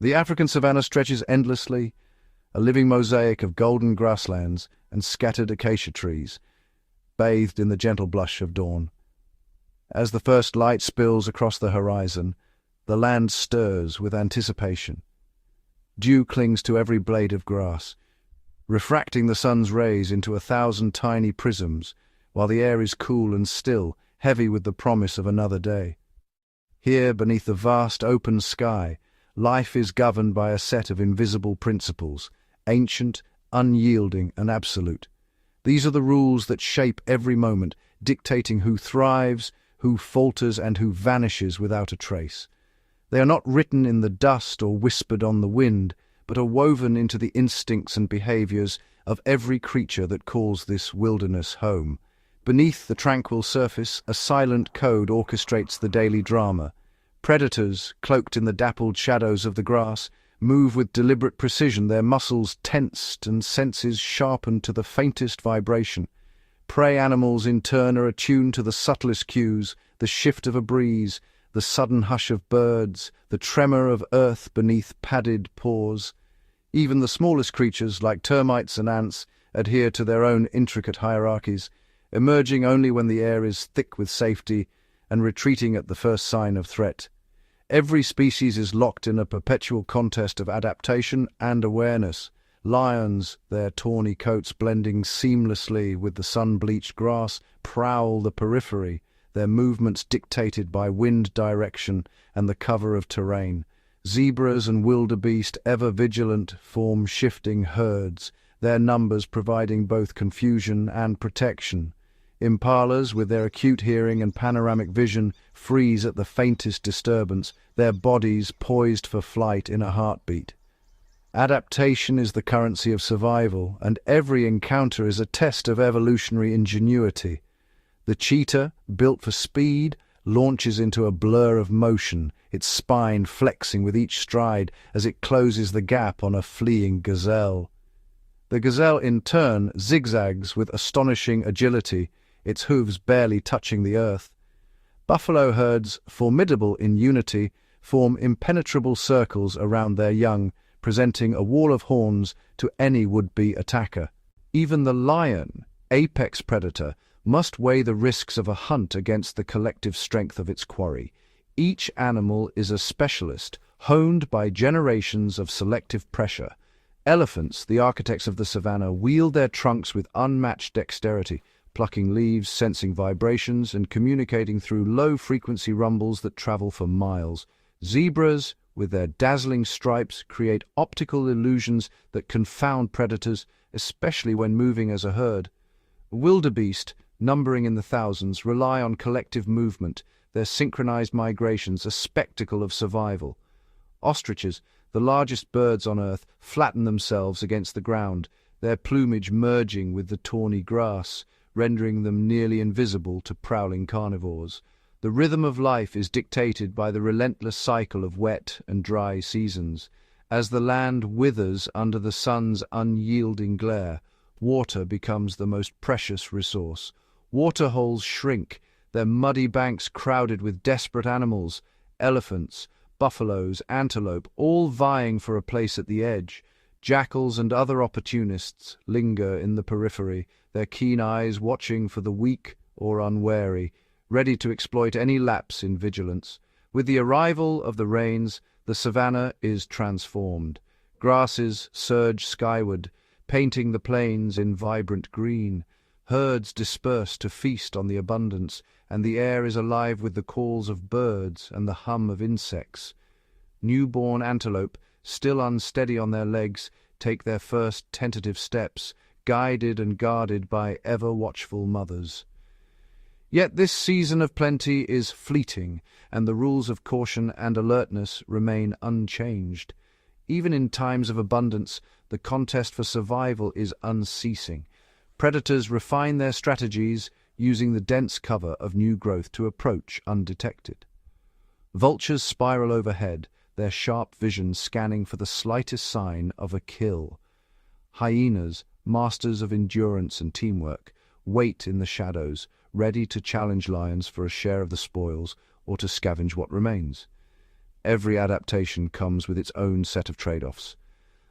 The African savanna stretches endlessly, a living mosaic of golden grasslands and scattered acacia trees, bathed in the gentle blush of dawn. As the first light spills across the horizon, the land stirs with anticipation. Dew clings to every blade of grass, refracting the sun's rays into 1,000 tiny prisms, while the air is cool and still, heavy with the promise of another day. Here, beneath the vast open sky, life is governed by a set of invisible principles, ancient, unyielding, and absolute. These are the rules that shape every moment, dictating who thrives, who falters, and who vanishes without a trace. They are not written in the dust or whispered on the wind, but are woven into the instincts and behaviors of every creature that calls this wilderness home. Beneath the tranquil surface, a silent code orchestrates the daily drama. Predators, cloaked in the dappled shadows of the grass, move with deliberate precision, their muscles tensed and senses sharpened to the faintest vibration. Prey animals, in turn, are attuned to the subtlest cues, the shift of a breeze, the sudden hush of birds, the tremor of earth beneath padded paws. Even the smallest creatures, like termites and ants, adhere to their own intricate hierarchies, emerging only when the air is thick with safety and retreating at the first sign of threat. Every species is locked in a perpetual contest of adaptation and awareness. Lions, their tawny coats blending seamlessly with the sun-bleached grass, prowl the periphery, their movements dictated by wind direction and the cover of terrain. Zebras and wildebeest, ever vigilant, form shifting herds, their numbers providing both confusion and protection. Impalas, with their acute hearing and panoramic vision, freeze at the faintest disturbance, their bodies poised for flight in a heartbeat. Adaptation is the currency of survival, and every encounter is a test of evolutionary ingenuity. The cheetah, built for speed, launches into a blur of motion, its spine flexing with each stride as it closes the gap on a fleeing gazelle. The gazelle, in turn, zigzags with astonishing agility, its hooves barely touching the earth. Buffalo herds, formidable in unity, form impenetrable circles around their young, presenting a wall of horns to any would-be attacker. Even the lion, apex predator, must weigh the risks of a hunt against the collective strength of its quarry. Each animal is a specialist, honed by generations of selective pressure. Elephants, the architects of the savannah, wield their trunks with unmatched dexterity, plucking leaves, sensing vibrations, and communicating through low-frequency rumbles that travel for miles. Zebras, with their dazzling stripes, create optical illusions that confound predators, especially when moving as a herd. Wildebeest, numbering in the thousands, rely on collective movement, their synchronized migrations a spectacle of survival. Ostriches, the largest birds on Earth, flatten themselves against the ground, their plumage merging with the tawny grass, rendering them nearly invisible to prowling carnivores. The rhythm of life is dictated by the relentless cycle of wet and dry seasons. As the land withers under the sun's unyielding glare, water becomes the most precious resource. Waterholes shrink, their muddy banks crowded with desperate animals, elephants, buffaloes, antelope, all vying for a place at the edge. Jackals and other opportunists linger in the periphery, their keen eyes watching for the weak or unwary, ready to exploit any lapse in vigilance. With the arrival of the rains, the savannah is transformed. Grasses surge skyward, painting the plains in vibrant green. Herds disperse to feast on the abundance, and the air is alive with the calls of birds and the hum of insects. Newborn antelope, still unsteady on their legs, take their first tentative steps, guided and guarded by ever-watchful mothers. Yet this season of plenty is fleeting, and the rules of caution and alertness remain unchanged. Even in times of abundance, the contest for survival is unceasing. Predators refine their strategies, using the dense cover of new growth to approach undetected. Vultures spiral overhead, their sharp vision scanning for the slightest sign of a kill. Hyenas, masters of endurance and teamwork, wait in the shadows, ready to challenge lions for a share of the spoils or to scavenge what remains. every adaptation comes with its own set of trade-offs.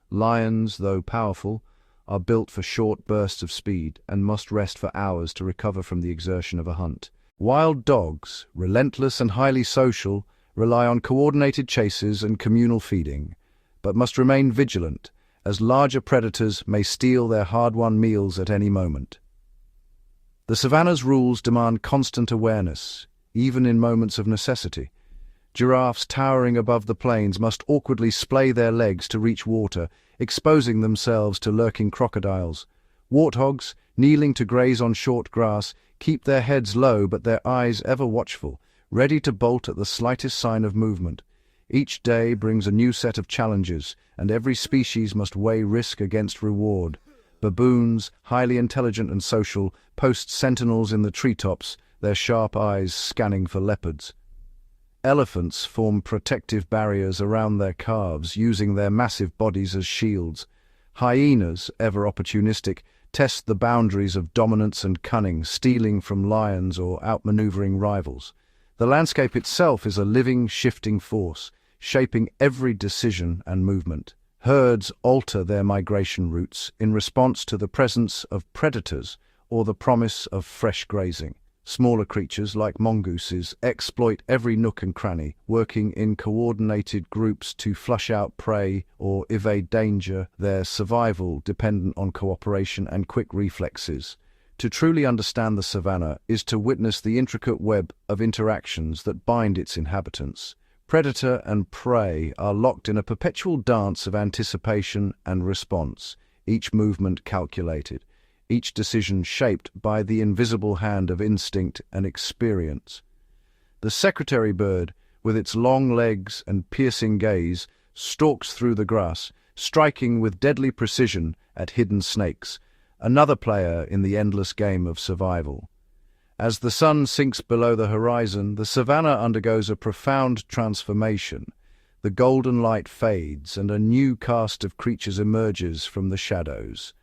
Lions, though powerful, are built for short bursts of speed and must rest for hours to recover from the exertion of a hunt. Wild dogs, relentless and highly social, rely on coordinated chases and communal feeding, but must remain vigilant, as larger predators may steal their hard-won meals at any moment. The savanna's rules demand constant awareness, even in moments of necessity. Giraffes towering above the plains must awkwardly splay their legs to reach water, exposing themselves to lurking crocodiles. Warthogs, kneeling to graze on short grass, keep their heads low but their eyes ever watchful, ready to bolt at the slightest sign of movement. Each day brings a new set of challenges, and every species must weigh risk against reward. Baboons, highly intelligent and social, post sentinels in the treetops, their sharp eyes scanning for leopards. Elephants form protective barriers around their calves, using their massive bodies as shields. Hyenas, ever opportunistic, test the boundaries of dominance and cunning, stealing from lions or outmaneuvering rivals. The landscape itself is a living, shifting force, shaping every decision and movement. Herds alter their migration routes in response to the presence of predators or the promise of fresh grazing. Smaller creatures, like mongooses, exploit every nook and cranny, working in coordinated groups to flush out prey or evade danger, their survival dependent on cooperation and quick reflexes. To truly understand the savanna is to witness the intricate web of interactions that bind its inhabitants. Predator and prey are locked in a perpetual dance of anticipation and response, each movement calculated, each decision shaped by the invisible hand of instinct and experience. The secretary bird, with its long legs and piercing gaze, stalks through the grass, striking with deadly precision at hidden snakes, another player in the endless game of survival. As the sun sinks below the horizon, the savanna undergoes a profound transformation. The golden light fades, and a new cast of creatures emerges from the shadows.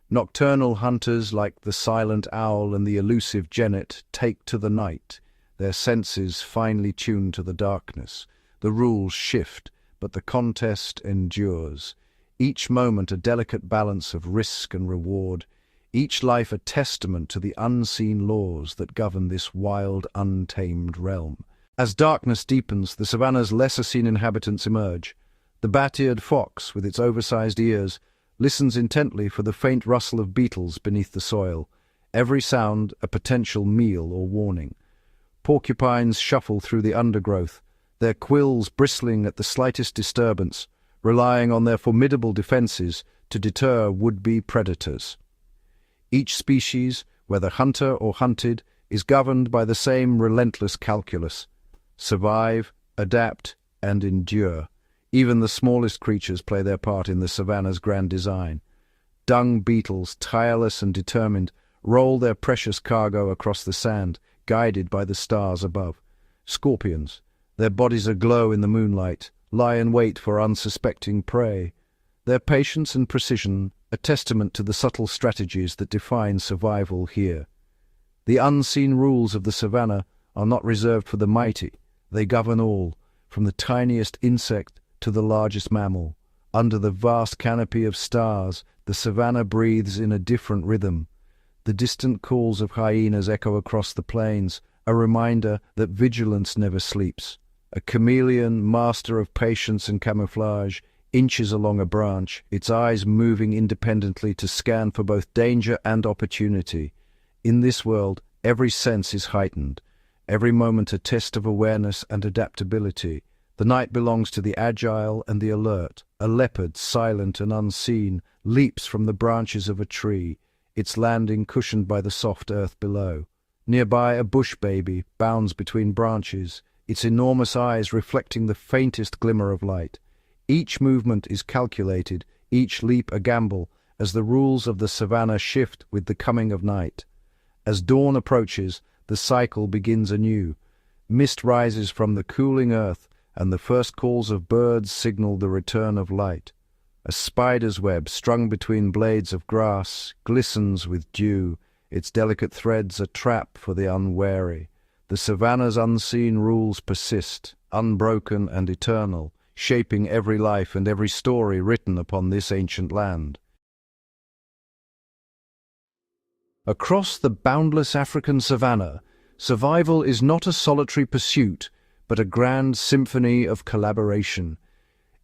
Nocturnal hunters like the silent owl and the elusive genet take to the night, their senses finely tuned to the darkness. The rules shift, but the contest endures. Each moment a delicate balance of risk and reward, each life a testament to the unseen laws that govern this wild, untamed realm. As darkness deepens, the savanna's lesser-seen inhabitants emerge. The bat-eared fox, with its oversized ears, listens intently for the faint rustle of beetles beneath the soil, every sound a potential meal or warning. Porcupines shuffle through the undergrowth, their quills bristling at the slightest disturbance, relying on their formidable defenses to deter would-be predators. Each species, whether hunter or hunted, is governed by the same relentless calculus: survive, adapt, and endure. Even the smallest creatures play their part in the savanna's grand design. Dung beetles, tireless and determined, roll their precious cargo across the sand, guided by the stars above. Scorpions, their bodies aglow in the moonlight, lie in wait for unsuspecting prey. Their patience and precision, a testament to the subtle strategies that define survival here. The unseen rules of the savanna are not reserved for the mighty. They govern all, from the tiniest insect to the largest mammal. Under the vast canopy of stars, the savanna breathes in a different rhythm. The distant calls of hyenas echo across the plains, a reminder that vigilance never sleeps. A chameleon, master of patience and camouflage, inches along a branch, its eyes moving independently to scan for both danger and opportunity. In this world, every sense is heightened, every moment a test of awareness and adaptability. The night belongs to the agile and the alert. A leopard, silent and unseen, leaps from the branches of a tree, its landing cushioned by the soft earth below. Nearby, a bush baby bounds between branches, its enormous eyes reflecting the faintest glimmer of light. Each movement is calculated, each leap a gamble, as the rules of the savanna shift with the coming of night. As dawn approaches, the cycle begins anew. Mist rises from the cooling earth, and the first calls of birds signal the return of light. A spider's web, strung between blades of grass, glistens with dew, its delicate threads a trap for the unwary. The Savannah's unseen rules persist, unbroken and eternal, shaping every life and every story written upon this ancient land. Across the boundless African savanna, survival is not a solitary pursuit, but a grand symphony of collaboration.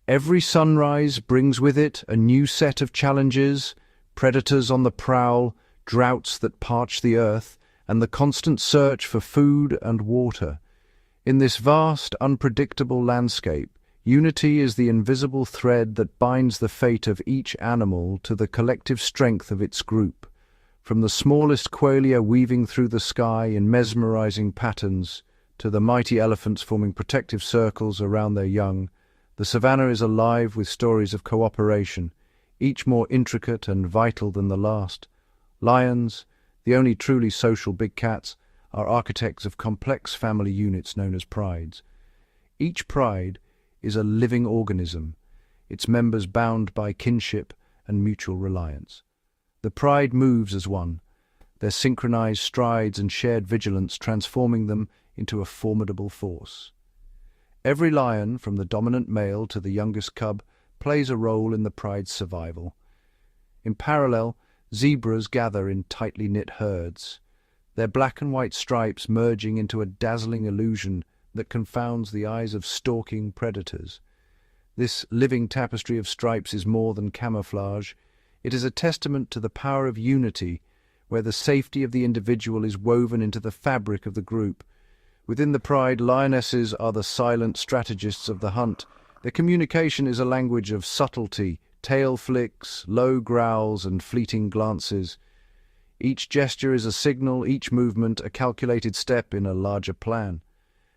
Every sunrise brings with it a new set of challenges, predators on the prowl, droughts that parch the earth, and the constant search for food and water. In this vast, unpredictable landscape, unity is the invisible thread that binds the fate of each animal to the collective strength of its group. From the smallest qualia weaving through the sky in mesmerizing patterns to the mighty elephants forming protective circles around their young, the savanna is alive with stories of cooperation, each more intricate and vital than the last. Lions, the only truly social big cats, are architects of complex family units known as prides. Each pride is a living organism, its members bound by kinship and mutual reliance. The pride moves as one, their synchronized strides and shared vigilance transforming them into a formidable force. Every lion, from the dominant male to the youngest cub, plays a role in the pride's survival. In parallel, zebras gather in tightly knit herds, their black and white stripes merging into a dazzling illusion that confounds the eyes of stalking predators. This living tapestry of stripes is more than camouflage. It is a testament to the power of unity, where the safety of the individual is woven into the fabric of the group. Within the pride, lionesses are the silent strategists of the hunt. Their communication is a language of subtlety, tail flicks, low growls, and fleeting glances. Each gesture is a signal, each movement a calculated step in a larger plan.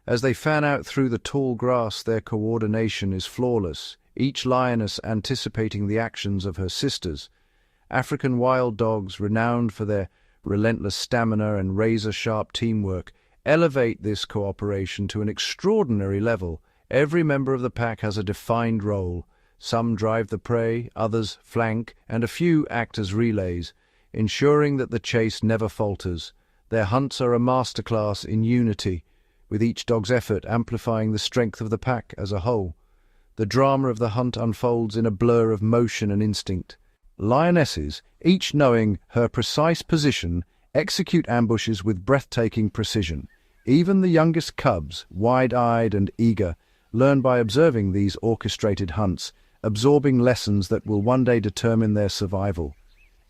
As they fan out through the tall grass, their coordination is flawless, each lioness anticipating the actions of her sisters. African wild dogs, renowned for their relentless stamina and razor-sharp teamwork, elevate this cooperation to an extraordinary level. Every member of the pack has a defined role. Some drive the prey, others flank, and a few act as relays, ensuring that the chase never falters. Their hunts are a masterclass in unity, with each dog's effort amplifying the strength of the pack as a whole. The drama of the hunt unfolds in a blur of motion and instinct. Lionesses, each knowing her precise position, execute ambushes with breathtaking precision. Even the youngest cubs, wide-eyed and eager, learn by observing these orchestrated hunts, absorbing lessons that will one day determine their survival.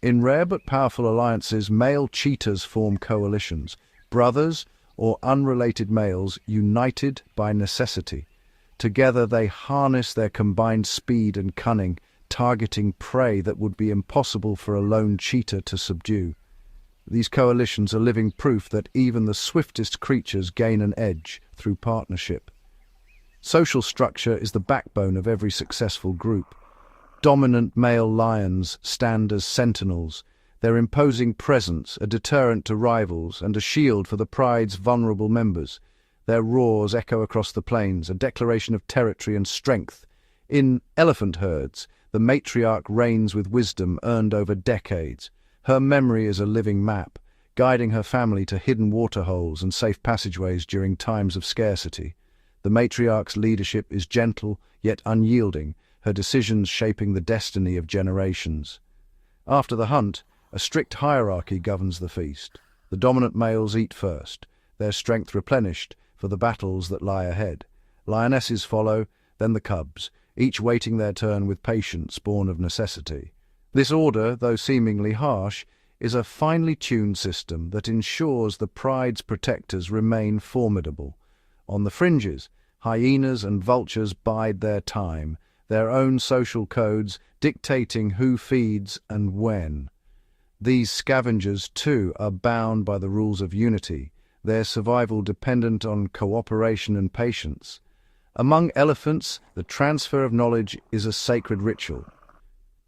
In rare but powerful alliances, male cheetahs form coalitions, brothers or unrelated males united by necessity. Together they harness their combined speed and cunning, targeting prey that would be impossible for a lone cheetah to subdue. These coalitions are living proof that even the swiftest creatures gain an edge through partnership. Social structure is the backbone of every successful group. Dominant male lions stand as sentinels, their imposing presence a deterrent to rivals and a shield for the pride's vulnerable members. Their roars echo across the plains, a declaration of territory and strength. In elephant herds, the matriarch reigns with wisdom earned over decades. Her memory is a living map, guiding her family to hidden waterholes and safe passageways during times of scarcity. The matriarch's leadership is gentle yet unyielding, her decisions shaping the destiny of generations. After the hunt, a strict hierarchy governs the feast. The dominant males eat first, their strength replenished for the battles that lie ahead. Lionesses follow, then the cubs, each waiting their turn with patience born of necessity. This order, though seemingly harsh, is a finely tuned system that ensures the pride's protectors remain formidable. On the fringes, hyenas and vultures bide their time, their own social codes dictating who feeds and when. These scavengers, too, are bound by the rules of unity, their survival dependent on cooperation and patience. Among elephants, the transfer of knowledge is a sacred ritual.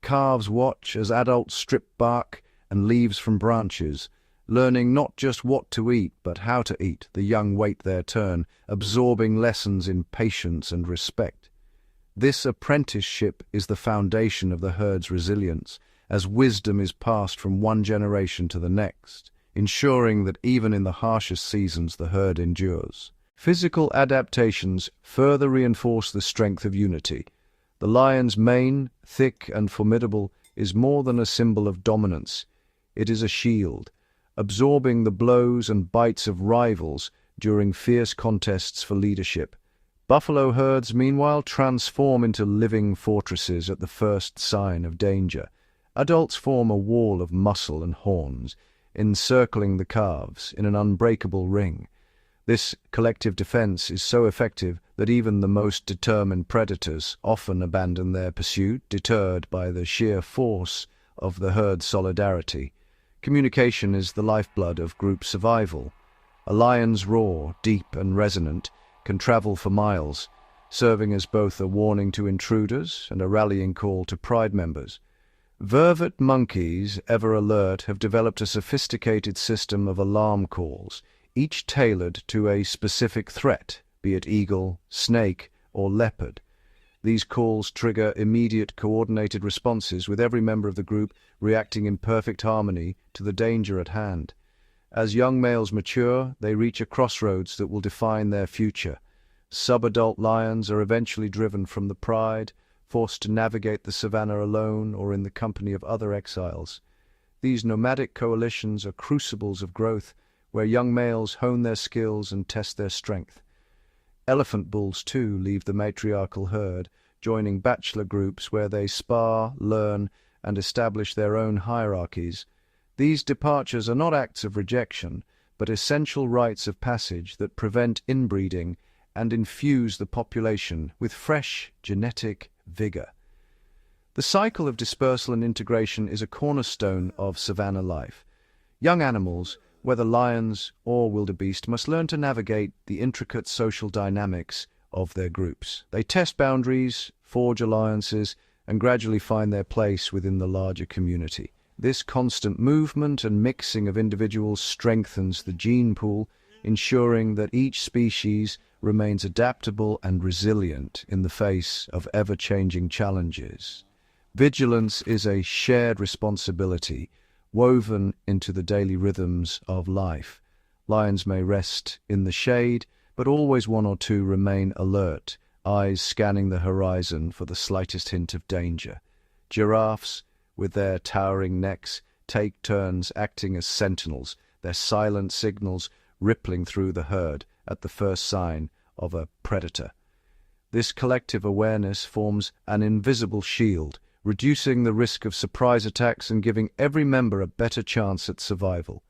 Calves watch as adults strip bark and leaves from branches, learning not just what to eat, but how to eat. The young wait their turn, absorbing lessons in patience and respect. This apprenticeship is the foundation of the herd's resilience, as wisdom is passed from one generation to the next. ensuring that even in the harshest seasons the herd endures. Physical adaptations further reinforce the strength of unity. The lion's mane, thick and formidable, is more than a symbol of dominance. It is a shield, absorbing the blows and bites of rivals during fierce contests for leadership. Buffalo herds, meanwhile, transform into living fortresses at the first sign of danger. Adults form a wall of muscle and horns, encircling the calves in an unbreakable ring. This collective defense is so effective that even the most determined predators often abandon their pursuit, deterred by the sheer force of the herd's solidarity. Communication is the lifeblood of group survival. A lion's roar, deep and resonant, can travel for miles, serving as both a warning to intruders and a rallying call to pride members. Vervet monkeys, ever alert, have developed a sophisticated system of alarm calls, each tailored to a specific threat, be it eagle, snake, or leopard. These calls trigger immediate coordinated responses, with every member of the group reacting in perfect harmony to the danger at hand. As young males mature, they reach a crossroads that will define their future. Subadult lions are eventually driven from the pride, forced to navigate the savannah alone or in the company of other exiles. These nomadic coalitions are crucibles of growth, where young males hone their skills and test their strength. Elephant bulls, too, leave the matriarchal herd, joining bachelor groups where they spar, learn, and establish their own hierarchies. These departures are not acts of rejection, but essential rites of passage that prevent inbreeding and infuse the population with fresh genetic vigor. The cycle of dispersal and integration is a cornerstone of savanna life. Young animals, whether lions or wildebeest, must learn to navigate the intricate social dynamics of their groups. They test boundaries, forge alliances, and gradually find their place within the larger community. This constant movement and mixing of individuals strengthens the gene pool, ensuring that each species remains adaptable and resilient in the face of ever-changing challenges. Vigilance is a shared responsibility, woven into the daily rhythms of life. Lions may rest in the shade, but always one or two remain alert, eyes scanning the horizon for the slightest hint of danger. Giraffes, with their towering necks, take turns acting as sentinels, their silent signals rippling through the herd at the first sign of a predator. This collective awareness forms an invisible shield, reducing the risk of surprise attacks and giving every member a better chance at survival.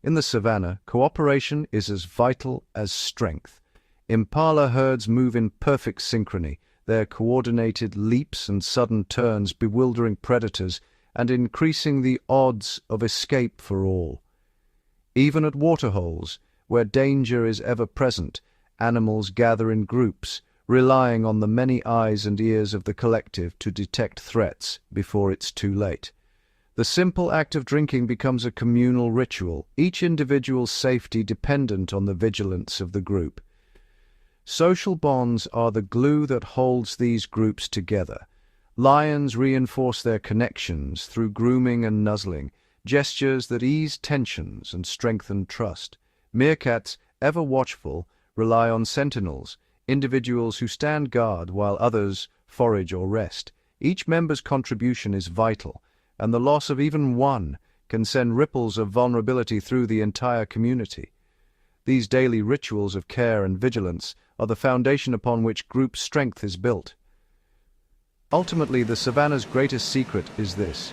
In the savannah, cooperation is as vital as strength. Impala herds move in perfect synchrony, their coordinated leaps and sudden turns bewildering predators and increasing the odds of escape for all. Even at waterholes, where danger is ever present, animals gather in groups, relying on the many eyes and ears of the collective to detect threats before it's too late. The simple act of drinking becomes a communal ritual, each individual's safety dependent on the vigilance of the group. Social bonds are the glue that holds these groups together. Lions reinforce their connections through grooming and nuzzling, gestures that ease tensions and strengthen trust. Meerkats, ever watchful, rely on sentinels, individuals who stand guard while others forage or rest. Each member's contribution is vital, and the loss of even one can send ripples of vulnerability through the entire community. These daily rituals of care and vigilance are the foundation upon which group strength is built. Ultimately, the savannah's greatest secret is this: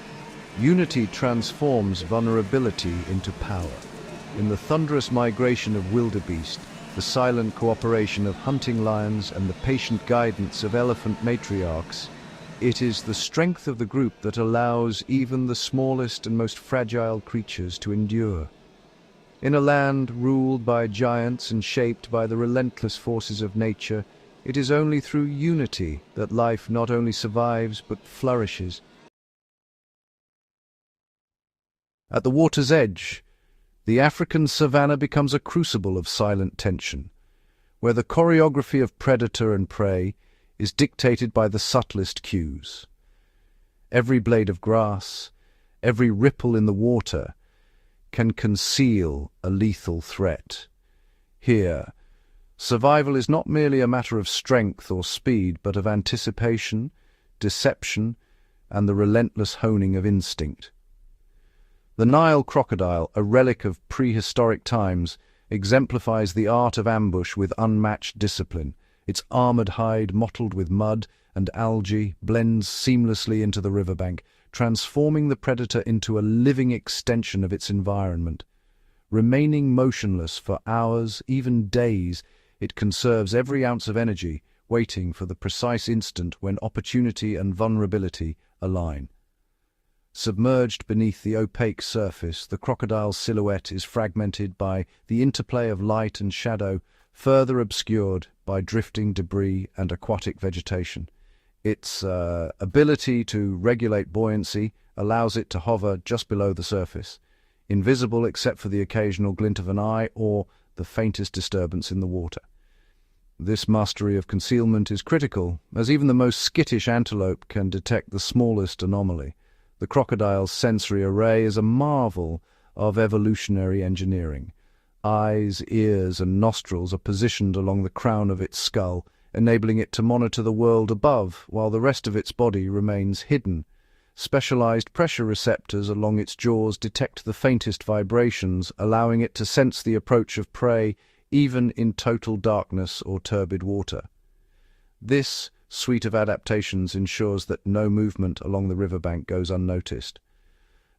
unity transforms vulnerability into power. In the thunderous migration of wildebeest, the silent cooperation of hunting lions, and the patient guidance of elephant matriarchs, it is the strength of the group that allows even the smallest and most fragile creatures to endure. In a land ruled by giants and shaped by the relentless forces of nature, it is only through unity that life not only survives but flourishes. At the water's edge, the African savanna becomes a crucible of silent tension, where the choreography of predator and prey is dictated by the subtlest cues. Every blade of grass, every ripple in the water, can conceal a lethal threat. Here, survival is not merely a matter of strength or speed, but of anticipation, deception, and the relentless honing of instinct. The Nile crocodile, a relic of prehistoric times, exemplifies the art of ambush with unmatched discipline. Its armored hide, mottled with mud and algae, blends seamlessly into the riverbank, transforming the predator into a living extension of its environment. Remaining motionless for hours, even days, it conserves every ounce of energy, waiting for the precise instant when opportunity and vulnerability align. Submerged beneath the opaque surface, the crocodile's silhouette is fragmented by the interplay of light and shadow, further obscured by drifting debris and aquatic vegetation. Its ability to regulate buoyancy allows it to hover just below the surface, invisible except for the occasional glint of an eye or the faintest disturbance in the water. This mastery of concealment is critical, as even the most skittish antelope can detect the smallest anomaly. The crocodile's sensory array is a marvel of evolutionary engineering. Eyes, ears, and nostrils are positioned along the crown of its skull, enabling it to monitor the world above while the rest of its body remains hidden. Specialized pressure receptors along its jaws detect the faintest vibrations, allowing it to sense the approach of prey even in total darkness or turbid water. This suite of adaptations ensures that no movement along the riverbank goes unnoticed.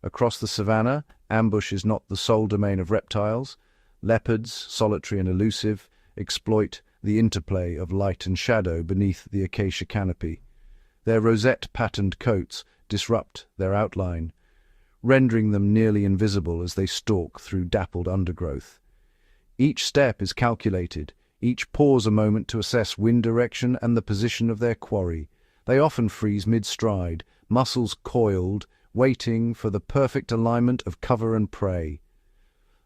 Across the savannah, ambush is not the sole domain of reptiles. Leopards, solitary and elusive, exploit the interplay of light and shadow beneath the acacia canopy. Their rosette-patterned coats disrupt their outline, rendering them nearly invisible as they stalk through dappled undergrowth. Each step is calculated, each pause a moment to assess wind direction and the position of their quarry. They often freeze mid-stride, muscles coiled, waiting for the perfect alignment of cover and prey.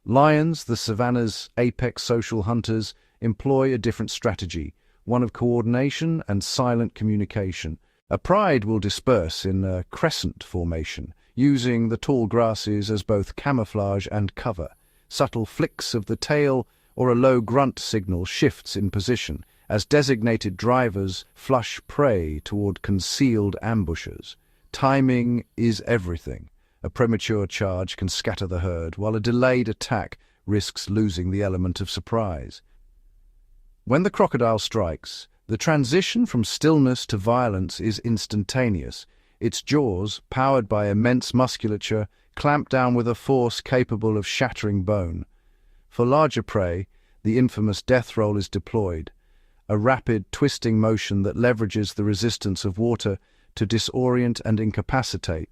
Lions, the savannah's apex social hunters, employ a different strategy, one of coordination and silent communication. A pride will disperse in a crescent formation, using the tall grasses as both camouflage and cover. Subtle flicks of the tail or a low grunt signal shifts in position as designated drivers flush prey toward concealed ambushers. Timing is everything. A premature charge can scatter the herd, while a delayed attack risks losing the element of surprise. When the crocodile strikes, the transition from stillness to violence is instantaneous. Its jaws, powered by immense musculature, clamp down with a force capable of shattering bone. For larger prey, the infamous death roll is deployed, a rapid, twisting motion that leverages the resistance of water to disorient and incapacitate.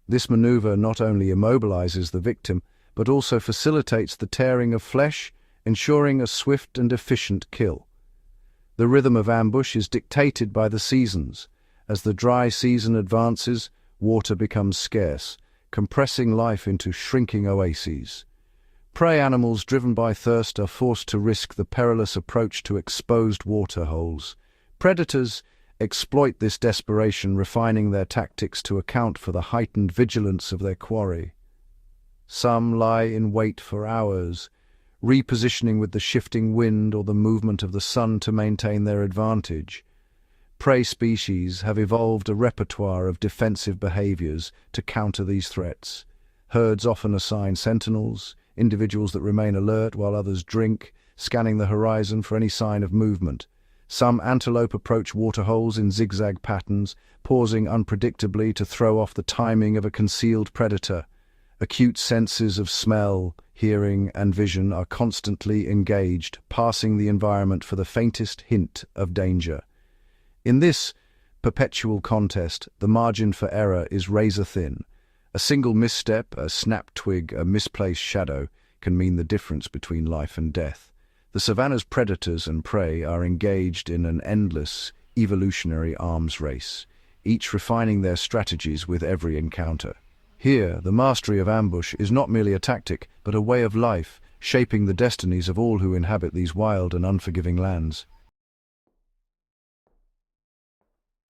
This maneuver not only immobilizes the victim, but also facilitates the tearing of flesh, ensuring a swift and efficient kill. The rhythm of ambush is dictated by the seasons. As the dry season advances, water becomes scarce, compressing life into shrinking oases. Prey animals driven by thirst are forced to risk the perilous approach to exposed water holes. Predators exploit this desperation, refining their tactics to account for the heightened vigilance of their quarry. Some lie in wait for hours, repositioning with the shifting wind or the movement of the sun to maintain their advantage. Prey species have evolved a repertoire of defensive behaviors to counter these threats. Herds often assign sentinels, individuals that remain alert while others drink, scanning the horizon for any sign of movement. Some antelope approach waterholes in zigzag patterns, pausing unpredictably to throw off the timing of a concealed predator. Acute senses of smell, hearing, and vision are constantly engaged, passing the environment for the faintest hint of danger. In this perpetual contest, the margin for error is razor-thin. A single misstep, a snapped twig, a misplaced shadow can mean the difference between life and death. The savannah's predators and prey are engaged in an endless, evolutionary arms race, each refining their strategies with every encounter. Here, the mastery of ambush is not merely a tactic, but a way of life, shaping the destinies of all who inhabit these wild and unforgiving lands.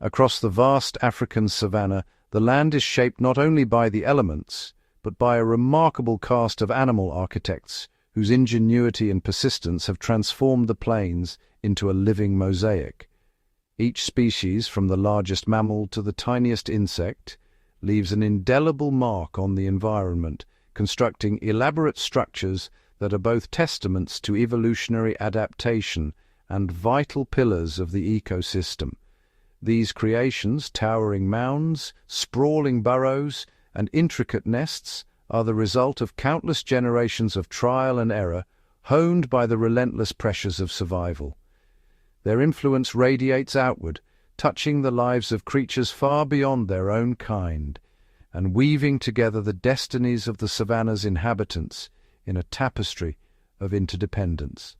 Across the vast African savanna, the land is shaped not only by the elements, but by a remarkable cast of animal architects whose ingenuity and persistence have transformed the plains into a living mosaic. Each species, from the largest mammal to the tiniest insect, leaves an indelible mark on the environment, constructing elaborate structures that are both testaments to evolutionary adaptation and vital pillars of the ecosystem. These creations, towering mounds, sprawling burrows, and intricate nests, are the result of countless generations of trial and error, honed by the relentless pressures of survival. Their influence radiates outward, touching the lives of creatures far beyond their own kind, and weaving together the destinies of the savanna's inhabitants in a tapestry of interdependence.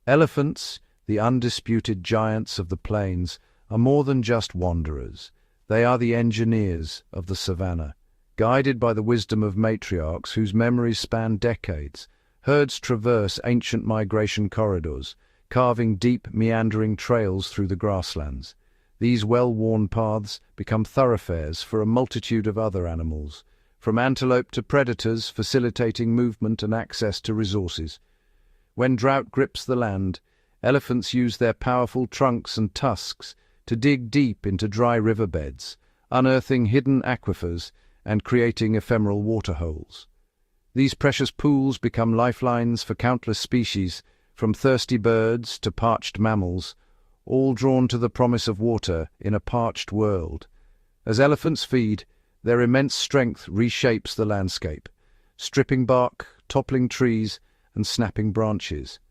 Elephants, the undisputed giants of the plains, are more than just wanderers. They are the engineers of the savanna. Guided by the wisdom of matriarchs whose memories span decades, herds traverse ancient migration corridors, carving deep, meandering trails through the grasslands. These well-worn paths become thoroughfares for a multitude of other animals, from antelope to predators, facilitating movement and access to resources. When drought grips the land, elephants use their powerful trunks and tusks to dig deep into dry riverbeds, unearthing hidden aquifers and creating ephemeral waterholes. These precious pools become lifelines for countless species, from thirsty birds to parched mammals, all drawn to the promise of water in a parched world. As elephants feed, their immense strength reshapes the landscape, stripping bark, toppling trees, and snapping branches.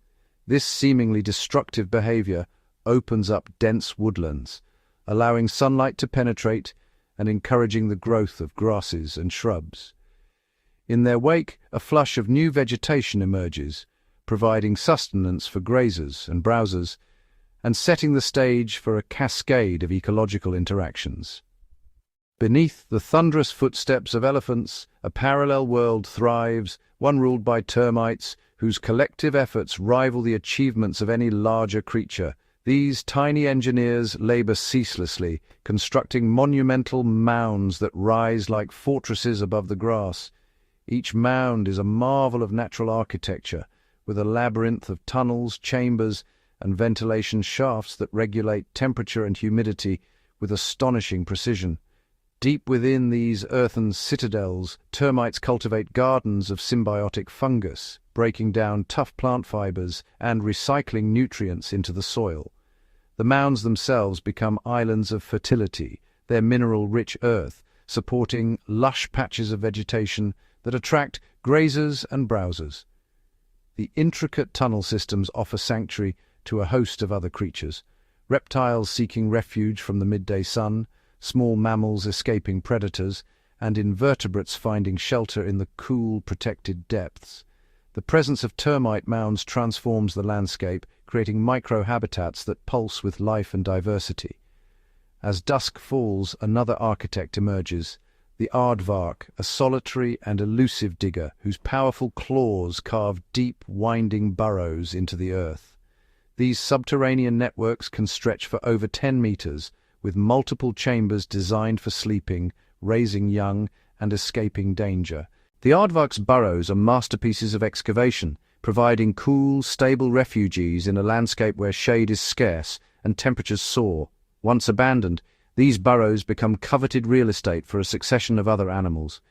This seemingly destructive behavior opens up dense woodlands, allowing sunlight to penetrate and encouraging the growth of grasses and shrubs. In their wake, a flush of new vegetation emerges, providing sustenance for grazers and browsers, and setting the stage for a cascade of ecological interactions. Beneath the thunderous footsteps of elephants, a parallel world thrives, one ruled by termites, whose collective efforts rival the achievements of any larger creature. These tiny engineers labor ceaselessly, constructing monumental mounds that rise like fortresses above the grass. Each mound is a marvel of natural architecture, with a labyrinth of tunnels, chambers, and ventilation shafts that regulate temperature and humidity with astonishing precision. Deep within these earthen citadels, termites cultivate gardens of symbiotic fungus, breaking down tough plant fibers and recycling nutrients into the soil. The mounds themselves become islands of fertility, their mineral-rich earth supporting lush patches of vegetation that attract grazers and browsers. The intricate tunnel systems offer sanctuary to a host of other creatures, reptiles seeking refuge from the midday sun, small mammals escaping predators, and invertebrates finding shelter in the cool, protected depths. The presence of termite mounds transforms the landscape, creating micro-habitats that pulse with life and diversity. As dusk falls, another architect emerges, the aardvark, a solitary and elusive digger whose powerful claws carve deep, winding burrows into the earth. These subterranean networks can stretch for over 10 meters, with multiple chambers designed for sleeping, raising young, and escaping danger. The aardvark's burrows are masterpieces of excavation, providing cool, stable refuges in a landscape where shade is scarce and temperatures soar. Once abandoned, these burrows become coveted real estate for a succession of other animals.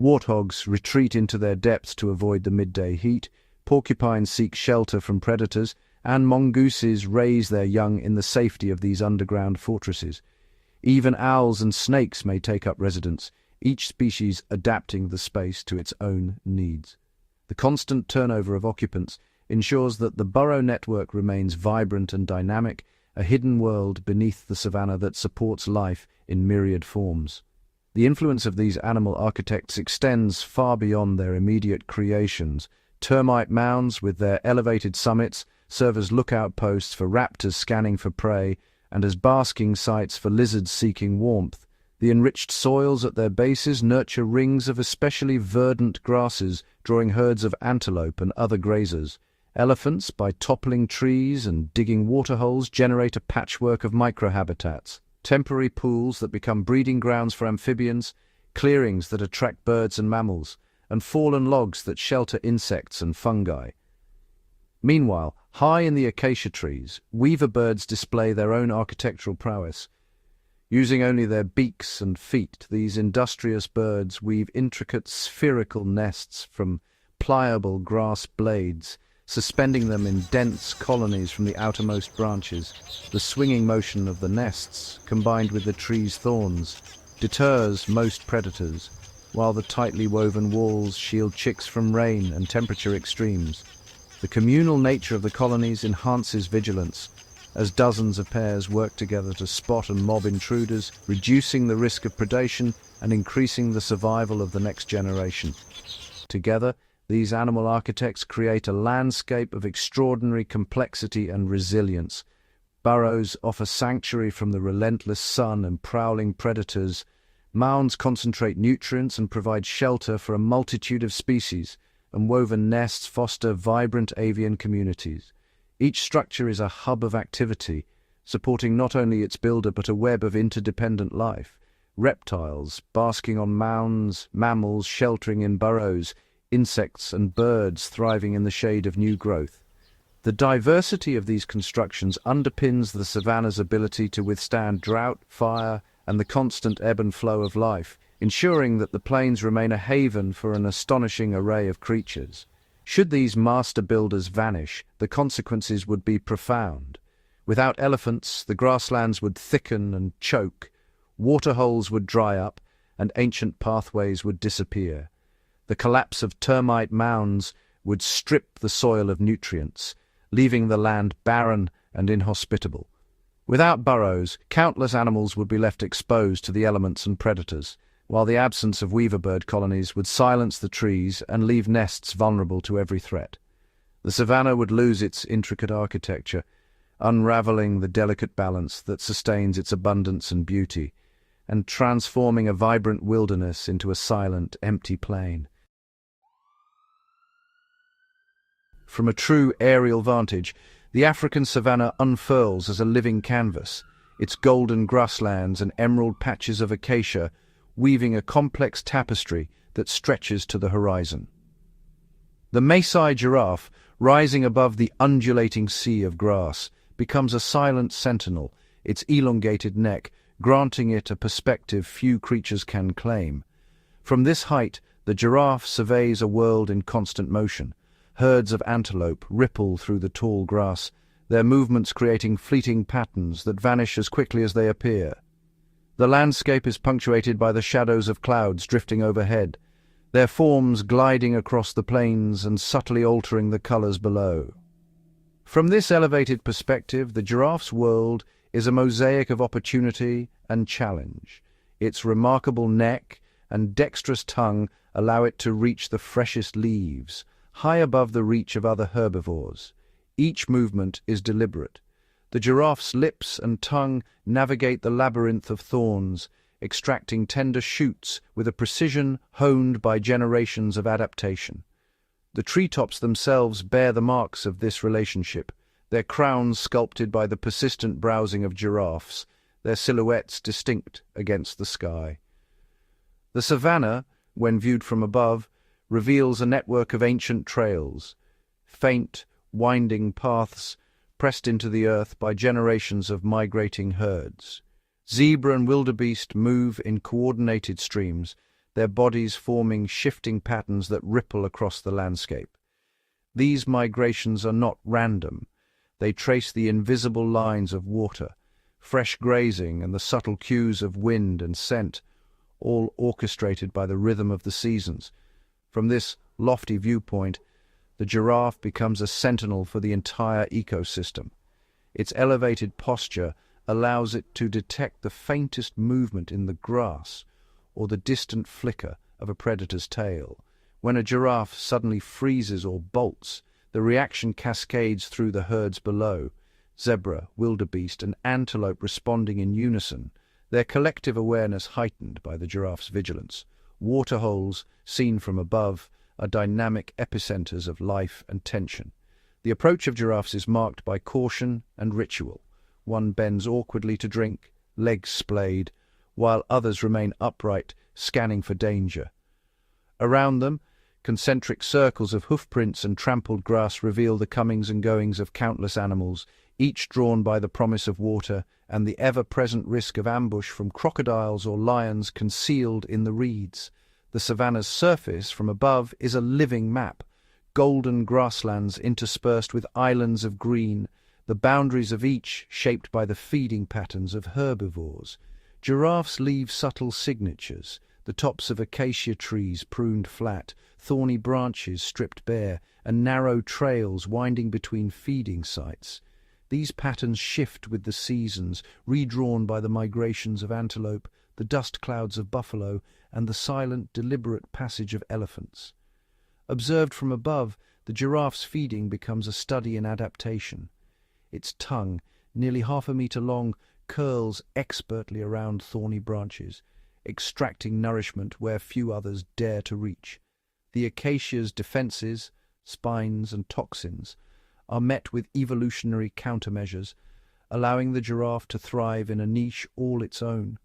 Warthogs retreat into their depths to avoid the midday heat, porcupines seek shelter from predators, and mongooses raise their young in the safety of these underground fortresses. Even owls and snakes may take up residence, each species adapting the space to its own needs. The constant turnover of occupants ensures that the burrow network remains vibrant and dynamic, a hidden world beneath the savanna that supports life in myriad forms. The influence of these animal architects extends far beyond their immediate creations. Termite mounds, with their elevated summits, serve as lookout posts for raptors scanning for prey and as basking sites for lizards seeking warmth. The enriched soils at their bases nurture rings of especially verdant grasses, drawing herds of antelope and other grazers. Elephants, by toppling trees and digging waterholes, generate a patchwork of microhabitats, temporary pools that become breeding grounds for amphibians, clearings that attract birds and mammals, and fallen logs that shelter insects and fungi. Meanwhile, high in the acacia trees, weaver birds display their own architectural prowess. Using only their beaks and feet, these industrious birds weave intricate spherical nests from pliable grass blades, suspending them in dense colonies from the outermost branches. The swinging motion of the nests, combined with the tree's thorns, deters most predators, while the tightly woven walls shield chicks from rain and temperature extremes. The communal nature of the colonies enhances vigilance, as dozens of pairs work together to spot and mob intruders, reducing the risk of predation and increasing the survival of the next generation. Together, these animal architects create a landscape of extraordinary complexity and resilience. Burrows offer sanctuary from the relentless sun and prowling predators. Mounds concentrate nutrients and provide shelter for a multitude of species, and woven nests foster vibrant avian communities. Each structure is a hub of activity, supporting not only its builder but a web of interdependent life. Reptiles basking on mounds, mammals sheltering in burrows, insects and birds thriving in the shade of new growth. The diversity of these constructions underpins the savanna's ability to withstand drought, fire, and the constant ebb and flow of life, ensuring that the plains remain a haven for an astonishing array of creatures. Should these master builders vanish, the consequences would be profound. Without elephants, the grasslands would thicken and choke, waterholes would dry up, and ancient pathways would disappear. The collapse of termite mounds would strip the soil of nutrients, leaving the land barren and inhospitable. Without burrows, countless animals would be left exposed to the elements and predators, while the absence of weaver bird colonies would silence the trees and leave nests vulnerable to every threat. The savanna would lose its intricate architecture, unraveling the delicate balance that sustains its abundance and beauty, and transforming a vibrant wilderness into a silent, empty plain. From a true aerial vantage, the African savanna unfurls as a living canvas, its golden grasslands and emerald patches of acacia weaving a complex tapestry that stretches to the horizon. The Maasai giraffe, rising above the undulating sea of grass, becomes a silent sentinel, its elongated neck granting it a perspective few creatures can claim. From this height, the giraffe surveys a world in constant motion. Herds of antelope ripple through the tall grass, their movements creating fleeting patterns that vanish as quickly as they appear. The landscape is punctuated by the shadows of clouds drifting overhead, their forms gliding across the plains and subtly altering the colors below. From this elevated perspective, the giraffe's world is a mosaic of opportunity and challenge. Its remarkable neck and dexterous tongue allow it to reach the freshest leaves, high above the reach of other herbivores. Each movement is deliberate. The giraffe's lips and tongue navigate the labyrinth of thorns, extracting tender shoots with a precision honed by generations of adaptation. The treetops themselves bear the marks of this relationship, their crowns sculpted by the persistent browsing of giraffes, their silhouettes distinct against the sky. The savanna, when viewed from above, reveals a network of ancient trails, faint, winding paths pressed into the earth by generations of migrating herds. Zebra and wildebeest move in coordinated streams, their bodies forming shifting patterns that ripple across the landscape. These migrations are not random. They trace the invisible lines of water, fresh grazing, and the subtle cues of wind and scent, all orchestrated by the rhythm of the seasons. From this lofty viewpoint, the giraffe becomes a sentinel for the entire ecosystem. Its elevated posture allows it to detect the faintest movement in the grass or the distant flicker of a predator's tail. When a giraffe suddenly freezes or bolts, the reaction cascades through the herds below, zebra, wildebeest, and antelope responding in unison, their collective awareness heightened by the giraffe's vigilance. Waterholes, seen from above, are dynamic epicenters of life and tension. The approach of giraffes is marked by caution and ritual. One bends awkwardly to drink, legs splayed, while others remain upright, scanning for danger. Around them, Concentric circles of hoofprints and trampled grass reveal the comings and goings of countless animals, each drawn by the promise of water and the ever-present risk of ambush from crocodiles or lions concealed in the reeds. The savanna's surface from above is a living map, golden grasslands interspersed with islands of green, the boundaries of each shaped by the feeding patterns of herbivores. Giraffes leave subtle signatures, the tops of acacia trees pruned flat, thorny branches stripped bare, and narrow trails winding between feeding sites. These patterns shift with the seasons, redrawn by the migrations of antelope, the dust clouds of buffalo, and the silent, deliberate passage of elephants. Observed from above, the giraffe's feeding becomes a study in adaptation. Its tongue, nearly 1/2 meter long, curls expertly around thorny branches, extracting nourishment where few others dare to reach. The acacia's defenses, spines and toxins are met with evolutionary countermeasures, allowing the giraffe to thrive in a niche all its own.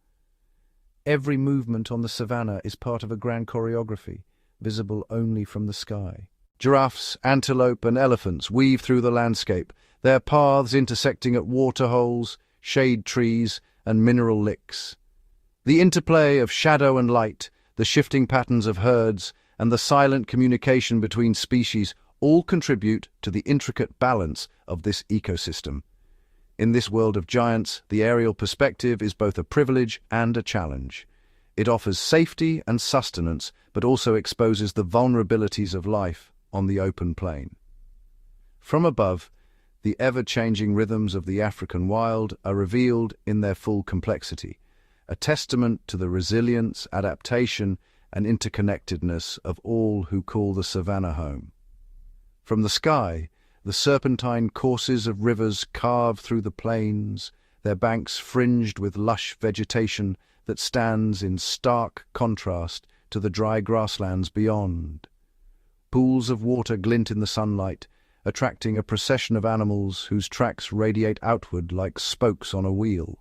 Every movement on the savanna is part of a grand choreography, visible only from the sky. Giraffes, antelope and elephants weave through the landscape, their paths intersecting at waterholes, shade trees and mineral licks. The interplay of shadow and light, the shifting patterns of herds, and the silent communication between species all contribute to the intricate balance of this ecosystem. In this world of giants, the aerial perspective is both a privilege and a challenge. It offers safety and sustenance, but also exposes the vulnerabilities of life on the open plain. From above, the ever-changing rhythms of the African wild are revealed in their full complexity, a testament to the resilience, adaptation, and interconnectedness of all who call the savanna home. From the sky, the serpentine courses of rivers carve through the plains, their banks fringed with lush vegetation that stands in stark contrast to the dry grasslands beyond. Pools of water glint in the sunlight, attracting a procession of animals whose tracks radiate outward like spokes on a wheel.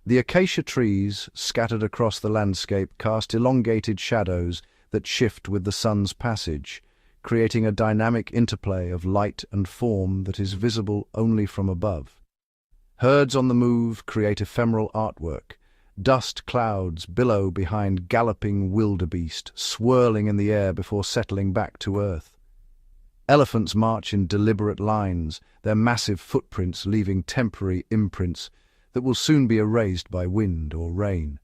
The acacia trees, scattered across the landscape, cast elongated shadows that shift with the sun's passage, creating a dynamic interplay of light and form that is visible only from above. Herds on the move create ephemeral artwork. Dust clouds billow behind galloping wildebeest, swirling in the air before settling back to earth. Elephants march in deliberate lines, their massive footprints leaving temporary imprints that will soon be erased by wind or rain.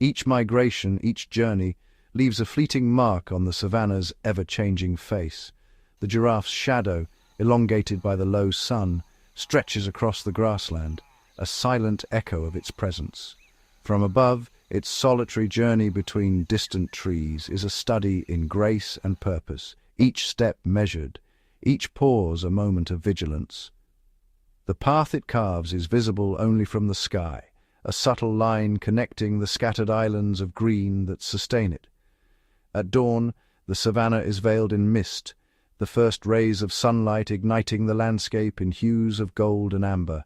Each migration, each journey, leaves a fleeting mark on the savanna's ever-changing face. The giraffe's shadow, elongated by the low sun, stretches across the grassland, a silent echo of its presence. From above, its solitary journey between distant trees is a study in grace and purpose, each step measured, each pause a moment of vigilance. The path it carves is visible only from the sky, a subtle line connecting the scattered islands of green that sustain it. At dawn, the savanna is veiled in mist, the first rays of sunlight igniting the landscape in hues of gold and amber.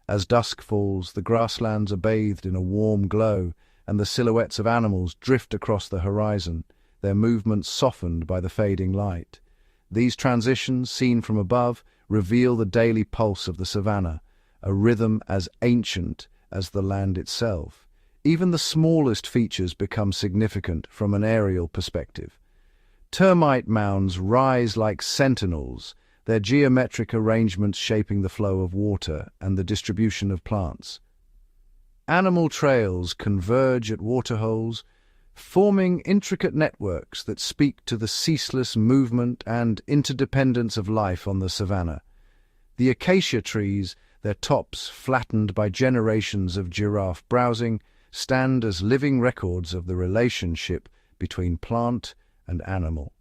As dusk falls, the grasslands are bathed in a warm glow, and the silhouettes of animals drift across the horizon, their movements softened by the fading light. These transitions, seen from above, reveal the daily pulse of the savanna, a rhythm as ancient as the land itself. Even the smallest features become significant from an aerial perspective. Termite mounds rise like sentinels, their geometric arrangements shaping the flow of water and the distribution of plants. Animal trails converge at waterholes, forming intricate networks that speak to the ceaseless movement and interdependence of life on the savanna. The acacia trees, their tops flattened by generations of giraffe browsing, stand as living records of the relationship between plant and animal.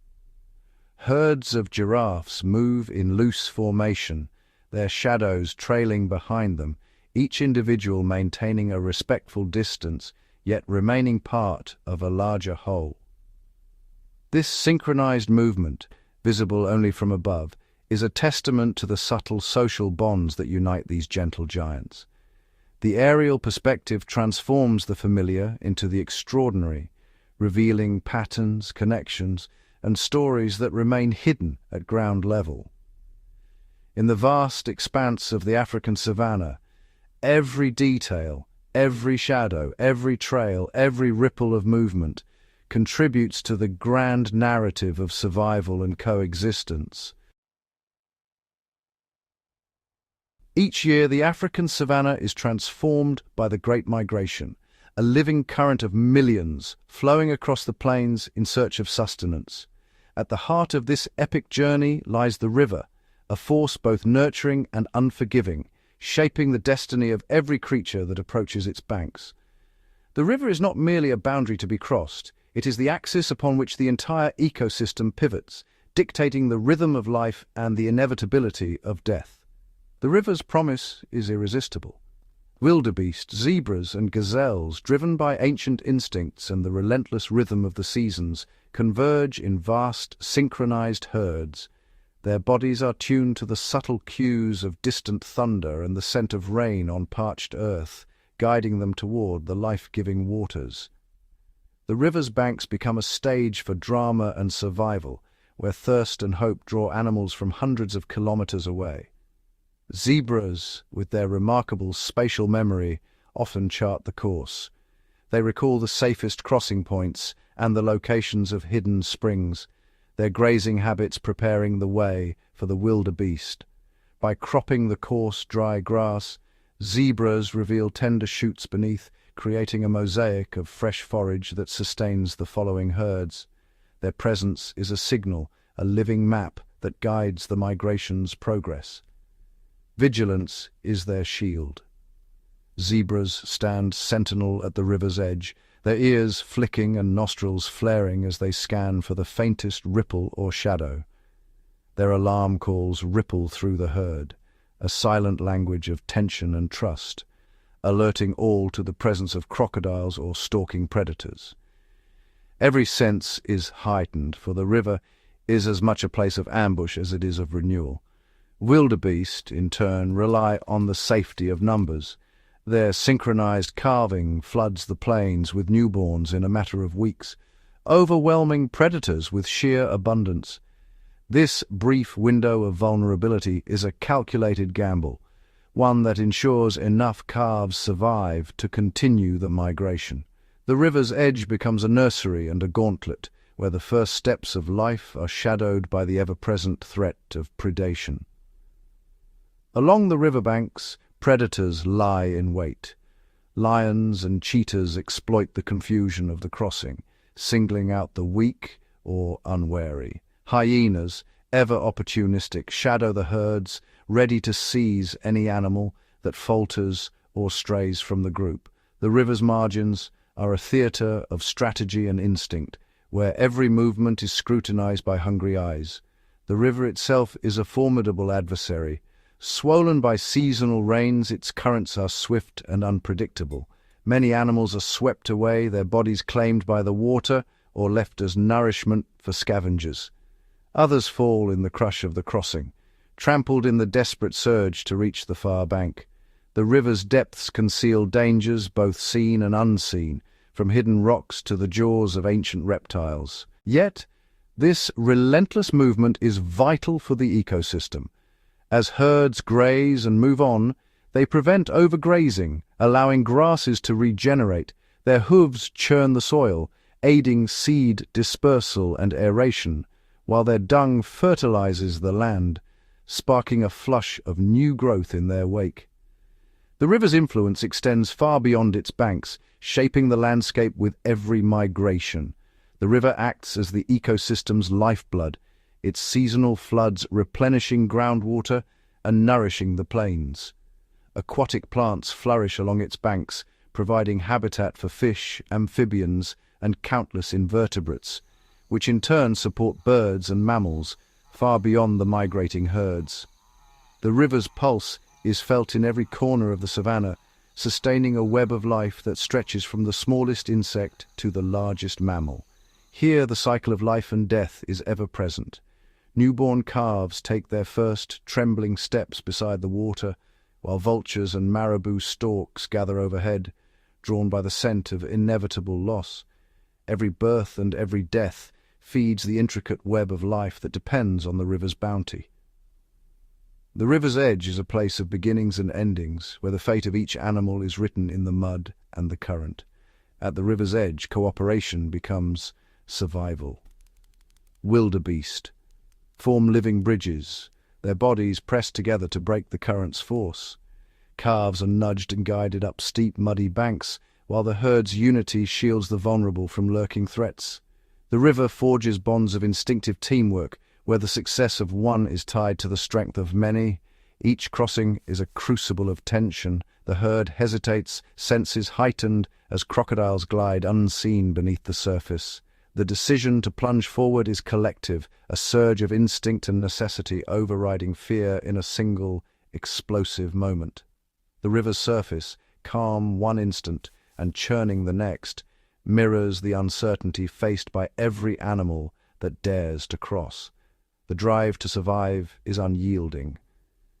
Herds of giraffes move in loose formation, their shadows trailing behind them, each individual maintaining a respectful distance, yet remaining part of a larger whole. This synchronized movement, visible only from above, is a testament to the subtle social bonds that unite these gentle giants. The aerial perspective transforms the familiar into the extraordinary, revealing patterns, connections, and stories that remain hidden at ground level. In the vast expanse of the African savanna, every detail, every shadow, every trail, every ripple of movement contributes to the grand narrative of survival and coexistence. Each year, the African savanna is transformed by the Great Migration, a living current of millions flowing across the plains in search of sustenance. At the heart of this epic journey lies the river, a force both nurturing and unforgiving, shaping the destiny of every creature that approaches its banks. The river is not merely a boundary to be crossed, it is the axis upon which the entire ecosystem pivots, dictating the rhythm of life and the inevitability of death. The river's promise is irresistible. Wildebeest, zebras, and gazelles, driven by ancient instincts and the relentless rhythm of the seasons, converge in vast, synchronized herds. Their bodies are tuned to the subtle cues of distant thunder and the scent of rain on parched earth, guiding them toward the life-giving waters. The river's banks become a stage for drama and survival, where thirst and hope draw animals from hundreds of kilometers away. Zebras, with their remarkable spatial memory, often chart the course. They recall the safest crossing points and the locations of hidden springs, their grazing habits preparing the way for the wildebeest. By cropping the coarse, dry grass, zebras reveal tender shoots beneath, creating a mosaic of fresh forage that sustains the following herds. Their presence is a signal, a living map that guides the migration's progress. Vigilance is their shield. Zebras stand sentinel at the river's edge, their ears flicking and nostrils flaring as they scan for the faintest ripple or shadow. Their alarm calls ripple through the herd, a silent language of tension and trust, alerting all to the presence of crocodiles or stalking predators. Every sense is heightened, for the river is as much a place of ambush as it is of renewal. Wildebeest, in turn, rely on the safety of numbers. Their synchronized calving floods the plains with newborns in a matter of weeks, overwhelming predators with sheer abundance. This brief window of vulnerability is a calculated gamble, one that ensures enough calves survive to continue the migration. The river's edge becomes a nursery and a gauntlet, where the first steps of life are shadowed by the ever-present threat of predation. Along the riverbanks, predators lie in wait. Lions and cheetahs exploit the confusion of the crossing, singling out the weak or unwary. Hyenas, ever opportunistic, shadow the herds, ready to seize any animal that falters or strays from the group. The river's margins are a theater of strategy and instinct, where every movement is scrutinized by hungry eyes. The river itself is a formidable adversary. Swollen by seasonal rains, its currents are swift and unpredictable. Many animals are swept away, their bodies claimed by the water or left as nourishment for scavengers. Others fall in the crush of the crossing, trampled in the desperate surge to reach the far bank. The river's depths conceal dangers both seen and unseen, from hidden rocks to the jaws of ancient reptiles. Yet, this relentless movement is vital for the ecosystem. As herds graze and move on, they prevent overgrazing, allowing grasses to regenerate. Their hooves churn the soil, aiding seed dispersal and aeration, while their dung fertilizes the land, sparking a flush of new growth in their wake. The river's influence extends far beyond its banks, shaping the landscape with every migration. The river acts as the ecosystem's lifeblood, its seasonal floods replenishing groundwater and nourishing the plains. Aquatic plants flourish along its banks, providing habitat for fish, amphibians, and countless invertebrates, which in turn support birds and mammals far beyond the migrating herds. The river's pulse is felt in every corner of the savanna, sustaining a web of life that stretches from the smallest insect to the largest mammal. Here the cycle of life and death is ever present. Newborn calves take their first trembling steps beside the water, while vultures and marabou storks gather overhead, drawn by the scent of inevitable loss. Every birth and every death feeds the intricate web of life that depends on the river's bounty. The river's edge is a place of beginnings and endings, where the fate of each animal is written in the mud and the current. At the river's edge, cooperation becomes survival. Wildebeest form living bridges, their bodies pressed together to break the current's force. Calves are nudged and guided up steep, muddy banks, while the herd's unity shields the vulnerable from lurking threats. The river forges bonds of instinctive teamwork, where the success of one is tied to the strength of many. Each crossing is a crucible of tension. The herd hesitates, senses heightened as crocodiles glide unseen beneath the surface. The decision to plunge forward is collective, a surge of instinct and necessity overriding fear in a single, explosive moment. The river's surface, calm one instant and churning the next, mirrors the uncertainty faced by every animal that dares to cross. The drive to survive is unyielding.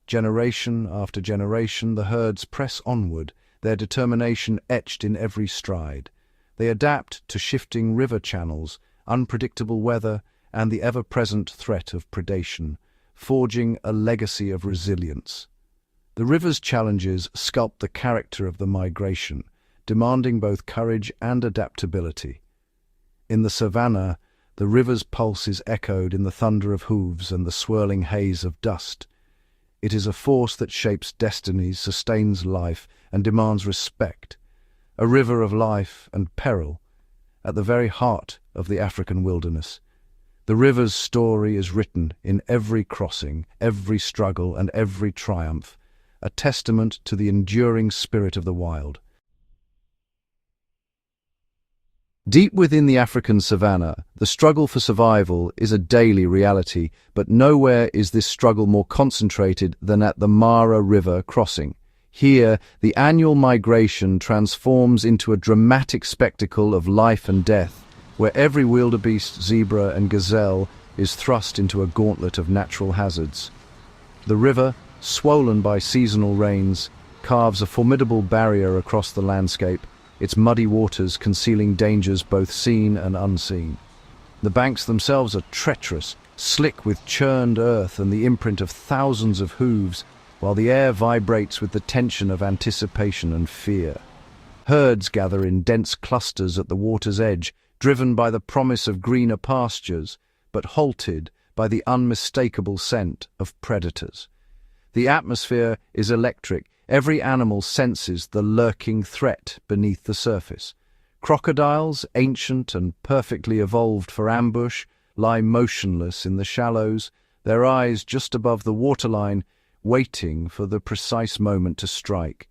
Generation after generation, the herds press onward, their determination etched in every stride. They adapt to shifting river channels, unpredictable weather, and the ever-present threat of predation, forging a legacy of resilience. The river's challenges sculpt the character of the migration, demanding both courage and adaptability. In the Savannah, the river's pulse is echoed in the thunder of hooves and the swirling haze of dust. It is a force that shapes destinies, sustains life, and demands respect. A river of life and peril, at the very heart of the African wilderness. The river's story is written in every crossing, every struggle, and every triumph, a testament to the enduring spirit of the wild. Deep within the African savanna, the struggle for survival is a daily reality, but nowhere is this struggle more concentrated than at the Mara River crossing. Here, the annual migration transforms into a dramatic spectacle of life and death, where every wildebeest, zebra, and gazelle is thrust into a gauntlet of natural hazards. The river, swollen by seasonal rains, carves a formidable barrier across the landscape, its muddy waters concealing dangers both seen and unseen. The banks themselves are treacherous, slick with churned earth and the imprint of thousands of hooves, while the air vibrates with the tension of anticipation and fear. Herds gather in dense clusters at the water's edge, driven by the promise of greener pastures, but halted by the unmistakable scent of predators. The atmosphere is electric. Every animal senses the lurking threat beneath the surface. Crocodiles, ancient and perfectly evolved for ambush, lie motionless in the shallows, their eyes just above the waterline, waiting for the precise moment to strike.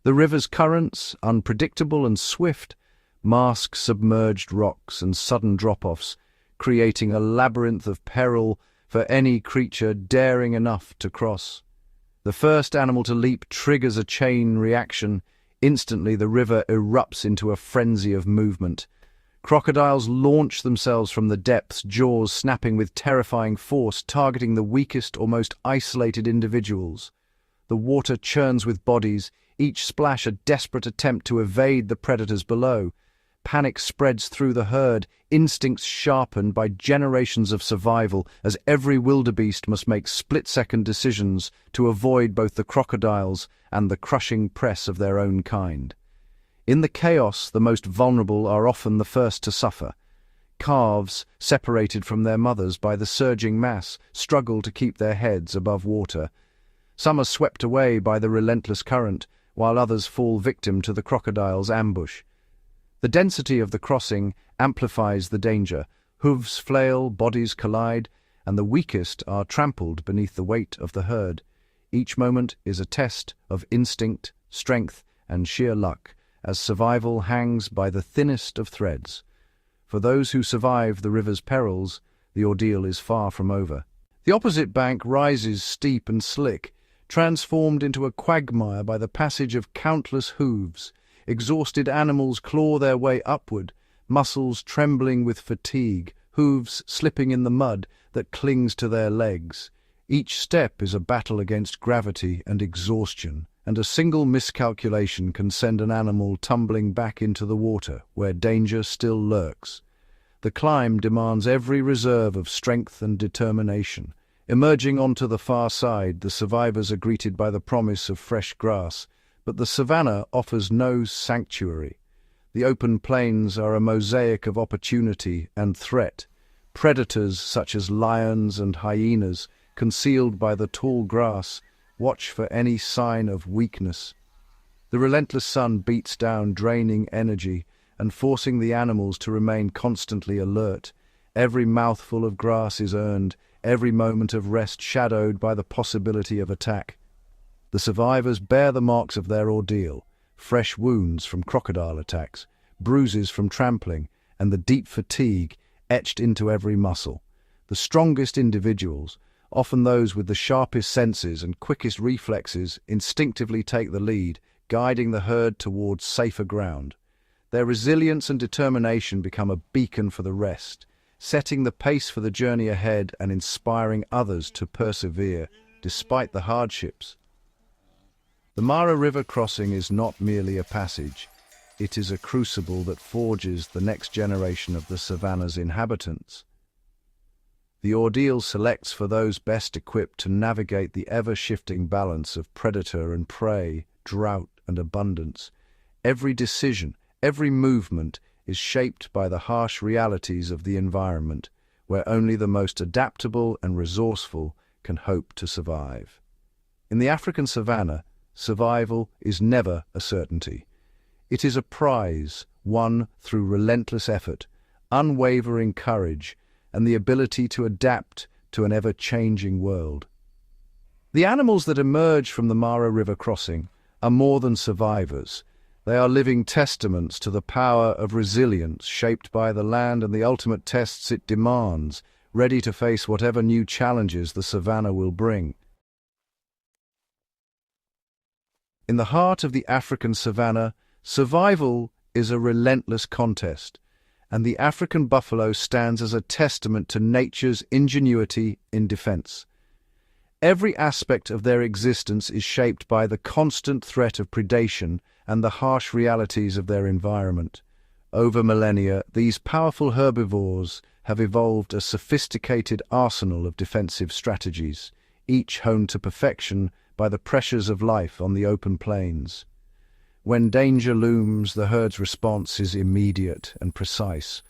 The river's currents, unpredictable and swift, mask submerged rocks and sudden drop-offs, creating a labyrinth of peril for any creature daring enough to cross. The first animal to leap triggers a chain reaction. Instantly, the river erupts into a frenzy of movement. Crocodiles launch themselves from the depths, jaws snapping with terrifying force, targeting the weakest or most isolated individuals. The water churns with bodies, each splash a desperate attempt to evade the predators below. Panic spreads through the herd, instincts sharpened by generations of survival, as every wildebeest must make split-second decisions to avoid both the crocodiles and the crushing press of their own kind. In the chaos, the most vulnerable are often the first to suffer. Calves, separated from their mothers by the surging mass, struggle to keep their heads above water. Some are swept away by the relentless current, while others fall victim to the crocodile's ambush. The density of the crossing amplifies the danger. Hooves flail, bodies collide, and the weakest are trampled beneath the weight of the herd. Each moment is a test of instinct, strength, and sheer luck, as survival hangs by the thinnest of threads. For those who survive the river's perils, the ordeal is far from over. The opposite bank rises steep and slick, transformed into a quagmire by the passage of countless hooves. Exhausted animals claw their way upward, muscles trembling with fatigue, hooves slipping in the mud that clings to their legs. Each step is a battle against gravity and exhaustion, and a single miscalculation can send an animal tumbling back into the water, where danger still lurks. The climb demands every reserve of strength and determination. Emerging onto the far side, the survivors are greeted by the promise of fresh grass, but the savanna offers no sanctuary. The open plains are a mosaic of opportunity and threat. Predators such as lions and hyenas, concealed by the tall grass, watch for any sign of weakness. The relentless sun beats down, draining energy and forcing the animals to remain constantly alert. Every mouthful of grass is earned, every moment of rest shadowed by the possibility of attack. The survivors bear the marks of their ordeal: fresh wounds from crocodile attacks, bruises from trampling, and the deep fatigue etched into every muscle. The strongest individuals, often those with the sharpest senses and quickest reflexes, instinctively take the lead, guiding the herd towards safer ground. Their resilience and determination become a beacon for the rest, setting the pace for the journey ahead and inspiring others to persevere, despite the hardships. The Mara River crossing is not merely a passage. It is a crucible that forges the next generation of the savanna's inhabitants. The ordeal selects for those best equipped to navigate the ever-shifting balance of predator and prey, drought and abundance. Every decision, every movement is shaped by the harsh realities of the environment, where only the most adaptable and resourceful can hope to survive. In the African savanna, survival is never a certainty. It is a prize won through relentless effort, unwavering courage, and the ability to adapt to an ever-changing world. The animals that emerge from the Mara River crossing are more than survivors. They are living testaments to the power of resilience shaped by the land and the ultimate tests it demands, ready to face whatever new challenges the savanna will bring. In the heart of the African savanna, survival is a relentless contest, and the African buffalo stands as a testament to nature's ingenuity in defense. Every aspect of their existence is shaped by the constant threat of predation and the harsh realities of their environment. Over millennia, these powerful herbivores have evolved a sophisticated arsenal of defensive strategies, each honed to perfection by the pressures of life on the open plains. When danger looms, the herd's response is immediate and precise.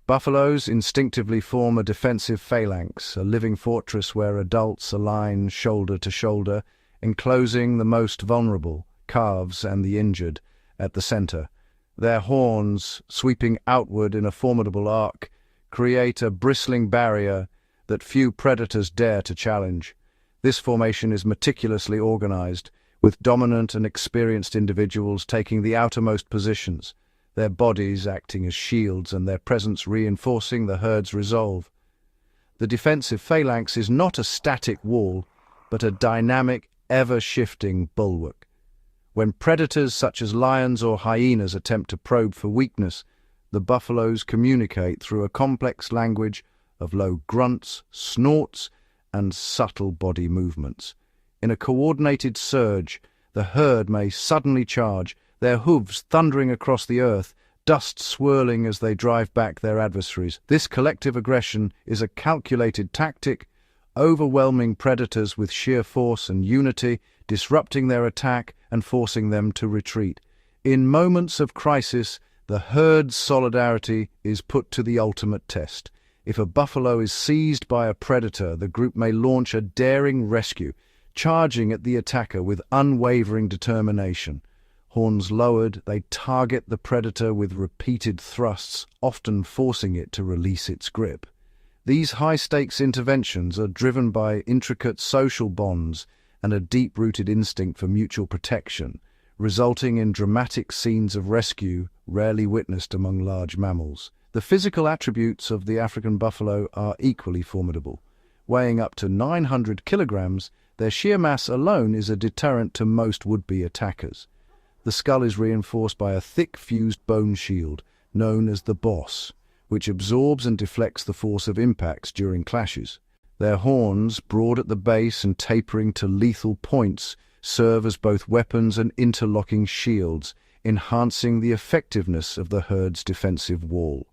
Buffaloes instinctively form a defensive phalanx, a living fortress where adults align shoulder to shoulder, enclosing the most vulnerable, calves and the injured, at the center. Their horns, sweeping outward in a formidable arc, create a bristling barrier that few predators dare to challenge. This formation is meticulously organized, with dominant and experienced individuals taking the outermost positions, their bodies acting as shields and their presence reinforcing the herd's resolve. The defensive phalanx is not a static wall, but a dynamic, ever-shifting bulwark. When predators such as lions or hyenas attempt to probe for weakness, the buffaloes communicate through a complex language of low grunts, snorts, and subtle body movements. In a coordinated surge, the herd may suddenly charge, their hooves thundering across the earth, dust swirling as they drive back their adversaries. This collective aggression is a calculated tactic, overwhelming predators with sheer force and unity, disrupting their attack and forcing them to retreat. In moments of crisis, the herd's solidarity is put to the ultimate test. If a buffalo is seized by a predator, the group may launch a daring rescue, charging at the attacker with unwavering determination. Horns lowered, they target the predator with repeated thrusts, often forcing it to release its grip. These high-stakes interventions are driven by intricate social bonds and a deep-rooted instinct for mutual protection, resulting in dramatic scenes of rescue rarely witnessed among large mammals. The physical attributes of the African buffalo are equally formidable. Weighing up to 900 kilograms, their sheer mass alone is a deterrent to most would-be attackers. The skull is reinforced by a thick fused bone shield, known as the boss, which absorbs and deflects the force of impacts during clashes. Their horns, broad at the base and tapering to lethal points, serve as both weapons and interlocking shields, enhancing the effectiveness of the herd's defensive wall.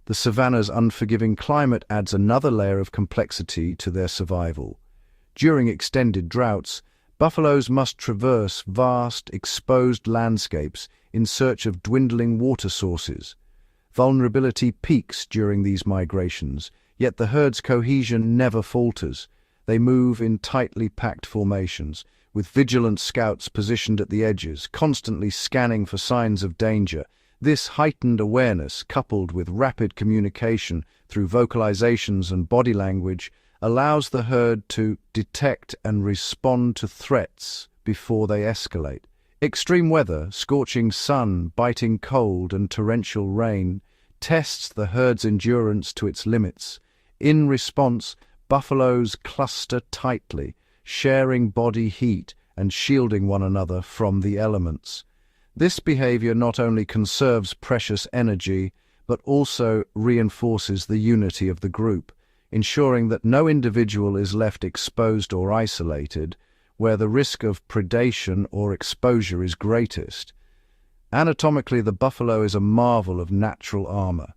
The savanna's unforgiving climate adds another layer of complexity to their survival. During extended droughts, buffaloes must traverse vast, exposed landscapes in search of dwindling water sources. Vulnerability peaks during these migrations, yet the herd's cohesion never falters. They move in tightly packed formations, with vigilant scouts positioned at the edges, constantly scanning for signs of danger. This heightened awareness, coupled with rapid communication through vocalizations and body language, allows the herd to detect and respond to threats before they escalate. Extreme weather, scorching sun, biting cold, and torrential rain tests the herd's endurance to its limits. In response, buffaloes cluster tightly, sharing body heat and shielding one another from the elements. This behavior not only conserves precious energy, but also reinforces the unity of the group, ensuring that no individual is left exposed or isolated, where the risk of predation or exposure is greatest. Anatomically, the buffalo is a marvel of natural armor.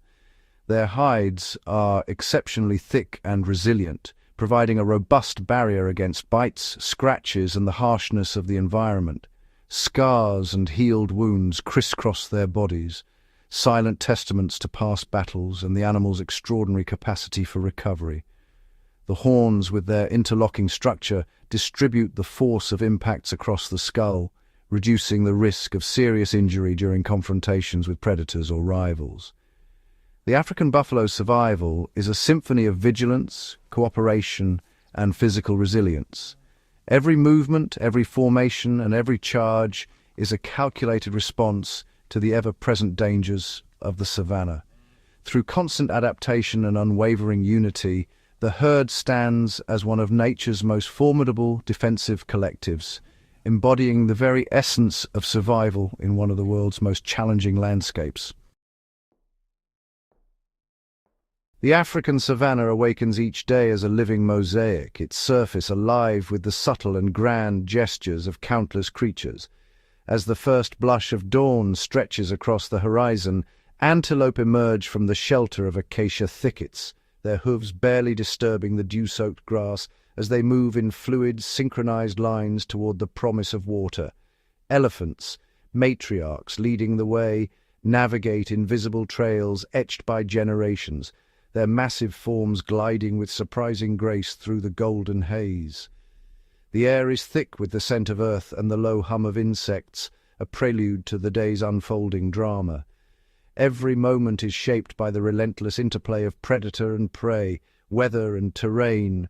Their hides are exceptionally thick and resilient, providing a robust barrier against bites, scratches, and the harshness of the environment. Scars and healed wounds crisscross their bodies, silent testaments to past battles and the animal's extraordinary capacity for recovery. The horns, with their interlocking structure, distribute the force of impacts across the skull, reducing the risk of serious injury during confrontations with predators or rivals. The African buffalo's survival is a symphony of vigilance, cooperation, and physical resilience. Every movement, every formation, and every charge is a calculated response to the ever-present dangers of the savanna. Through constant adaptation and unwavering unity, the herd stands as one of nature's most formidable defensive collectives, embodying the very essence of survival in one of the world's most challenging landscapes. The African savanna awakens each day as a living mosaic, its surface alive with the subtle and grand gestures of countless creatures. As the first blush of dawn stretches across the horizon, antelope emerge from the shelter of acacia thickets, their hooves barely disturbing the dew-soaked grass as they move in fluid, synchronized lines toward the promise of water. Elephants, matriarchs leading the way, navigate invisible trails etched by generations, their massive forms gliding with surprising grace through the golden haze. The air is thick with the scent of earth and the low hum of insects, a prelude to the day's unfolding drama. Every moment is shaped by the relentless interplay of predator and prey, weather and terrain.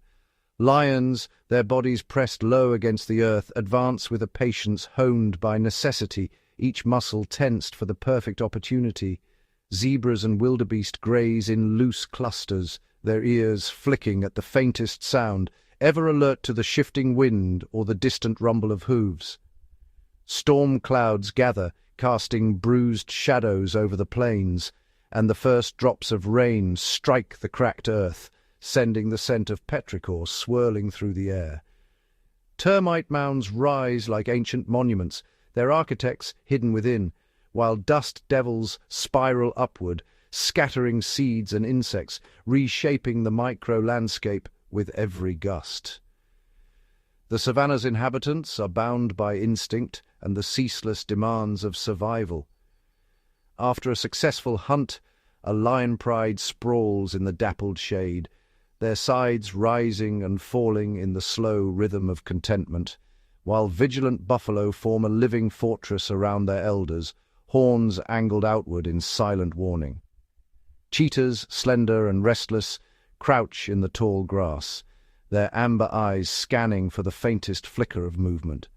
Lions, their bodies pressed low against the earth, advance with a patience honed by necessity, each muscle tensed for the perfect opportunity. Zebras and wildebeest graze in loose clusters, their ears flicking at the faintest sound, ever alert to the shifting wind or the distant rumble of hooves. Storm clouds gather, casting bruised shadows over the plains, and the first drops of rain strike the cracked earth, sending the scent of petrichor swirling through the air. Termite mounds rise like ancient monuments, their architects hidden within, while dust devils spiral upward, scattering seeds and insects, reshaping the micro-landscape with every gust. The savanna's inhabitants are bound by instinct and the ceaseless demands of survival. After a successful hunt, a lion pride sprawls in the dappled shade, their sides rising and falling in the slow rhythm of contentment, while vigilant buffalo form a living fortress around their elders, horns angled outward in silent warning. Cheetahs, slender and restless, crouch in the tall grass, their amber eyes scanning for the faintest flicker of movement.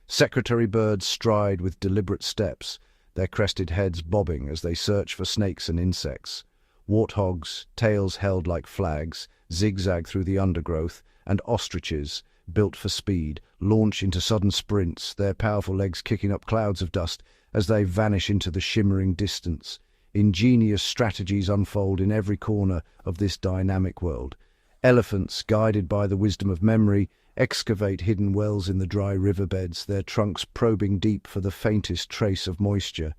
Secretary birds stride with deliberate steps, their crested heads bobbing as they search for snakes and insects. Warthogs, tails held like flags, zigzag through the undergrowth, and ostriches, built for speed, launch into sudden sprints, their powerful legs kicking up clouds of dust as they vanish into the shimmering distance. Ingenious strategies unfold in every corner of this dynamic world. Elephants, guided by the wisdom of memory, excavate hidden wells in the dry riverbeds, their trunks probing deep for the faintest trace of moisture.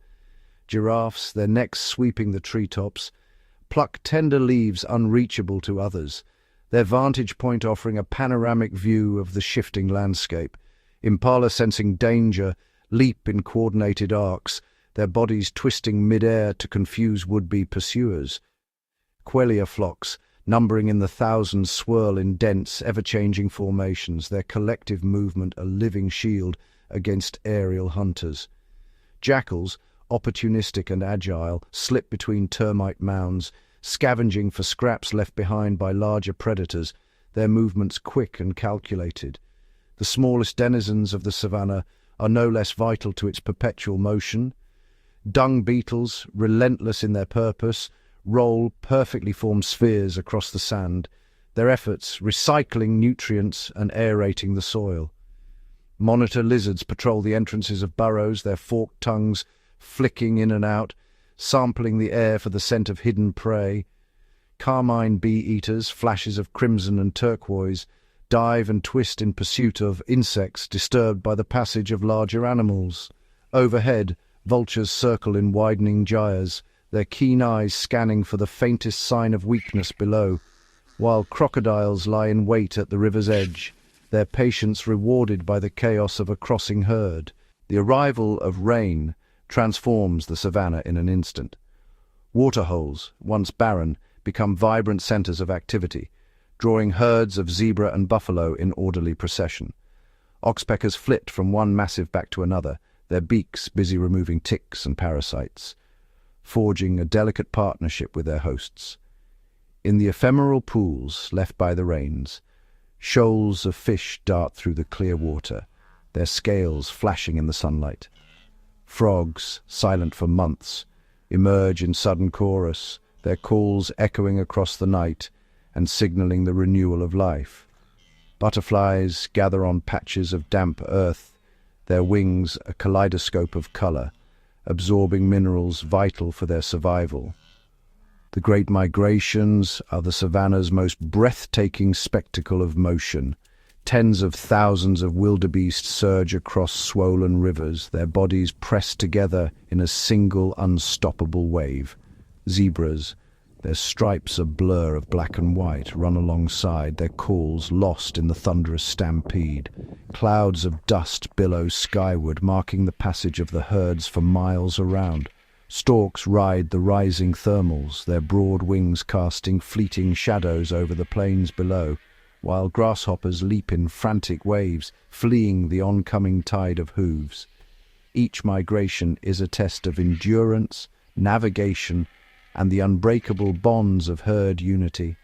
Giraffes, their necks sweeping the treetops, pluck tender leaves unreachable to others, their vantage point offering a panoramic view of the shifting landscape. Impala, sensing danger, leap in coordinated arcs, their bodies twisting mid-air to confuse would-be pursuers. Quelea flocks, numbering in the thousands, swirl in dense, ever-changing formations, their collective movement a living shield against aerial hunters. Jackals, opportunistic and agile, slip between termite mounds, scavenging for scraps left behind by larger predators, their movements quick and calculated. The smallest denizens of the savannah are no less vital to its perpetual motion. Dung beetles, relentless in their purpose, roll perfectly formed spheres across the sand, their efforts recycling nutrients and aerating the soil. Monitor lizards patrol the entrances of burrows, their forked tongues flicking in and out, sampling the air for the scent of hidden prey. Carmine bee-eaters, flashes of crimson and turquoise, dive and twist in pursuit of insects disturbed by the passage of larger animals. Overhead, vultures circle in widening gyres, their keen eyes scanning for the faintest sign of weakness below, while crocodiles lie in wait at the river's edge, their patience rewarded by the chaos of a crossing herd. The arrival of rain transforms the savannah in an instant. Waterholes, once barren, become vibrant centers of activity, drawing herds of zebra and buffalo in orderly procession. Oxpeckers flit from one massive back to another, their beaks busy removing ticks and parasites, forging a delicate partnership with their hosts. In the ephemeral pools left by the rains, shoals of fish dart through the clear water, their scales flashing in the sunlight. Frogs, silent for months, emerge in sudden chorus, their calls echoing across the night and signaling the renewal of life. Butterflies gather on patches of damp earth, their wings a kaleidoscope of color, absorbing minerals vital for their survival. The great migrations are the savannah's most breathtaking spectacle of motion. Tens of thousands of wildebeest surge across swollen rivers, their bodies pressed together in a single unstoppable wave. Zebras, their stripes a blur of black and white, run alongside, their calls lost in the thunderous stampede. Clouds of dust billow skyward, marking the passage of the herds for miles around. Storks ride the rising thermals, their broad wings casting fleeting shadows over the plains below, while grasshoppers leap in frantic waves, fleeing the oncoming tide of hooves. Each migration is a test of endurance, navigation, and the unbreakable bonds of herd unity.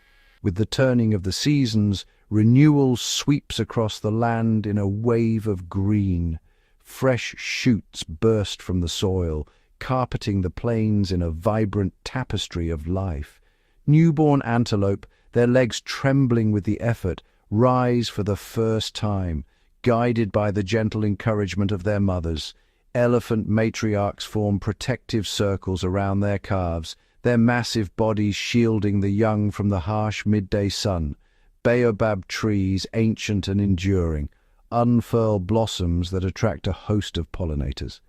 With the turning of the seasons, renewal sweeps across the land in a wave of green. Fresh shoots burst from the soil, carpeting the plains in a vibrant tapestry of life. Newborn antelope, their legs trembling with the effort, rise for the first time, guided by the gentle encouragement of their mothers. Elephant matriarchs form protective circles around their calves, their massive bodies shielding the young from the harsh midday sun. Baobab trees, ancient and enduring, unfurl blossoms that attract a host of pollinators.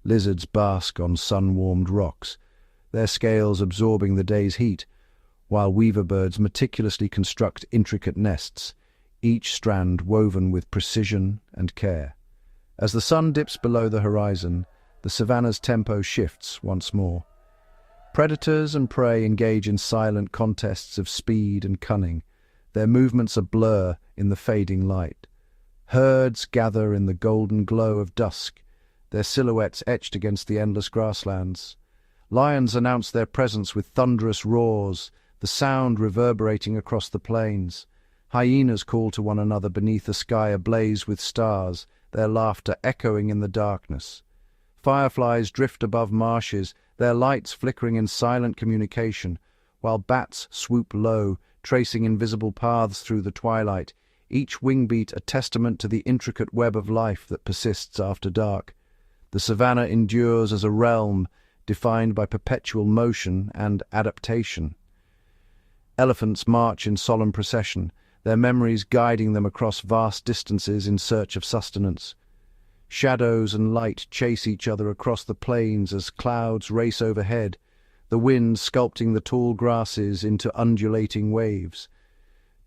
Lizards bask on sun-warmed rocks, their scales absorbing the day's heat, while weaver birds meticulously construct intricate nests, each strand woven with precision and care. As the sun dips below the horizon, the savannah's tempo shifts once more. Predators and prey engage in silent contests of speed and cunning, their movements a blur in the fading light. Herds gather in the golden glow of dusk, their silhouettes etched against the endless grasslands. Lions announce their presence with thunderous roars, the sound reverberating across the plains. Hyenas call to one another beneath a sky ablaze with stars, their laughter echoing in the darkness. Fireflies drift above marshes, their lights flickering in silent communication, while bats swoop low, tracing invisible paths through the twilight, each wingbeat a testament to the intricate web of life that persists after dark. The savannah endures as a realm defined by perpetual motion and adaptation. Elephants march in solemn procession, their memories guiding them across vast distances in search of sustenance. Shadows and light chase each other across the plains as clouds race overhead, the wind sculpting the tall grasses into undulating waves.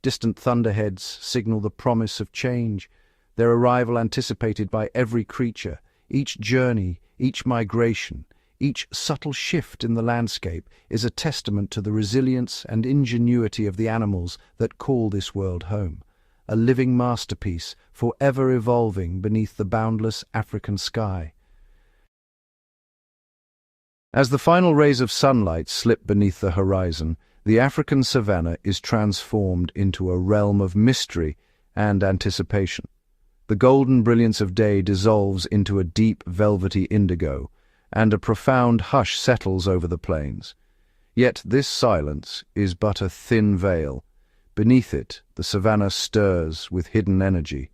Distant thunderheads signal the promise of change, their arrival anticipated by every creature. Each journey, each migration, each subtle shift in the landscape is a testament to the resilience and ingenuity of the animals that call this world home, a living masterpiece forever evolving beneath the boundless African sky. As the final rays of sunlight slip beneath the horizon, the African savanna is transformed into a realm of mystery and anticipation. The golden brilliance of day dissolves into a deep velvety indigo, and a profound hush settles over the plains. Yet this silence is but a thin veil. Beneath it, the savanna stirs with hidden energy.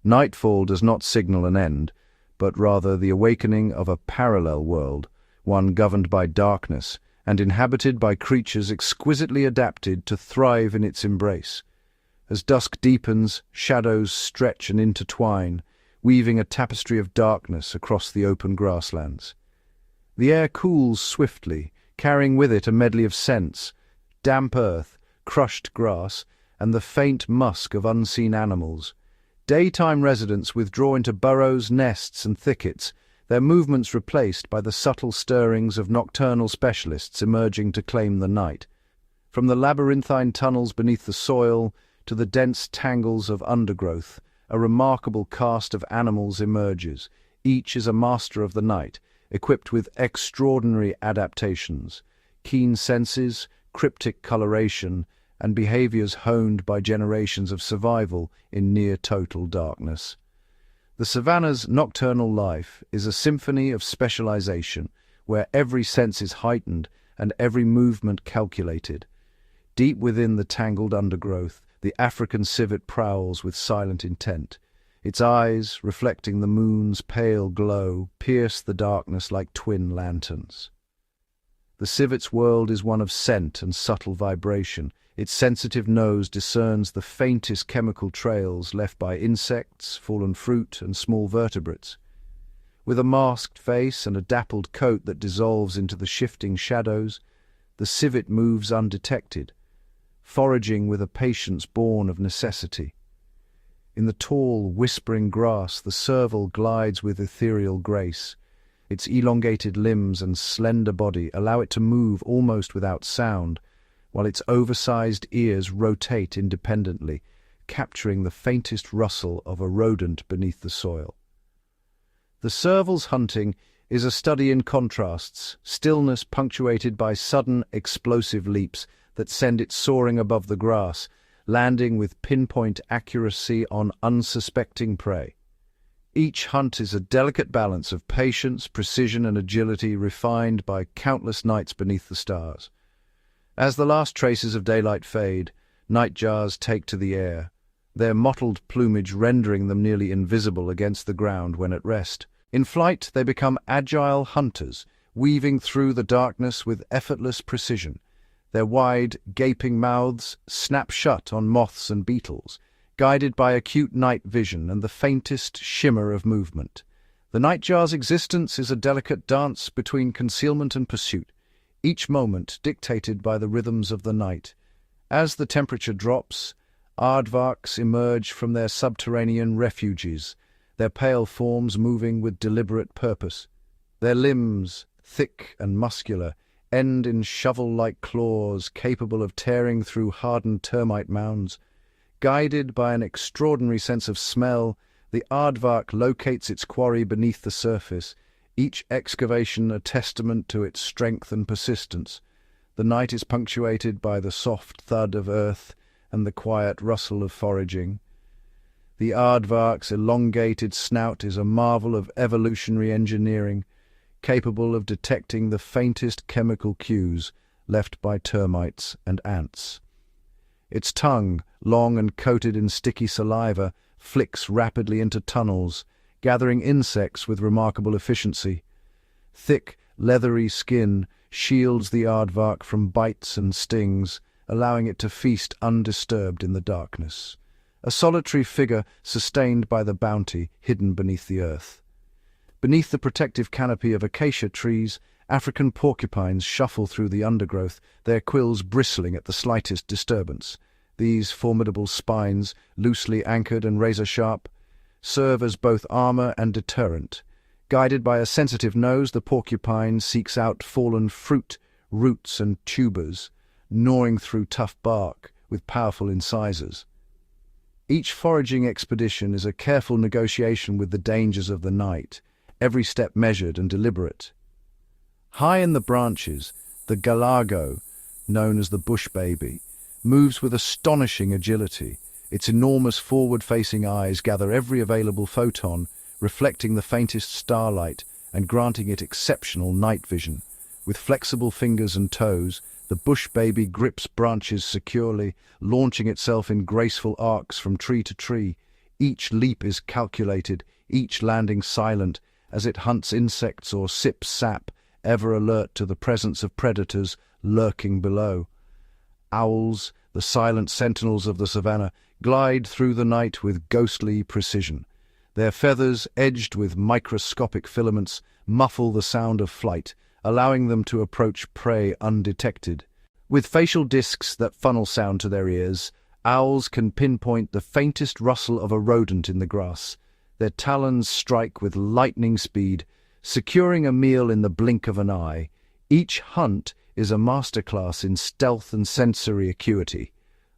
Nightfall does not signal an end, but rather the awakening of a parallel world, one governed by darkness and inhabited by creatures exquisitely adapted to thrive in its embrace. As dusk deepens, shadows stretch and intertwine, weaving a tapestry of darkness across the open grasslands. The air cools swiftly, carrying with it a medley of scents: damp earth, crushed grass, and the faint musk of unseen animals. Daytime residents withdraw into burrows, nests, and thickets, their movements replaced by the subtle stirrings of nocturnal specialists emerging to claim the night. From the labyrinthine tunnels beneath the soil to the dense tangles of undergrowth, a remarkable cast of animals emerges. Each is a master of the night, equipped with extraordinary adaptations, keen senses, cryptic coloration, and behaviors honed by generations of survival in near-total darkness. The savanna's nocturnal life is a symphony of specialization, where every sense is heightened and every movement calculated. Deep within the tangled undergrowth, the African civet prowls with silent intent. Its eyes, reflecting the moon's pale glow, pierce the darkness like twin lanterns. The civet's world is one of scent and subtle vibration. Its sensitive nose discerns the faintest chemical trails left by insects, fallen fruit, and small vertebrates. With a masked face and a dappled coat that dissolves into the shifting shadows, the civet moves undetected, foraging with a patience born of necessity. In the tall, whispering grass, the serval glides with ethereal grace. Its elongated limbs and slender body allow it to move almost without sound, while its oversized ears rotate independently, capturing the faintest rustle of a rodent beneath the soil. The serval's hunting is a study in contrasts, stillness punctuated by sudden, explosive leaps that send it soaring above the grass, landing with pinpoint accuracy on unsuspecting prey. Each hunt is a delicate balance of patience, precision, and agility refined by countless nights beneath the stars. As the last traces of daylight fade, nightjars take to the air, their mottled plumage rendering them nearly invisible against the ground when at rest. In flight, they become agile hunters, weaving through the darkness with effortless precision. Their wide, gaping mouths snap shut on moths and beetles, guided by acute night vision and the faintest shimmer of movement. The nightjar's existence is a delicate dance between concealment and pursuit, each moment dictated by the rhythms of the night. As the temperature drops, aardvarks emerge from their subterranean refuges, their pale forms moving with deliberate purpose. Their limbs, thick and muscular, end in shovel-like claws capable of tearing through hardened termite mounds. Guided by an extraordinary sense of smell, the aardvark locates its quarry beneath the surface, each excavation a testament to its strength and persistence. The night is punctuated by the soft thud of earth and the quiet rustle of foraging. The aardvark's elongated snout is a marvel of evolutionary engineering, capable of detecting the faintest chemical cues left by termites and ants. Its tongue, long and coated in sticky saliva, flicks rapidly into tunnels, gathering insects with remarkable efficiency. Thick, leathery skin shields the aardvark from bites and stings, allowing it to feast undisturbed in the darkness. A solitary figure sustained by the bounty hidden beneath the earth. Beneath the protective canopy of acacia trees, African porcupines shuffle through the undergrowth, their quills bristling at the slightest disturbance. These formidable spines, loosely anchored and razor-sharp, serve as both armor and deterrent. Guided by a sensitive nose, the porcupine seeks out fallen fruit, roots and tubers, gnawing through tough bark with powerful incisors. Each foraging expedition is a careful negotiation with the dangers of the night, every step measured and deliberate. High in the branches, the galago, known as the bush baby, moves with astonishing agility. Its enormous forward-facing eyes gather every available photon, reflecting the faintest starlight and granting it exceptional night vision. With flexible fingers and toes, the bush baby grips branches securely, launching itself in graceful arcs from tree to tree. Each leap is calculated, each landing silent, as it hunts insects or sips sap, ever alert to the presence of predators lurking below. Owls, the silent sentinels of the savannah, glide through the night with ghostly precision. Their feathers, edged with microscopic filaments, muffle the sound of flight, allowing them to approach prey undetected. With facial discs that funnel sound to their ears, owls can pinpoint the faintest rustle of a rodent in the grass. Their talons strike with lightning speed, securing a meal in the blink of an eye. Each hunt is a masterclass in stealth and sensory acuity.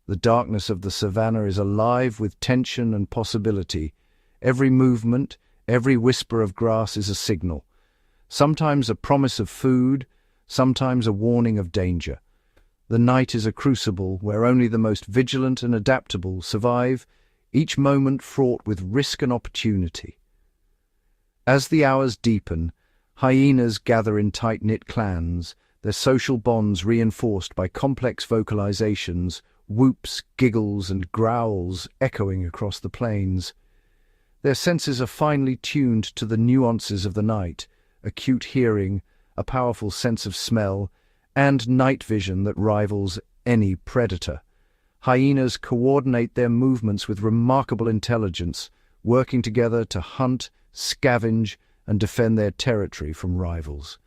The darkness of the savannah is alive with tension and possibility. Every movement, every whisper of grass is a signal. Sometimes a promise of food, sometimes a warning of danger. The night is a crucible where only the most vigilant and adaptable survive, each moment fraught with risk and opportunity. As the hours deepen, hyenas gather in tight-knit clans, their social bonds reinforced by complex vocalizations, whoops, giggles, and growls echoing across the plains. Their senses are finely tuned to the nuances of the night, acute hearing, a powerful sense of smell, and night vision that rivals any predator. Hyenas coordinate their movements with remarkable intelligence, working together to hunt, scavenge, and defend their territory from rivals.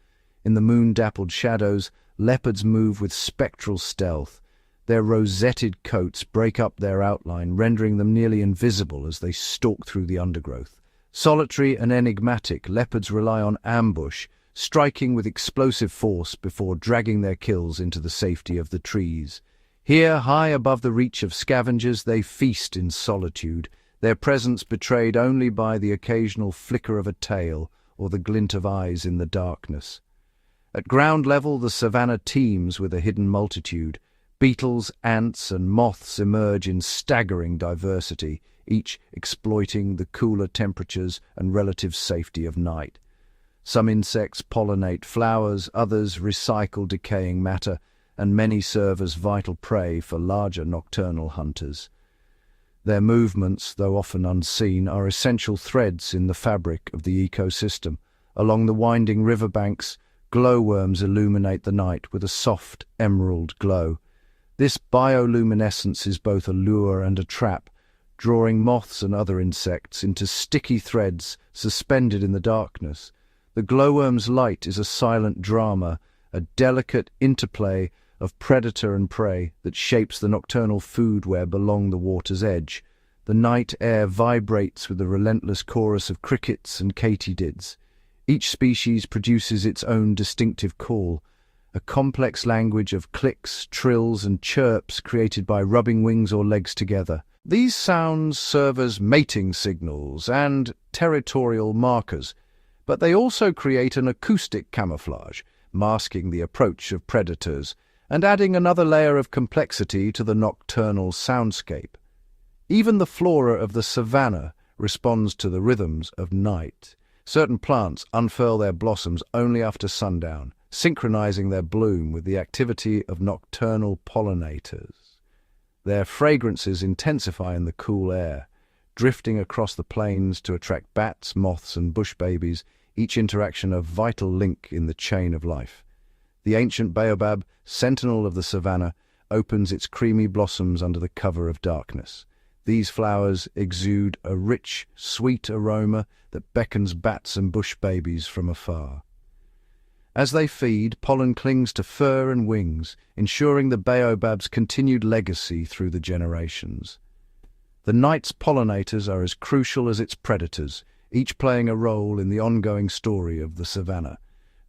In the moon-dappled shadows, leopards move with spectral stealth. Their rosetted coats break up their outline, rendering them nearly invisible as they stalk through the undergrowth. Solitary and enigmatic, leopards rely on ambush, striking with explosive force before dragging their kills into the safety of the trees. Here, high above the reach of scavengers, they feast in solitude, their presence betrayed only by the occasional flicker of a tail or the glint of eyes in the darkness. At ground level, the savannah teems with a hidden multitude. Beetles, ants, and moths emerge in staggering diversity, each exploiting the cooler temperatures and relative safety of night. Some insects pollinate flowers, others recycle decaying matter, and many serve as vital prey for larger nocturnal hunters. Their movements, though often unseen, are essential threads in the fabric of the ecosystem. Along the winding riverbanks, glowworms illuminate the night with a soft emerald glow. This bioluminescence is both a lure and a trap, drawing moths and other insects into sticky threads suspended in the darkness. The glowworm's light is a silent drama, a delicate interplay of predator and prey that shapes the nocturnal food web along the water's edge. The night air vibrates with the relentless chorus of crickets and katydids. Each species produces its own distinctive call, a complex language of clicks, trills, and chirps created by rubbing wings or legs together. These sounds serve as mating signals and territorial markers, but they also create an acoustic camouflage, masking the approach of predators and adding another layer of complexity to the nocturnal soundscape. Even the flora of the savannah responds to the rhythms of night. Certain plants unfurl their blossoms only after sundown, synchronizing their bloom with the activity of nocturnal pollinators. Their fragrances intensify in the cool air, drifting across the plains to attract bats, moths, and bush babies, each interaction a vital link in the chain of life. The ancient baobab, sentinel of the savannah, opens its creamy blossoms under the cover of darkness. These flowers exude a rich, sweet aroma that beckons bats and bush babies from afar. As they feed, pollen clings to fur and wings, ensuring the baobab's continued legacy through the generations. The night's pollinators are as crucial as its predators, each playing a role in the ongoing story of the savanna.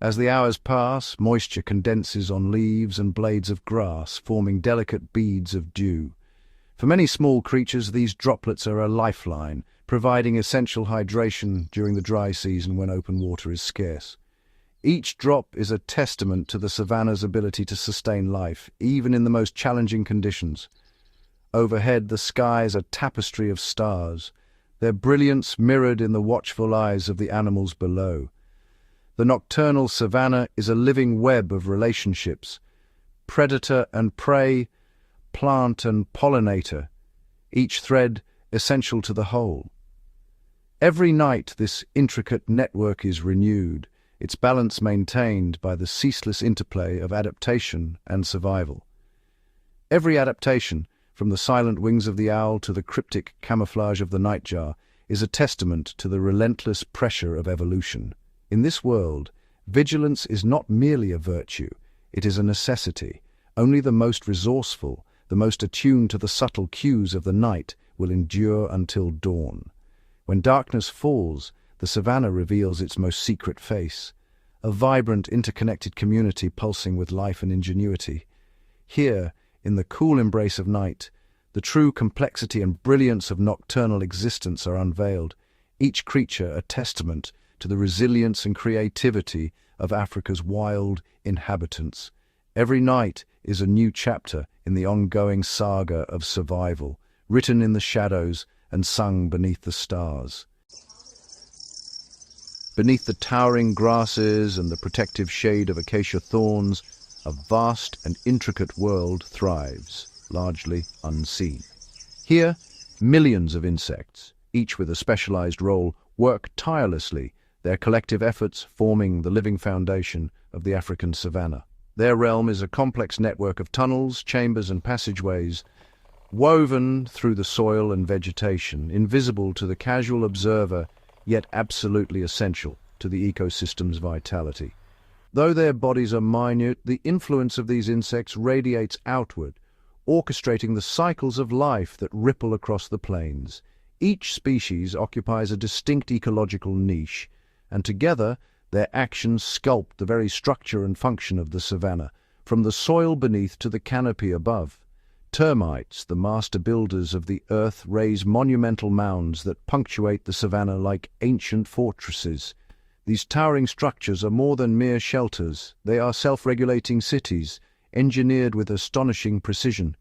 As the hours pass, moisture condenses on leaves and blades of grass, forming delicate beads of dew. For many small creatures, these droplets are a lifeline, providing essential hydration during the dry season when open water is scarce. Each drop is a testament to the savanna's ability to sustain life, even in the most challenging conditions. Overhead, the sky is a tapestry of stars, their brilliance mirrored in the watchful eyes of the animals below. The nocturnal savanna is a living web of relationships, predator and prey, plant and pollinator, each thread essential to the whole. Every night this intricate network is renewed, its balance maintained by the ceaseless interplay of adaptation and survival. Every adaptation, from the silent wings of the owl to the cryptic camouflage of the nightjar, is a testament to the relentless pressure of evolution. In this world, vigilance is not merely a virtue, it is a necessity. Only the most resourceful, the most attuned to the subtle cues of the night, will endure until dawn. When darkness falls, the savanna reveals its most secret face, a vibrant, interconnected community pulsing with life and ingenuity. Here, in the cool embrace of night, the true complexity and brilliance of nocturnal existence are unveiled, each creature a testament to the resilience and creativity of Africa's wild inhabitants. Every night is a new chapter in the ongoing saga of survival, written in the shadows and sung beneath the stars. Beneath the towering grasses and the protective shade of acacia thorns, a vast and intricate world thrives, largely unseen. Here, millions of insects, each with a specialized role, work tirelessly, their collective efforts forming the living foundation of the African savanna. Their realm is a complex network of tunnels, chambers, and passageways, woven through the soil and vegetation, invisible to the casual observer, yet absolutely essential to the ecosystem's vitality. Though their bodies are minute, the influence of these insects radiates outward, orchestrating the cycles of life that ripple across the plains. Each species occupies a distinct ecological niche, and together their actions sculpt the very structure and function of the savanna, from the soil beneath to the canopy above. Termites, the master builders of the earth, raise monumental mounds that punctuate the savanna like ancient fortresses. These towering structures are more than mere shelters. They are self-regulating cities, engineered with astonishing precision.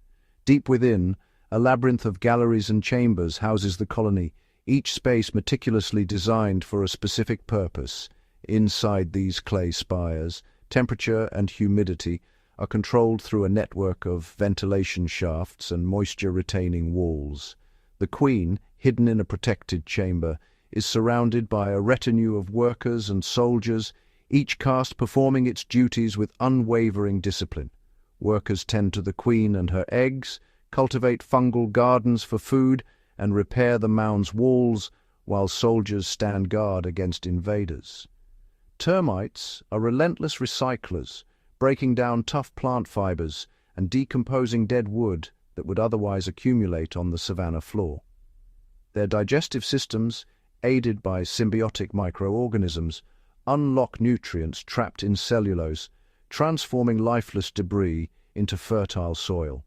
Deep within, a labyrinth of galleries and chambers houses the colony, each space meticulously designed for a specific purpose. Inside these clay spires, temperature and humidity are controlled through a network of ventilation shafts and moisture-retaining walls. The queen, hidden in a protected chamber, is surrounded by a retinue of workers and soldiers, each caste performing its duties with unwavering discipline. Workers tend to the queen and her eggs, cultivate fungal gardens for food, and repair the mound's walls, while soldiers stand guard against invaders. Termites are relentless recyclers, breaking down tough plant fibers and decomposing dead wood that would otherwise accumulate on the savanna floor. Their digestive systems, aided by symbiotic microorganisms, unlock nutrients trapped in cellulose, transforming lifeless debris into fertile soil.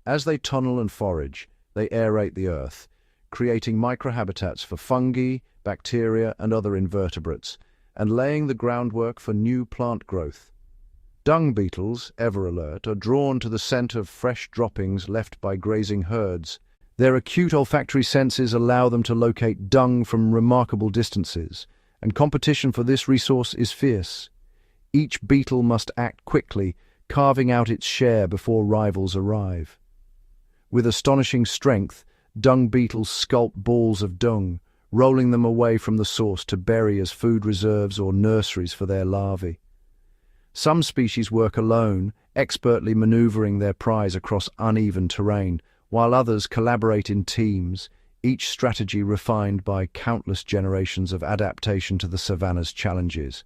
As they tunnel and forage, they aerate the earth, creating microhabitats for fungi, bacteria, and other invertebrates, and laying the groundwork for new plant growth. Dung beetles, ever alert, are drawn to the scent of fresh droppings left by grazing herds. Their acute olfactory senses allow them to locate dung from remarkable distances, and competition for this resource is fierce. Each beetle must act quickly, carving out its share before rivals arrive. With astonishing strength, dung beetles sculpt balls of dung, rolling them away from the source to bury as food reserves or nurseries for their larvae. Some species work alone, expertly maneuvering their prize across uneven terrain, while others collaborate in teams, each strategy refined by countless generations of adaptation to the savanna's challenges.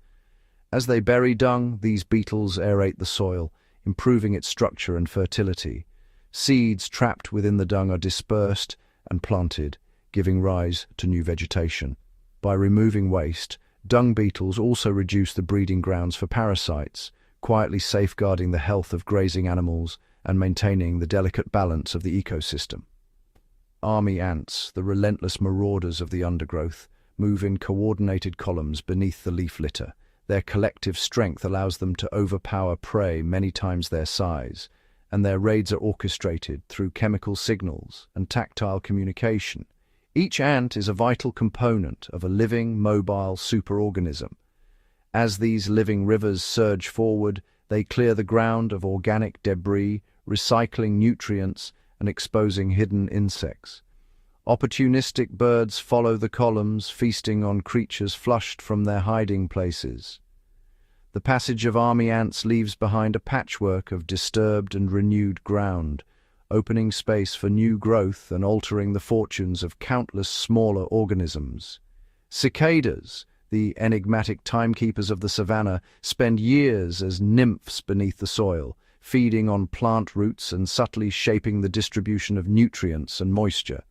As they bury dung, these beetles aerate the soil, improving its structure and fertility. Seeds trapped within the dung are dispersed and planted, giving rise to new vegetation. By removing waste, dung beetles also reduce the breeding grounds for parasites, quietly safeguarding the health of grazing animals and maintaining the delicate balance of the ecosystem. Army ants, the relentless marauders of the undergrowth, move in coordinated columns beneath the leaf litter. Their collective strength allows them to overpower prey many times their size, and their raids are orchestrated through chemical signals and tactile communication. Each ant is a vital component of a living, mobile superorganism. As these living rivers surge forward, they clear the ground of organic debris, recycling nutrients and exposing hidden insects. Opportunistic birds follow the columns, feasting on creatures flushed from their hiding places. The passage of army ants leaves behind a patchwork of disturbed and renewed ground, opening space for new growth and altering the fortunes of countless smaller organisms. Cicadas, the enigmatic timekeepers of the savanna, spend years as nymphs beneath the soil, feeding on plant roots and subtly shaping the distribution of nutrients and moisture.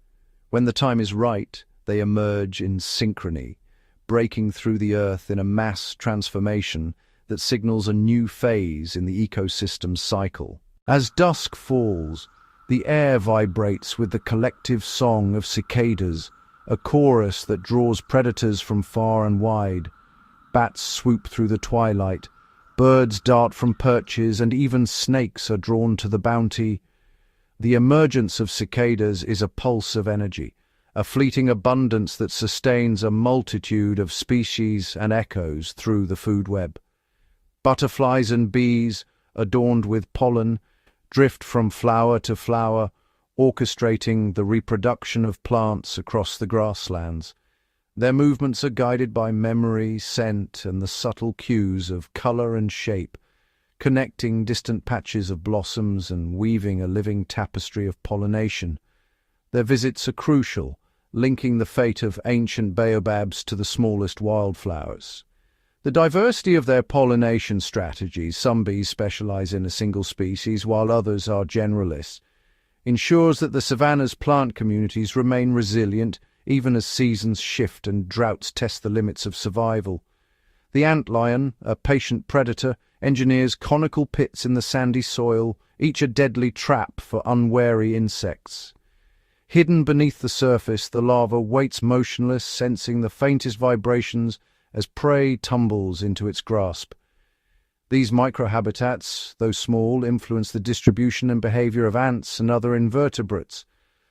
When the time is right, they emerge in synchrony, breaking through the earth in a mass transformation that signals a new phase in the ecosystem's cycle. As dusk falls, the air vibrates with the collective song of cicadas, a chorus that draws predators from far and wide. Bats swoop through the twilight, birds dart from perches, and even snakes are drawn to the bounty. The emergence of cicadas is a pulse of energy, a fleeting abundance that sustains a multitude of species and echoes through the food web. Butterflies and bees, adorned with pollen, drift from flower to flower, orchestrating the reproduction of plants across the grasslands. Their movements are guided by memory, scent, and the subtle cues of color and shape, connecting distant patches of blossoms and weaving a living tapestry of pollination. Their visits are crucial, linking the fate of ancient baobabs to the smallest wildflowers. The diversity of their pollination strategies, some bees specialize in a single species while others are generalists, ensures that the savanna's plant communities remain resilient even as seasons shift and droughts test the limits of survival. The antlion, a patient predator, engineers conical pits in the sandy soil, each a deadly trap for unwary insects. Hidden beneath the surface, the larva waits motionless, sensing the faintest vibrations as prey tumbles into its grasp. These microhabitats, though small, influence the distribution and behavior of ants and other invertebrates,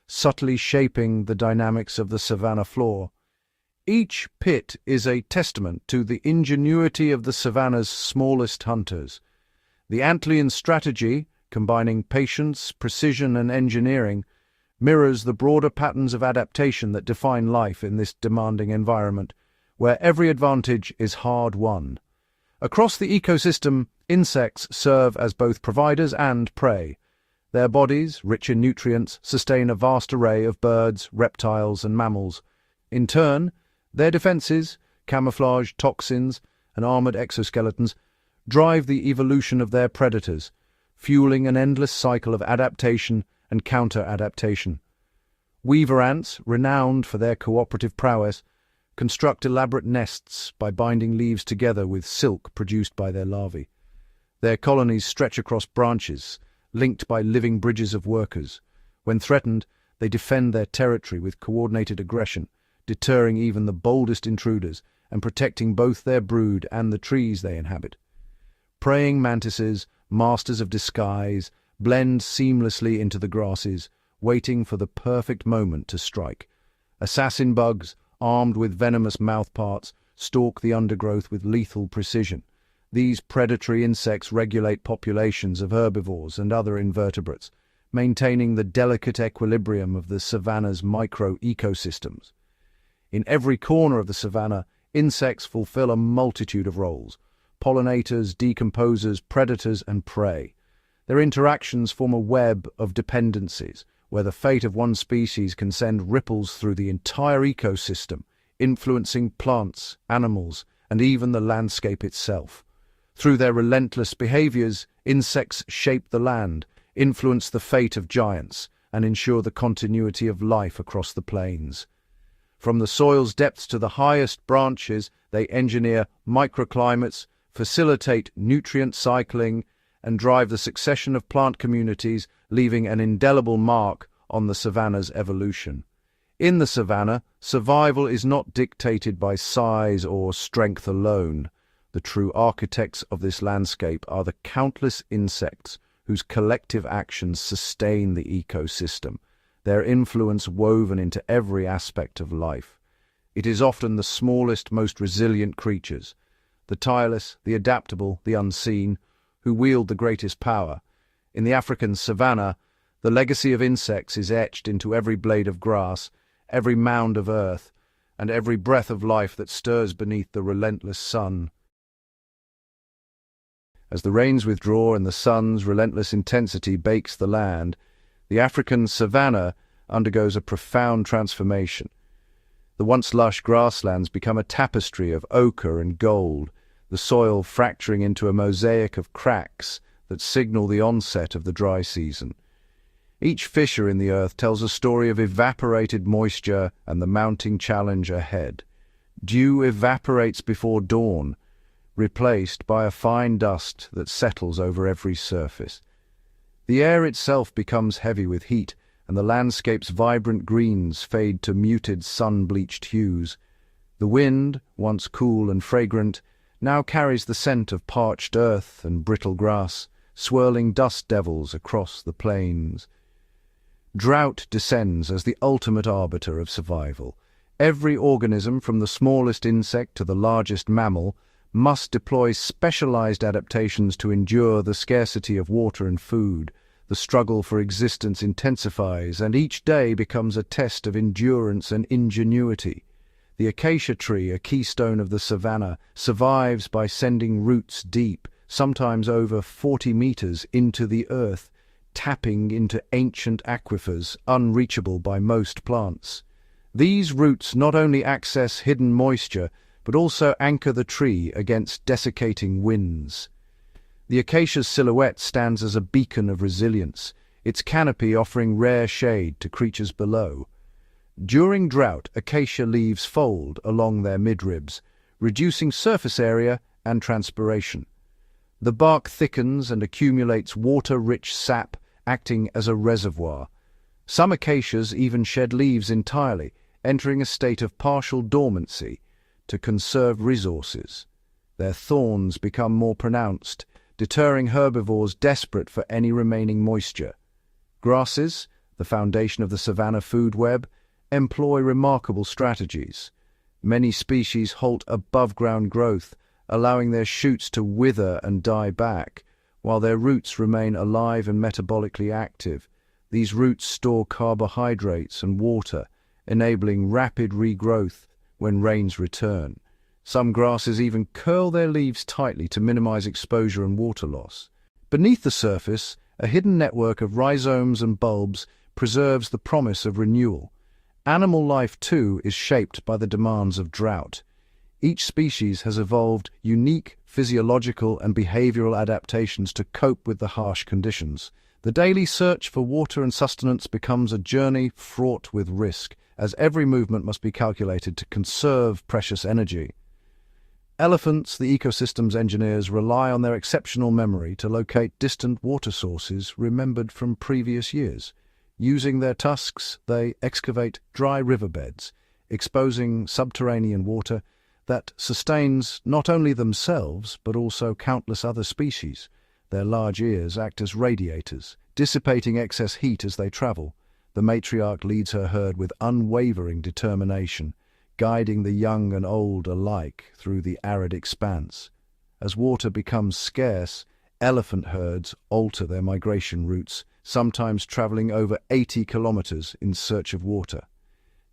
subtly shaping the dynamics of the savanna floor. Each pit is a testament to the ingenuity of the savanna's smallest hunters. The antlion's strategy, combining patience, precision, and engineering, mirrors the broader patterns of adaptation that define life in this demanding environment, where every advantage is hard-won. Across the ecosystem, insects serve as both providers and prey. Their bodies, rich in nutrients, sustain a vast array of birds, reptiles, and mammals. In turn, their defenses, camouflage, toxins, and armored exoskeletons drive the evolution of their predators, fueling an endless cycle of adaptation and counter-adaptation. Weaver ants, renowned for their cooperative prowess, construct elaborate nests by binding leaves together with silk produced by their larvae. Their colonies stretch across branches, linked by living bridges of workers. When threatened, they defend their territory with coordinated aggression, deterring even the boldest intruders and protecting both their brood and the trees they inhabit. Praying mantises, masters of disguise, blend seamlessly into the grasses, waiting for the perfect moment to strike. Assassin bugs, armed with venomous mouthparts, stalk the undergrowth with lethal precision. These predatory insects regulate populations of herbivores and other invertebrates, maintaining the delicate equilibrium of the savanna's micro-ecosystems. In every corner of the savanna, insects fulfill a multitude of roles: pollinators, decomposers, predators, and prey. Their interactions form a web of dependencies, where the fate of one species can send ripples through the entire ecosystem, influencing plants, animals, and even the landscape itself. Through their relentless behaviors, insects shape the land, influence the fate of giants, and ensure the continuity of life across the plains. From the soil's depths to the highest branches, they engineer microclimates, facilitate nutrient cycling, and drive the succession of plant communities, leaving an indelible mark on the savanna's evolution. In the savanna, survival is not dictated by size or strength alone. The true architects of this landscape are the countless insects whose collective actions sustain the ecosystem, their influence woven into every aspect of life. It is often the smallest, most resilient creatures, the tireless, the adaptable, the unseen, who wield the greatest power. In the African savanna, the legacy of insects is etched into every blade of grass, every mound of earth, and every breath of life that stirs beneath the relentless sun. As the rains withdraw and the sun's relentless intensity bakes the land, the African savanna undergoes a profound transformation. The once lush grasslands become a tapestry of ochre and gold, the soil fracturing into a mosaic of cracks that signal the onset of the dry season. Each fissure in the earth tells a story of evaporated moisture and the mounting challenge ahead. Dew evaporates before dawn, replaced by a fine dust that settles over every surface. The air itself becomes heavy with heat, and the landscape's vibrant greens fade to muted sun-bleached hues. The wind, once cool and fragrant, now carries the scent of parched earth and brittle grass, swirling dust devils across the plains. Drought descends as the ultimate arbiter of survival. Every organism, from the smallest insect to the largest mammal, must deploy specialized adaptations to endure the scarcity of water and food. The struggle for existence intensifies, and each day becomes a test of endurance and ingenuity. The acacia tree, a keystone of the savanna, survives by sending roots deep, sometimes over 40 meters, into the earth, tapping into ancient aquifers unreachable by most plants. These roots not only access hidden moisture, but also anchor the tree against desiccating winds. The acacia's silhouette stands as a beacon of resilience, its canopy offering rare shade to creatures below. During drought, acacia leaves fold along their midribs, reducing surface area and transpiration. The bark thickens and accumulates water-rich sap, acting as a reservoir. Some acacias even shed leaves entirely, entering a state of partial dormancy to conserve resources. Their thorns become more pronounced, deterring herbivores desperate for any remaining moisture. Grasses, the foundation of the savanna food web, employ remarkable strategies. Many species halt above-ground growth, allowing their shoots to wither and die back, while their roots remain alive and metabolically active. These roots store carbohydrates and water, enabling rapid regrowth when rains return. Some grasses even curl their leaves tightly to minimize exposure and water loss. Beneath the surface, a hidden network of rhizomes and bulbs preserves the promise of renewal. Animal life, too, is shaped by the demands of drought. Each species has evolved unique physiological and behavioral adaptations to cope with the harsh conditions. The daily search for water and sustenance becomes a journey fraught with risk, as every movement must be calculated to conserve precious energy. Elephants, the ecosystem's engineers, rely on their exceptional memory to locate distant water sources remembered from previous years. Using their tusks, they excavate dry riverbeds, exposing subterranean water that sustains not only themselves but also countless other species. Their large ears act as radiators, dissipating excess heat as they travel. The matriarch leads her herd with unwavering determination, guiding the young and old alike through the arid expanse. As water becomes scarce, elephant herds alter their migration routes, sometimes traveling over 80 kilometers in search of water.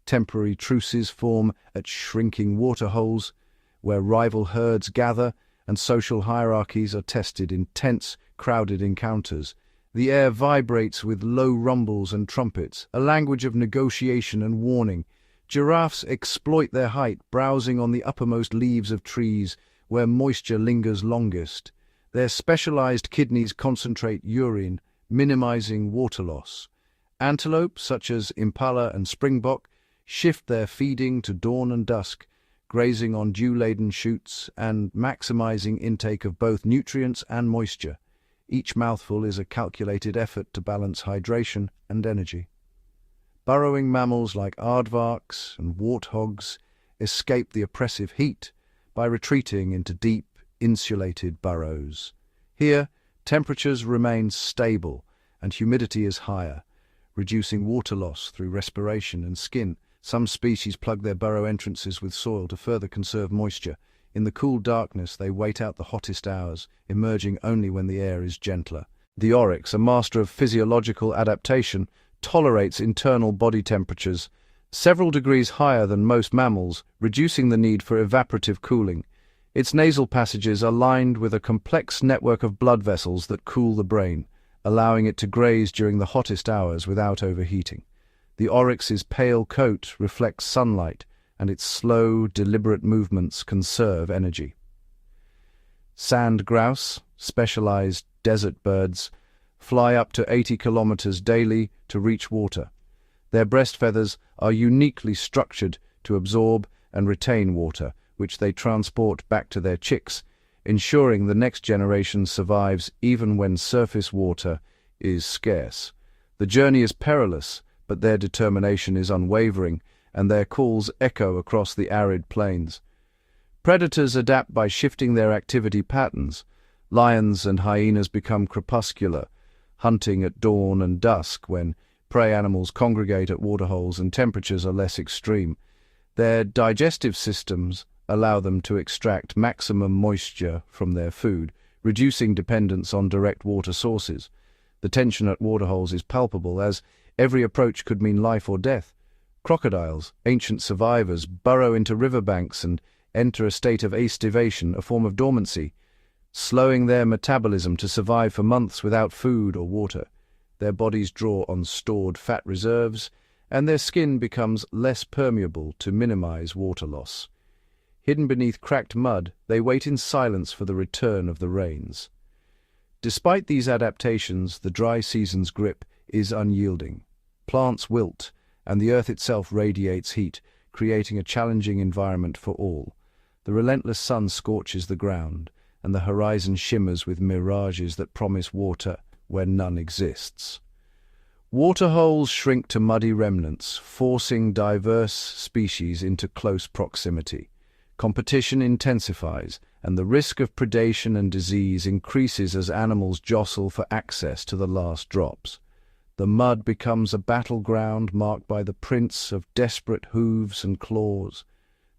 Temporary truces form at shrinking waterholes, where rival herds gather and social hierarchies are tested in tense, crowded encounters. The air vibrates with low rumbles and trumpets, a language of negotiation and warning. Giraffes exploit their height, browsing on the uppermost leaves of trees where moisture lingers longest. Their specialized kidneys concentrate urine, minimizing water loss. Antelope, such as impala and springbok, shift their feeding to dawn and dusk, grazing on dew-laden shoots and maximizing intake of both nutrients and moisture. Each mouthful is a calculated effort to balance hydration and energy. Burrowing mammals like aardvarks and warthogs escape the oppressive heat by retreating into deep, insulated burrows. Here, temperatures remain stable and humidity is higher, reducing water loss through respiration and skin. Some species plug their burrow entrances with soil to further conserve moisture. In the cool darkness, they wait out the hottest hours, emerging only when the air is gentler. The oryx, a master of physiological adaptation, tolerates internal body temperatures several degrees higher than most mammals, reducing the need for evaporative cooling. Its nasal passages are lined with a complex network of blood vessels that cool the brain, allowing it to graze during the hottest hours without overheating. The oryx's pale coat reflects sunlight, and its slow, deliberate movements conserve energy. Sand grouse, specialized desert birds, fly up to 80 kilometers daily to reach water. Their breast feathers are uniquely structured to absorb and retain water, which they transport back to their chicks, ensuring the next generation survives even when surface water is scarce. The journey is perilous, but their determination is unwavering, and their calls echo across the arid plains. Predators adapt by shifting their activity patterns. Lions and hyenas become crepuscular, hunting at dawn and dusk when prey animals congregate at waterholes and temperatures are less extreme. Their digestive systems allow them to extract maximum moisture from their food, reducing dependence on direct water sources. The tension at waterholes is palpable, as every approach could mean life or death. Crocodiles, ancient survivors, burrow into riverbanks and enter a state of aestivation, a form of dormancy, slowing their metabolism to survive for months without food or water. Their bodies draw on stored fat reserves, and their skin becomes less permeable to minimize water loss. Hidden beneath cracked mud, they wait in silence for the return of the rains. Despite these adaptations, the dry season's grip is unyielding. Plants wilt, and the earth itself radiates heat, creating a challenging environment for all. The relentless sun scorches the ground, and the horizon shimmers with mirages that promise water where none exists. Waterholes shrink to muddy remnants, forcing diverse species into close proximity. Competition intensifies, and the risk of predation and disease increases as animals jostle for access to the last drops. The mud becomes a battleground marked by the prints of desperate hooves and claws.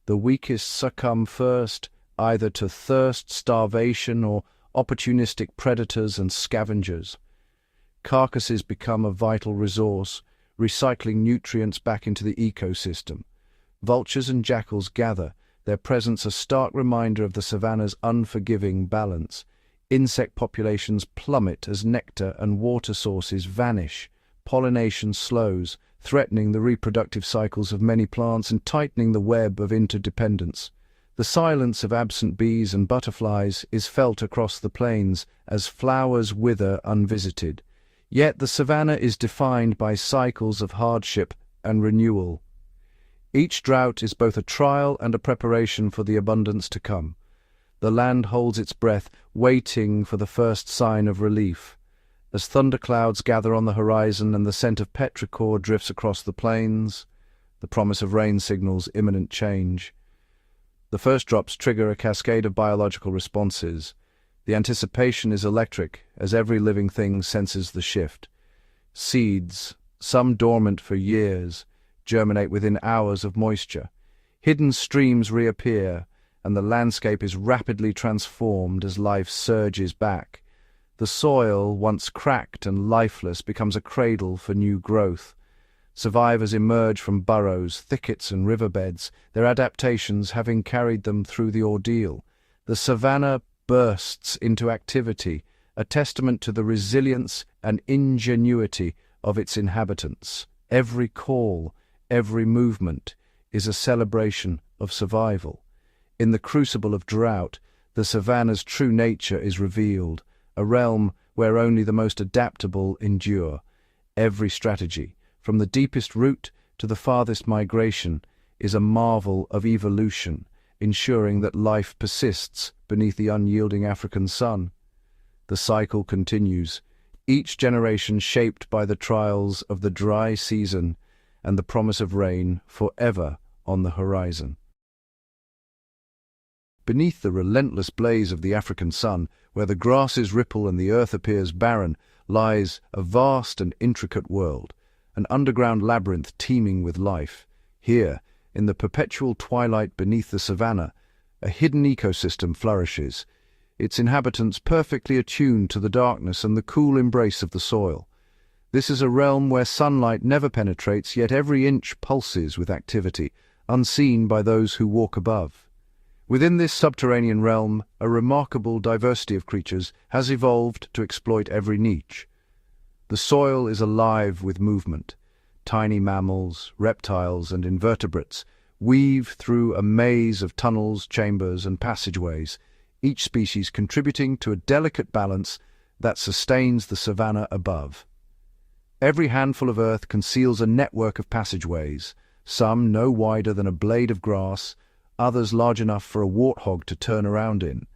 The weakest succumb first, either to thirst, starvation, or opportunistic predators and scavengers. Carcasses become a vital resource, recycling nutrients back into the ecosystem. Vultures and jackals gather, their presence a stark reminder of the savanna's unforgiving balance. Insect populations plummet as nectar and water sources vanish. Pollination slows, threatening the reproductive cycles of many plants and tightening the web of interdependence. The silence of absent bees and butterflies is felt across the plains as flowers wither unvisited. Yet the savanna is defined by cycles of hardship and renewal. Each drought is both a trial and a preparation for the abundance to come. The land holds its breath, waiting for the first sign of relief. As thunderclouds gather on the horizon and the scent of petrichor drifts across the plains, the promise of rain signals imminent change. The first drops trigger a cascade of biological responses. The anticipation is electric as every living thing senses the shift. Seeds, some dormant for years, germinate within hours of moisture. Hidden streams reappear, and the landscape is rapidly transformed as life surges back. The soil, once cracked and lifeless, becomes a cradle for new growth. Survivors emerge from burrows, thickets, and riverbeds, their adaptations having carried them through the ordeal. The savanna bursts into activity, a testament to the resilience and ingenuity of its inhabitants. Every call, every movement is a celebration of survival. In the crucible of drought, the savannah's true nature is revealed, a realm where only the most adaptable endure. Every strategy, from the deepest root to the farthest migration, is a marvel of evolution, ensuring that life persists beneath the unyielding African sun. The cycle continues, each generation shaped by the trials of the dry season and the promise of rain forever on the horizon. Beneath the relentless blaze of the African sun, where the grasses ripple and the earth appears barren, lies a vast and intricate world, an underground labyrinth teeming with life. Here, in the perpetual twilight beneath the savannah, a hidden ecosystem flourishes, its inhabitants perfectly attuned to the darkness and the cool embrace of the soil. This is a realm where sunlight never penetrates, yet every inch pulses with activity, unseen by those who walk above. Within this subterranean realm, a remarkable diversity of creatures has evolved to exploit every niche. The soil is alive with movement. Tiny mammals, reptiles, and invertebrates weave through a maze of tunnels, chambers, and passageways, each species contributing to a delicate balance that sustains the savanna above. Every handful of earth conceals a network of passageways, some no wider than a blade of grass, others large enough for a warthog to turn around in.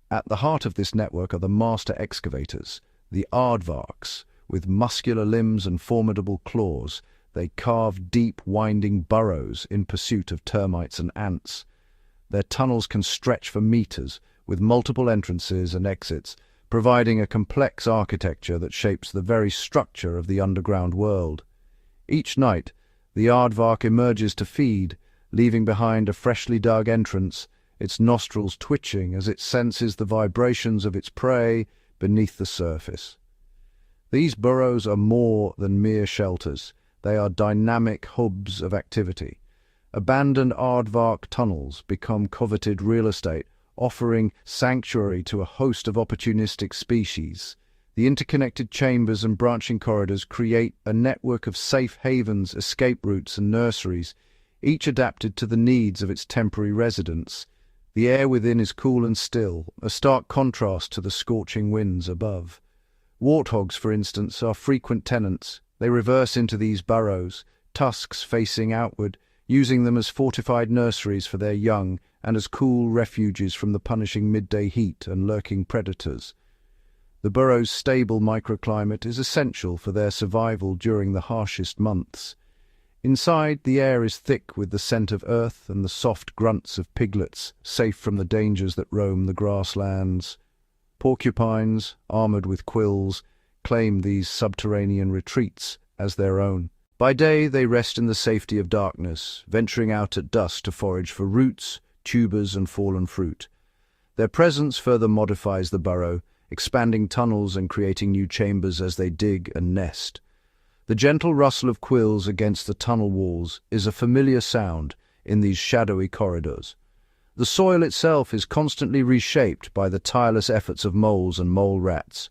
At the heart of this network are the master excavators, the aardvarks. With muscular limbs and formidable claws, they carve deep, winding burrows in pursuit of termites and ants. Their tunnels can stretch for meters, with multiple entrances and exits, providing a complex architecture that shapes the very structure of the underground world. Each night, the aardvark emerges to feed, leaving behind a freshly dug entrance, its nostrils twitching as it senses the vibrations of its prey beneath the surface. These burrows are more than mere shelters. They are dynamic hubs of activity. Abandoned aardvark tunnels become coveted real estate, offering sanctuary to a host of opportunistic species. The interconnected chambers and branching corridors create a network of safe havens, escape routes, and nurseries, each adapted to the needs of its temporary residents. The air within is cool and still, a stark contrast to the scorching winds above. Warthogs, for instance, are frequent tenants. They reverse into these burrows, tusks facing outward, using them as fortified nurseries for their young and as cool refuges from the punishing midday heat and lurking predators. The burrow's stable microclimate is essential for their survival during the harshest months. Inside, the air is thick with the scent of earth and the soft grunts of piglets, safe from the dangers that roam the grasslands. Porcupines, armored with quills, claim these subterranean retreats as their own. By day, they rest in the safety of darkness, venturing out at dusk to forage for roots, tubers, and fallen fruit. Their presence further modifies the burrow, expanding tunnels and creating new chambers as they dig and nest. The gentle rustle of quills against the tunnel walls is a familiar sound in these shadowy corridors. The soil itself is constantly reshaped by the tireless efforts of moles and mole rats.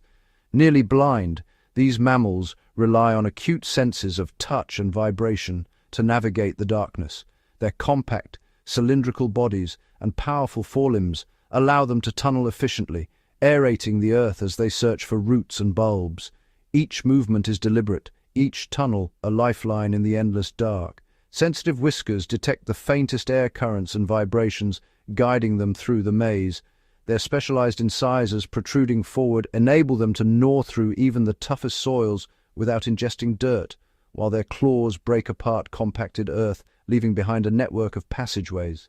Nearly blind, these mammals rely on acute senses of touch and vibration to navigate the darkness. Their compact, cylindrical bodies and powerful forelimbs allow them to tunnel efficiently, aerating the earth as they search for roots and bulbs. Each movement is deliberate, each tunnel a lifeline in the endless dark. Sensitive whiskers detect the faintest air currents and vibrations, guiding them through the maze. Their specialized incisors protruding forward enable them to gnaw through even the toughest soils without ingesting dirt, while their claws break apart compacted earth, leaving behind a network of passageways.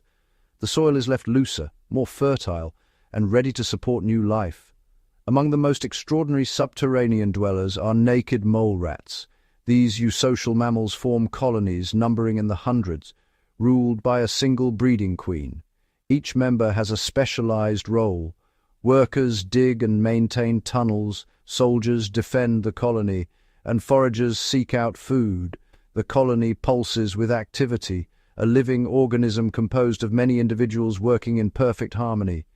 The soil is left looser, more fertile, and ready to support new life. Among the most extraordinary subterranean dwellers are naked mole rats. These eusocial mammals form colonies numbering in the hundreds, ruled by a single breeding queen. Each member has a specialized role. Workers dig and maintain tunnels, soldiers defend the colony, and foragers seek out food. The colony pulses with activity, a living organism composed of many individuals working in perfect harmony.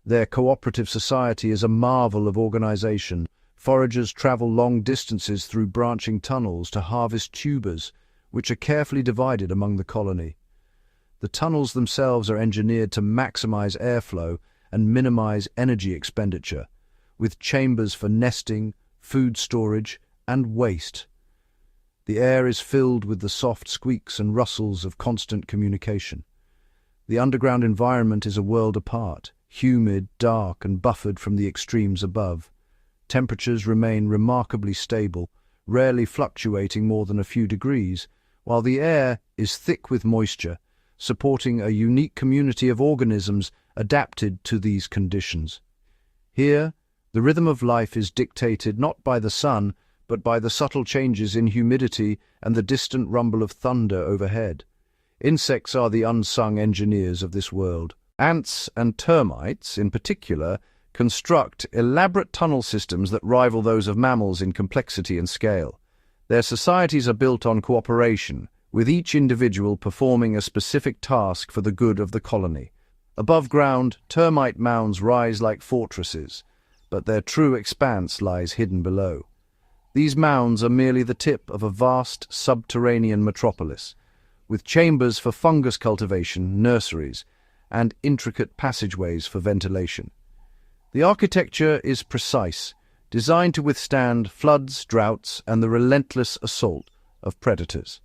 Their cooperative society is a marvel of organization. Foragers travel long distances through branching tunnels to harvest tubers, which are carefully divided among the colony. The tunnels themselves are engineered to maximize airflow and minimize energy expenditure, with chambers for nesting, food storage, and waste. The air is filled with the soft squeaks and rustles of constant communication. The underground environment is a world apart, humid, dark, and buffered from the extremes above. Temperatures remain remarkably stable, rarely fluctuating more than a few degrees, while the air is thick with moisture, supporting a unique community of organisms adapted to these conditions. Here, the rhythm of life is dictated not by the sun, but by the subtle changes in humidity and the distant rumble of thunder overhead. Insects are the unsung engineers of this world. Ants and termites, in particular, construct elaborate tunnel systems that rival those of mammals in complexity and scale. Their societies are built on cooperation, with each individual performing a specific task for the good of the colony. Above ground, termite mounds rise like fortresses, but their true expanse lies hidden below. These mounds are merely the tip of a vast subterranean metropolis, with chambers for fungus cultivation, nurseries, and intricate passageways for ventilation. The architecture is precise, designed to withstand floods, droughts, and the relentless assault of predators.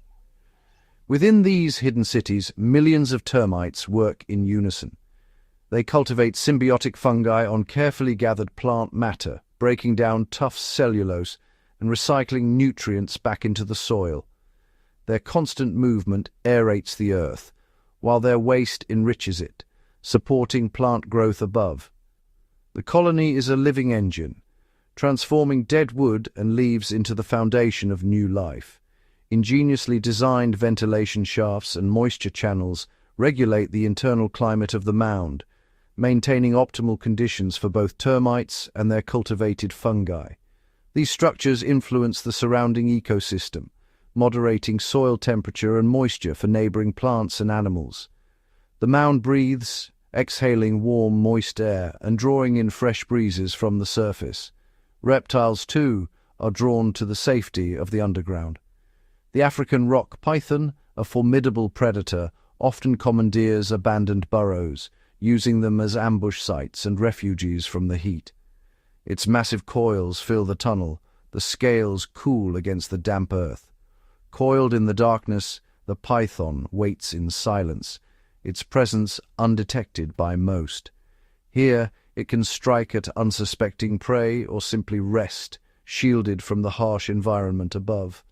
Within these hidden cities, millions of termites work in unison. They cultivate symbiotic fungi on carefully gathered plant matter, breaking down tough cellulose and recycling nutrients back into the soil. Their constant movement aerates the earth, while their waste enriches it, supporting plant growth above. The colony is a living engine, transforming dead wood and leaves into the foundation of new life. Ingeniously designed ventilation shafts and moisture channels regulate the internal climate of the mound, maintaining optimal conditions for both termites and their cultivated fungi. These structures influence the surrounding ecosystem, moderating soil temperature and moisture for neighboring plants and animals. The mound breathes, exhaling warm, moist air and drawing in fresh breezes from the surface. Reptiles, too, are drawn to the safety of the underground. The African rock python, a formidable predator, often commandeers abandoned burrows, using them as ambush sites and refuges from the heat. Its massive coils fill the tunnel, the scales cool against the damp earth. Coiled in the darkness, the python waits in silence, its presence undetected by most. Here, it can strike at unsuspecting prey or simply rest, shielded from the harsh environment above.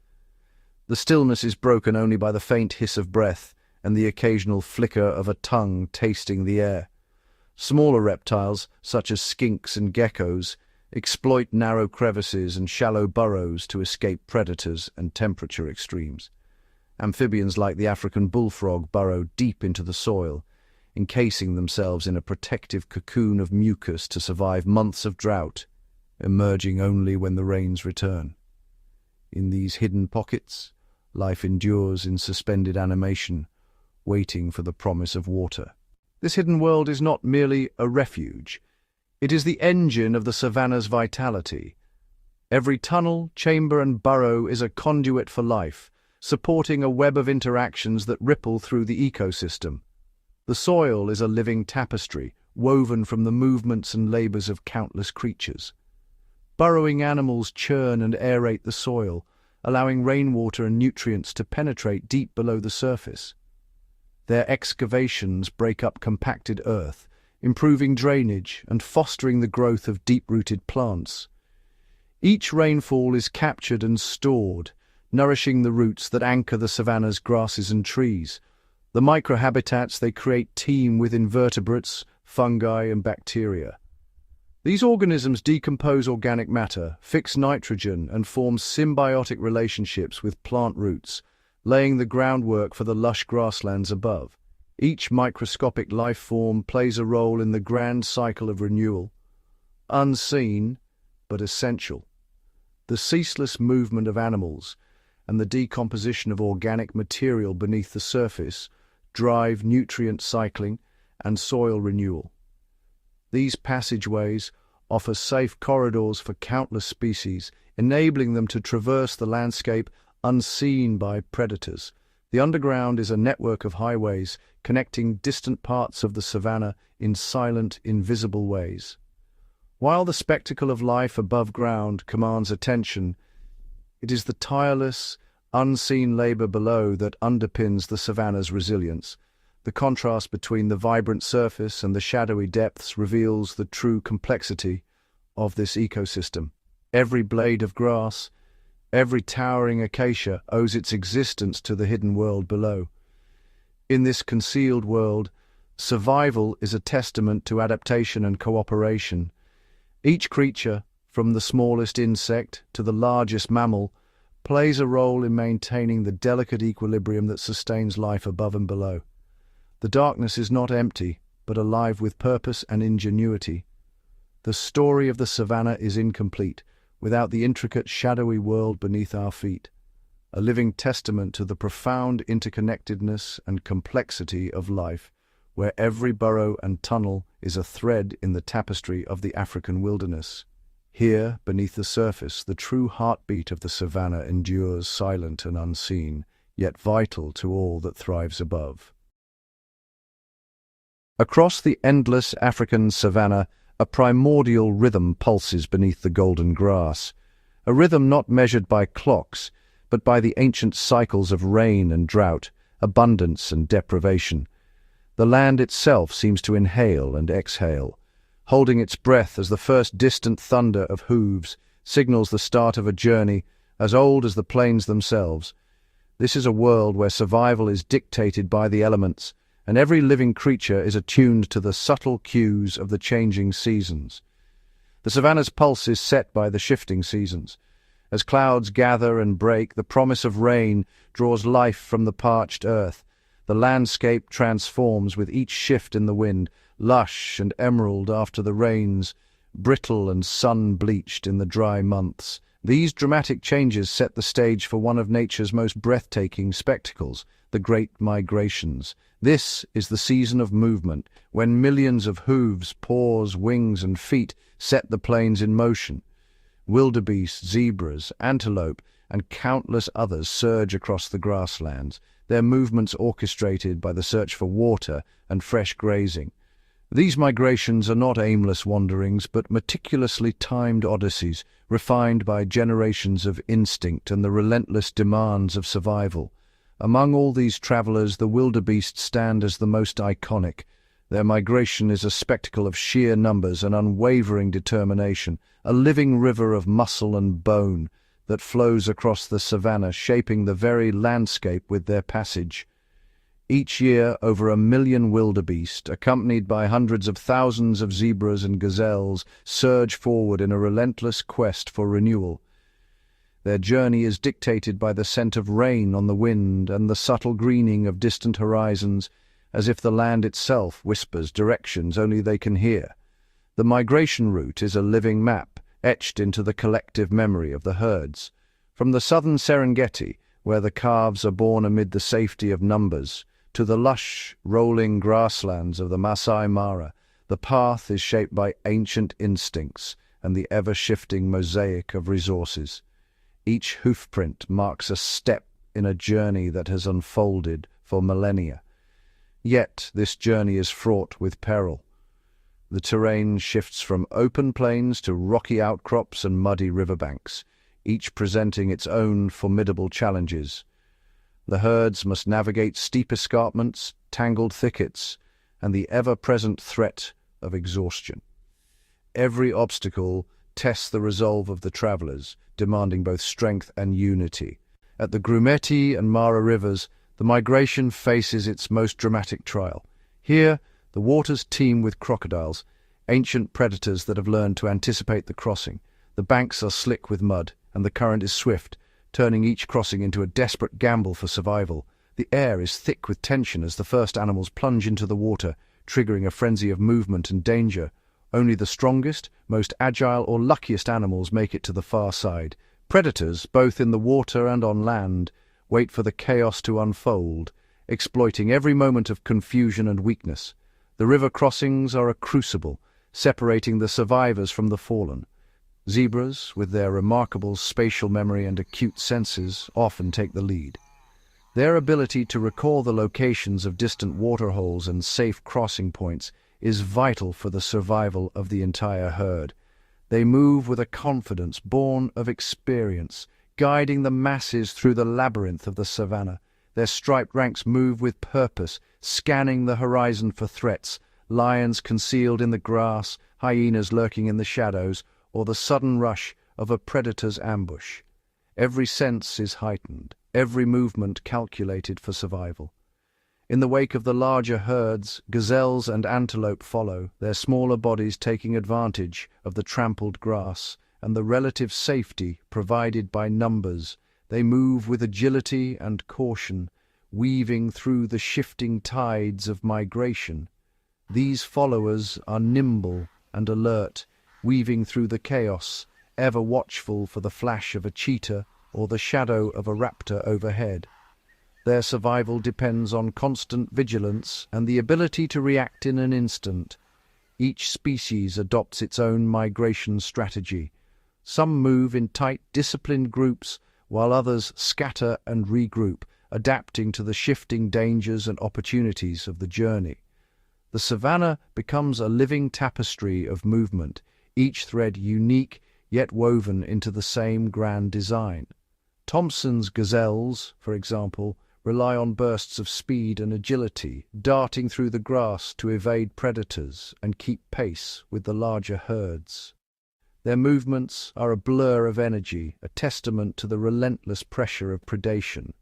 The stillness is broken only by the faint hiss of breath and the occasional flicker of a tongue tasting the air. Smaller reptiles, such as skinks and geckos, exploit narrow crevices and shallow burrows to escape predators and temperature extremes. Amphibians like the African bullfrog burrow deep into the soil, encasing themselves in a protective cocoon of mucus to survive months of drought, emerging only when the rains return. In these hidden pockets, life endures in suspended animation, waiting for the promise of water. This hidden world is not merely a refuge. It is the engine of the savannah's vitality. Every tunnel, chamber, and burrow is a conduit for life, supporting a web of interactions that ripple through the ecosystem. The soil is a living tapestry, woven from the movements and labors of countless creatures. Burrowing animals churn and aerate the soil, allowing rainwater and nutrients to penetrate deep below the surface. Their excavations break up compacted earth, improving drainage and fostering the growth of deep-rooted plants. Each rainfall is captured and stored, nourishing the roots that anchor the savanna's grasses and trees. The microhabitats they create teem with invertebrates, fungi, and bacteria. These organisms decompose organic matter, fix nitrogen, and form symbiotic relationships with plant roots, laying the groundwork for the lush grasslands above. Each microscopic life form plays a role in the grand cycle of renewal, unseen but essential. The ceaseless movement of animals and the decomposition of organic material beneath the surface drive nutrient cycling and soil renewal. These passageways offer safe corridors for countless species, enabling them to traverse the landscape unseen by predators. The underground is a network of highways connecting distant parts of the savanna in silent, invisible ways. While the spectacle of life above ground commands attention, it is the tireless, unseen labor below that underpins the savanna's resilience. The contrast between the vibrant surface and the shadowy depths reveals the true complexity of this ecosystem. Every blade of grass, every towering acacia owes its existence to the hidden world below. In this concealed world, survival is a testament to adaptation and cooperation. Each creature, from the smallest insect to the largest mammal, plays a role in maintaining the delicate equilibrium that sustains life above and below. The darkness is not empty, but alive with purpose and ingenuity. The story of the savanna is incomplete without the intricate, shadowy world beneath our feet, a living testament to the profound interconnectedness and complexity of life, where every burrow and tunnel is a thread in the tapestry of the African wilderness. Here, beneath the surface, the true heartbeat of the savanna endures silent and unseen, yet vital to all that thrives above. Across the endless African savanna, a primordial rhythm pulses beneath the golden grass, a rhythm not measured by clocks, but by the ancient cycles of rain and drought, abundance and deprivation. The land itself seems to inhale and exhale, holding its breath as the first distant thunder of hooves signals the start of a journey as old as the plains themselves. This is a world where survival is dictated by the elements, and every living creature is attuned to the subtle cues of the changing seasons. The savanna's pulse is set by the shifting seasons. As clouds gather and break, the promise of rain draws life from the parched earth. The landscape transforms with each shift in the wind, lush and emerald after the rains, brittle and sun-bleached in the dry months. These dramatic changes set the stage for one of nature's most breathtaking spectacles, the great migrations. This is the season of movement, when millions of hooves, paws, wings, and feet set the plains in motion. Wildebeest, zebras, antelope, and countless others surge across the grasslands, their movements orchestrated by the search for water and fresh grazing. These migrations are not aimless wanderings, but meticulously timed odysseys, refined by generations of instinct and the relentless demands of survival. Among all these travelers, the wildebeest stand as the most iconic. Their migration is a spectacle of sheer numbers and unwavering determination, a living river of muscle and bone that flows across the savanna, shaping the very landscape with their passage. Each year, over 1 million wildebeest, accompanied by hundreds of thousands of zebras and gazelles, surge forward in a relentless quest for renewal. Their journey is dictated by the scent of rain on the wind and the subtle greening of distant horizons, as if the land itself whispers directions only they can hear. The migration route is a living map, etched into the collective memory of the herds. From the southern Serengeti, where the calves are born amid the safety of numbers, to the lush, rolling grasslands of the Masai Mara, the path is shaped by ancient instincts and the ever-shifting mosaic of resources. Each hoofprint marks a step in a journey that has unfolded for millennia. Yet this journey is fraught with peril. The terrain shifts from open plains to rocky outcrops and muddy riverbanks, each presenting its own formidable challenges. The herds must navigate steep escarpments, tangled thickets, and the ever-present threat of exhaustion. Every obstacle tests the resolve of the travelers, demanding both strength and unity. At the Grumeti and Mara rivers, the migration faces its most dramatic trial. Here, the waters teem with crocodiles, ancient predators that have learned to anticipate the crossing. The banks are slick with mud, and the current is swift, turning each crossing into a desperate gamble for survival. The air is thick with tension as the first animals plunge into the water, triggering a frenzy of movement and danger. Only the strongest, most agile or luckiest animals make it to the far side. Predators, both in the water and on land, wait for the chaos to unfold, exploiting every moment of confusion and weakness. The river crossings are a crucible, separating the survivors from the fallen. Zebras, with their remarkable spatial memory and acute senses, often take the lead. Their ability to recall the locations of distant waterholes and safe crossing points is vital for the survival of the entire herd. They move with a confidence born of experience, guiding the masses through the labyrinth of the savannah. Their striped ranks move with purpose, scanning the horizon for threats, lions concealed in the grass, hyenas lurking in the shadows, or the sudden rush of a predator's ambush. Every sense is heightened, every movement calculated for survival. In the wake of the larger herds, gazelles and antelope follow, their smaller bodies taking advantage of the trampled grass and the relative safety provided by numbers. They move with agility and caution, weaving through the shifting tides of migration. These followers are nimble and alert, weaving through the chaos, ever watchful for the flash of a cheetah or the shadow of a raptor overhead. Their survival depends on constant vigilance and the ability to react in an instant. Each species adopts its own migration strategy. Some move in tight, disciplined groups, while others scatter and regroup, adapting to the shifting dangers and opportunities of the journey. The savannah becomes a living tapestry of movement, each thread unique yet woven into the same grand design. Thompson's gazelles, for example, rely on bursts of speed and agility, darting through the grass to evade predators and keep pace with the larger herds. Their movements are a blur of energy, a testament to the relentless pressure of predation.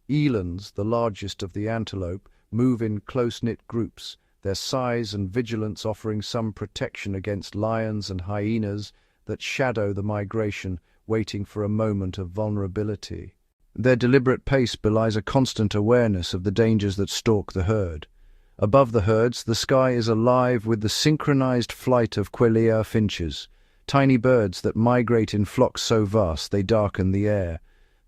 Elands, the largest of the antelope, move in close-knit groups, their size and vigilance offering some protection against lions and hyenas that shadow the migration, waiting for a moment of vulnerability. Their deliberate pace belies a constant awareness of the dangers that stalk the herd. Above the herds, the sky is alive with the synchronized flight of quelea finches, tiny birds that migrate in flocks so vast they darken the air.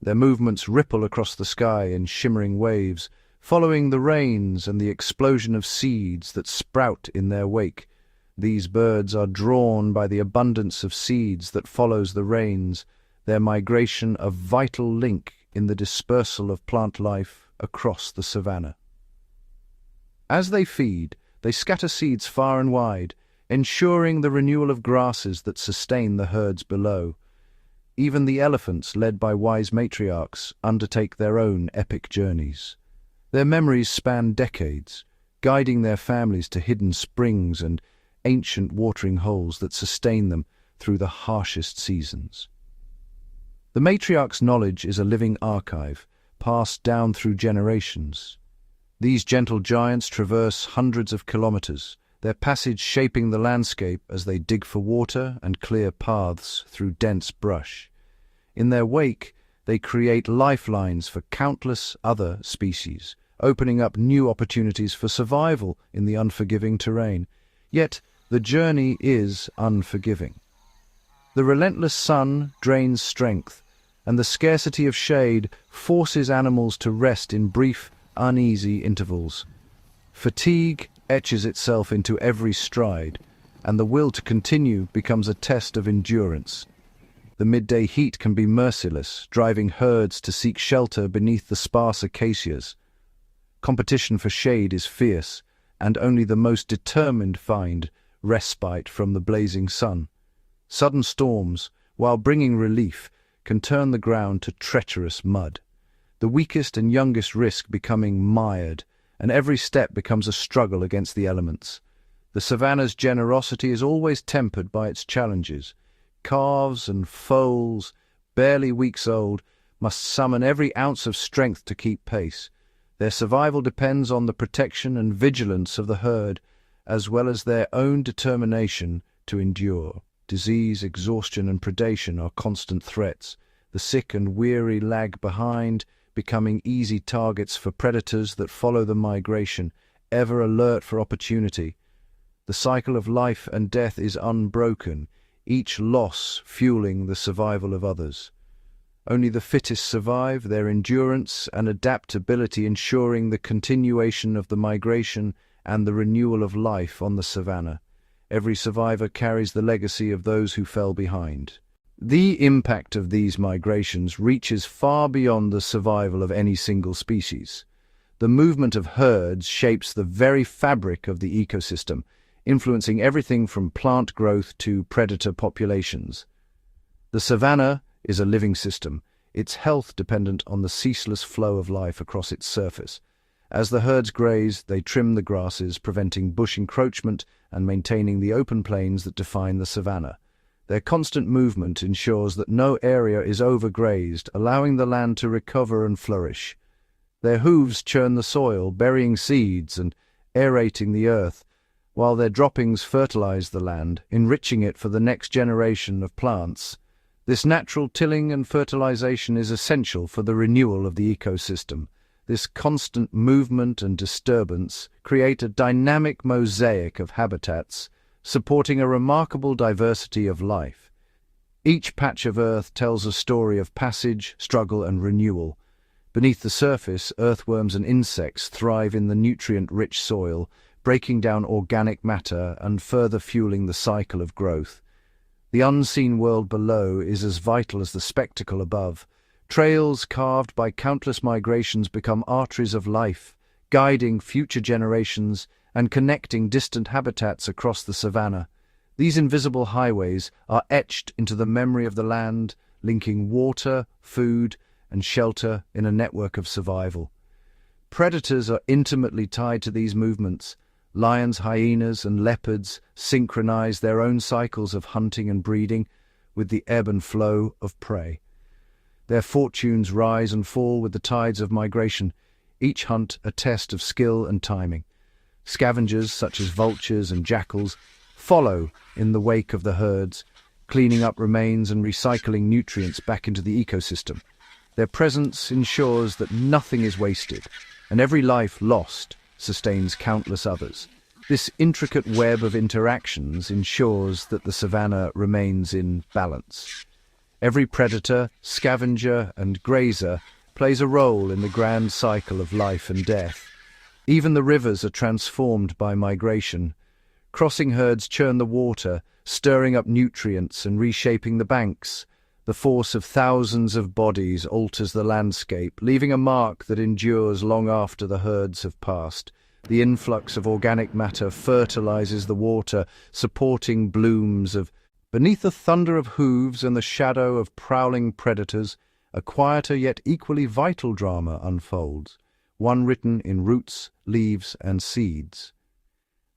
Their movements ripple across the sky in shimmering waves, following the rains and the explosion of seeds that sprout in their wake. These birds are drawn by the abundance of seeds that follows the rains, their migration a vital link in the dispersal of plant life across the savannah. As they feed, they scatter seeds far and wide, ensuring the renewal of grasses that sustain the herds below. Even the elephants, led by wise matriarchs, undertake their own epic journeys. Their memories span decades, guiding their families to hidden springs and ancient watering holes that sustain them through the harshest seasons. The matriarch's knowledge is a living archive, passed down through generations. These gentle giants traverse hundreds of kilometers, their passage shaping the landscape as they dig for water and clear paths through dense brush. In their wake, they create lifelines for countless other species, opening up new opportunities for survival in the unforgiving terrain. Yet, the journey is unforgiving. The relentless sun drains strength, and the scarcity of shade forces animals to rest in brief, uneasy intervals. Fatigue etches itself into every stride, and the will to continue becomes a test of endurance. The midday heat can be merciless, driving herds to seek shelter beneath the sparse acacias. Competition for shade is fierce, and only the most determined find respite from the blazing sun. Sudden storms, while bringing relief, can turn the ground to treacherous mud. The weakest and youngest risk becoming mired, and every step becomes a struggle against the elements. The savannah's generosity is always tempered by its challenges. Calves and foals, barely weeks old, must summon every ounce of strength to keep pace. Their survival depends on the protection and vigilance of the herd, as well as their own determination to endure. Disease, exhaustion, and predation are constant threats. The sick and weary lag behind, becoming easy targets for predators that follow the migration, ever alert for opportunity. The cycle of life and death is unbroken, each loss fueling the survival of others. Only the fittest survive, their endurance and adaptability ensuring the continuation of the migration and the renewal of life on the savannah. Every survivor carries the legacy of those who fell behind. The impact of these migrations reaches far beyond the survival of any single species. The movement of herds shapes the very fabric of the ecosystem, influencing everything from plant growth to predator populations. The savanna is a living system, its health dependent on the ceaseless flow of life across its surface. As the herds graze, they trim the grasses, preventing bush encroachment and maintaining the open plains that define the savanna. Their constant movement ensures that no area is overgrazed, allowing the land to recover and flourish. Their hooves churn the soil, burying seeds and aerating the earth, while their droppings fertilize the land, enriching it for the next generation of plants. This natural tilling and fertilization is essential for the renewal of the ecosystem. This constant movement and disturbance create a dynamic mosaic of habitats, supporting a remarkable diversity of life. Each patch of earth tells a story of passage, struggle, and renewal. Beneath the surface, earthworms and insects thrive in the nutrient-rich soil, breaking down organic matter and further fueling the cycle of growth. The unseen world below is as vital as the spectacle above. Trails carved by countless migrations become arteries of life, guiding future generations and connecting distant habitats across the savanna. These invisible highways are etched into the memory of the land, linking water, food, and shelter in a network of survival. Predators are intimately tied to these movements. Lions, hyenas, and leopards synchronize their own cycles of hunting and breeding with the ebb and flow of prey. Their fortunes rise and fall with the tides of migration, each hunt a test of skill and timing. Scavengers, such as vultures and jackals, follow in the wake of the herds, cleaning up remains and recycling nutrients back into the ecosystem. Their presence ensures that nothing is wasted, and every life lost sustains countless others. This intricate web of interactions ensures that the savanna remains in balance. Every predator, scavenger, and grazer plays a role in the grand cycle of life and death. Even the rivers are transformed by migration. Crossing herds churn the water, stirring up nutrients and reshaping the banks. The force of thousands of bodies alters the landscape, leaving a mark that endures long after the herds have passed. The influx of organic matter fertilizes the water, supporting blooms of... Beneath the thunder of hooves and the shadow of prowling predators, a quieter yet equally vital drama unfolds, one written in roots, leaves, and seeds.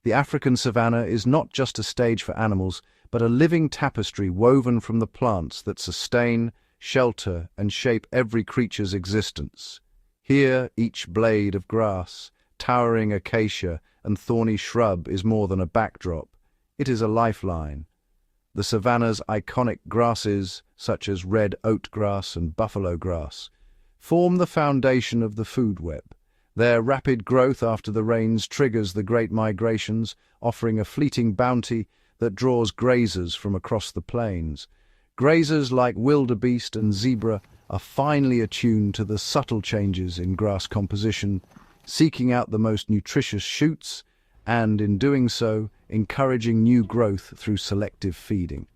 The African savanna is not just a stage for animals, but a living tapestry woven from the plants that sustain, shelter, and shape every creature's existence. Here, each blade of grass, towering acacia, and thorny shrub is more than a backdrop. It is a lifeline. The savanna's iconic grasses, such as red oatgrass and buffalo grass, form the foundation of the food web. Their rapid growth after the rains triggers the great migrations, offering a fleeting bounty that draws grazers from across the plains. Grazers like wildebeest and zebra are finely attuned to the subtle changes in grass composition, seeking out the most nutritious shoots and, in doing so, encouraging new growth through selective feeding.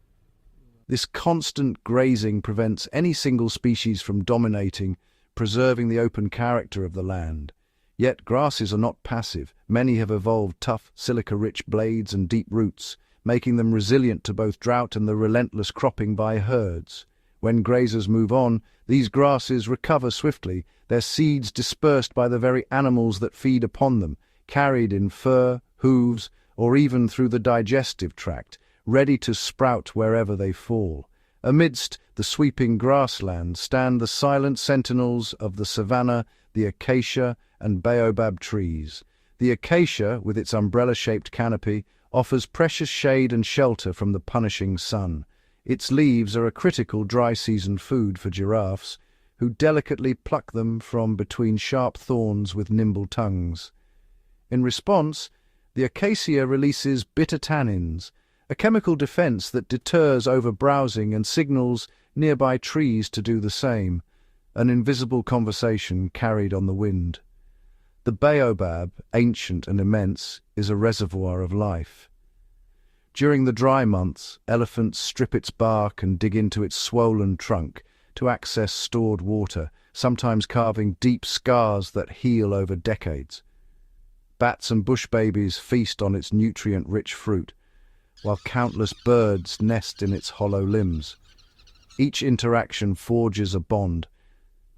This constant grazing prevents any single species from dominating, preserving the open character of the land. Yet grasses are not passive. Many have evolved tough, silica-rich blades and deep roots, making them resilient to both drought and the relentless cropping by herds. When grazers move on, these grasses recover swiftly, their seeds dispersed by the very animals that feed upon them, carried in fur, hooves, or even through the digestive tract, ready to sprout wherever they fall. Amidst the sweeping grasslands stand the silent sentinels of the savanna, the acacia and baobab trees. The acacia, with its umbrella-shaped canopy, offers precious shade and shelter from the punishing sun. Its leaves are a critical dry-season food for giraffes, who delicately pluck them from between sharp thorns with nimble tongues. In response, the acacia releases bitter tannins, a chemical defense that deters overbrowsing and signals nearby trees to do the same, an invisible conversation carried on the wind. The baobab, ancient and immense, is a reservoir of life. During the dry months, elephants strip its bark and dig into its swollen trunk to access stored water, sometimes carving deep scars that heal over decades. Bats and bush babies feast on its nutrient-rich fruit, while countless birds nest in its hollow limbs. Each interaction forges a bond,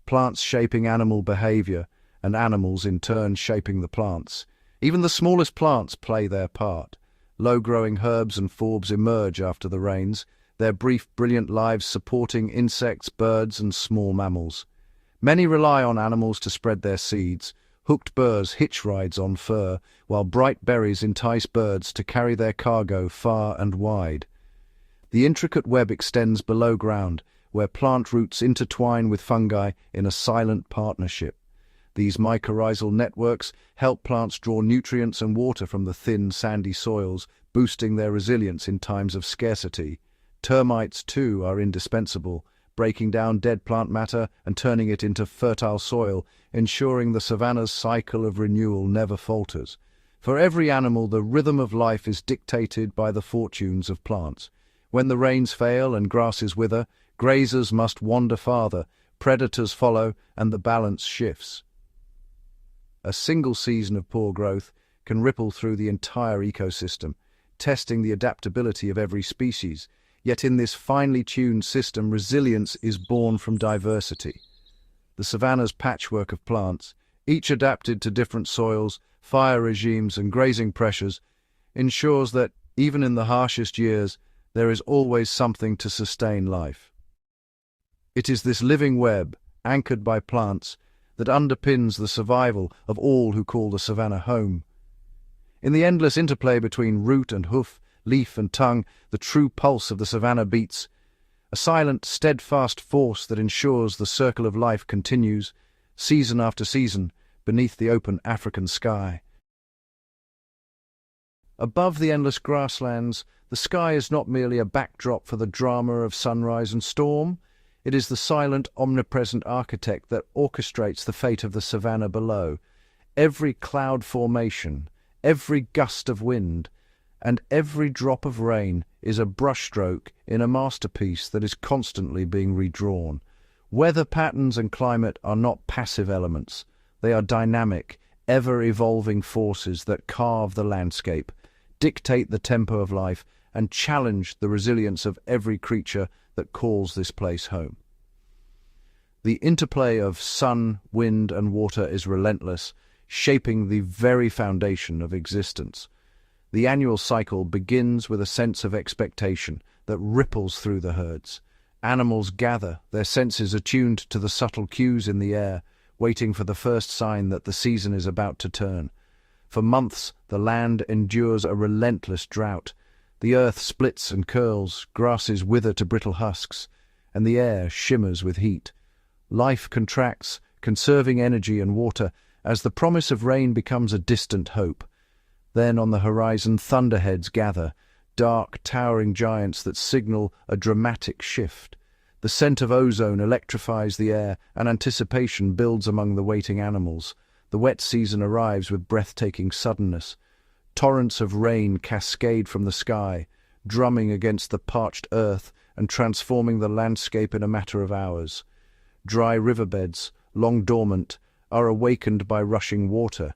plants shaping animal behavior, and animals in turn shaping the plants. Even the smallest plants play their part. Low-growing herbs and forbs emerge after the rains, their brief, brilliant lives supporting insects, birds, and small mammals. Many rely on animals to spread their seeds. Hooked burrs hitch rides on fur, while bright berries entice birds to carry their cargo far and wide. The intricate web extends below ground, where plant roots intertwine with fungi in a silent partnership. These mycorrhizal networks help plants draw nutrients and water from the thin, sandy soils, boosting their resilience in times of scarcity. Termites, too, are indispensable, breaking down dead plant matter and turning it into fertile soil, ensuring the savanna's cycle of renewal never falters. For every animal, the rhythm of life is dictated by the fortunes of plants. When the rains fail and grasses wither, grazers must wander farther, predators follow, and the balance shifts. A single season of poor growth can ripple through the entire ecosystem, testing the adaptability of every species. Yet in this finely tuned system, resilience is born from diversity. The savanna's patchwork of plants, each adapted to different soils, fire regimes, and grazing pressures, ensures that, even in the harshest years, there is always something to sustain life. It is this living web, anchored by plants, that underpins the survival of all who call the savanna home. In the endless interplay between root and hoof, leaf and tongue, the true pulse of the savanna beats, a silent, steadfast force that ensures the circle of life continues, season after season, beneath the open African sky. Above the endless grasslands, the sky is not merely a backdrop for the drama of sunrise and storm. It is the silent, omnipresent architect that orchestrates the fate of the savanna below. Every cloud formation, every gust of wind, and every drop of rain is a brushstroke in a masterpiece that is constantly being redrawn. Weather patterns and climate are not passive elements. They are dynamic, ever-evolving forces that carve the landscape, dictate the tempo of life, and challenge the resilience of every creature that calls this place home. The interplay of sun, wind, and water is relentless, shaping the very foundation of existence. The annual cycle begins with a sense of expectation that ripples through the herds. Animals gather, their senses attuned to the subtle cues in the air, waiting for the first sign that the season is about to turn. For months, the land endures a relentless drought. The earth splits and curls, grasses wither to brittle husks, and the air shimmers with heat. Life contracts, conserving energy and water, as the promise of rain becomes a distant hope. Then on the horizon, thunderheads gather, dark, towering giants that signal a dramatic shift. The scent of ozone electrifies the air, and anticipation builds among the waiting animals. The wet season arrives with breathtaking suddenness. Torrents of rain cascade from the sky, drumming against the parched earth and transforming the landscape in a matter of hours. Dry riverbeds, long dormant, are awakened by rushing water.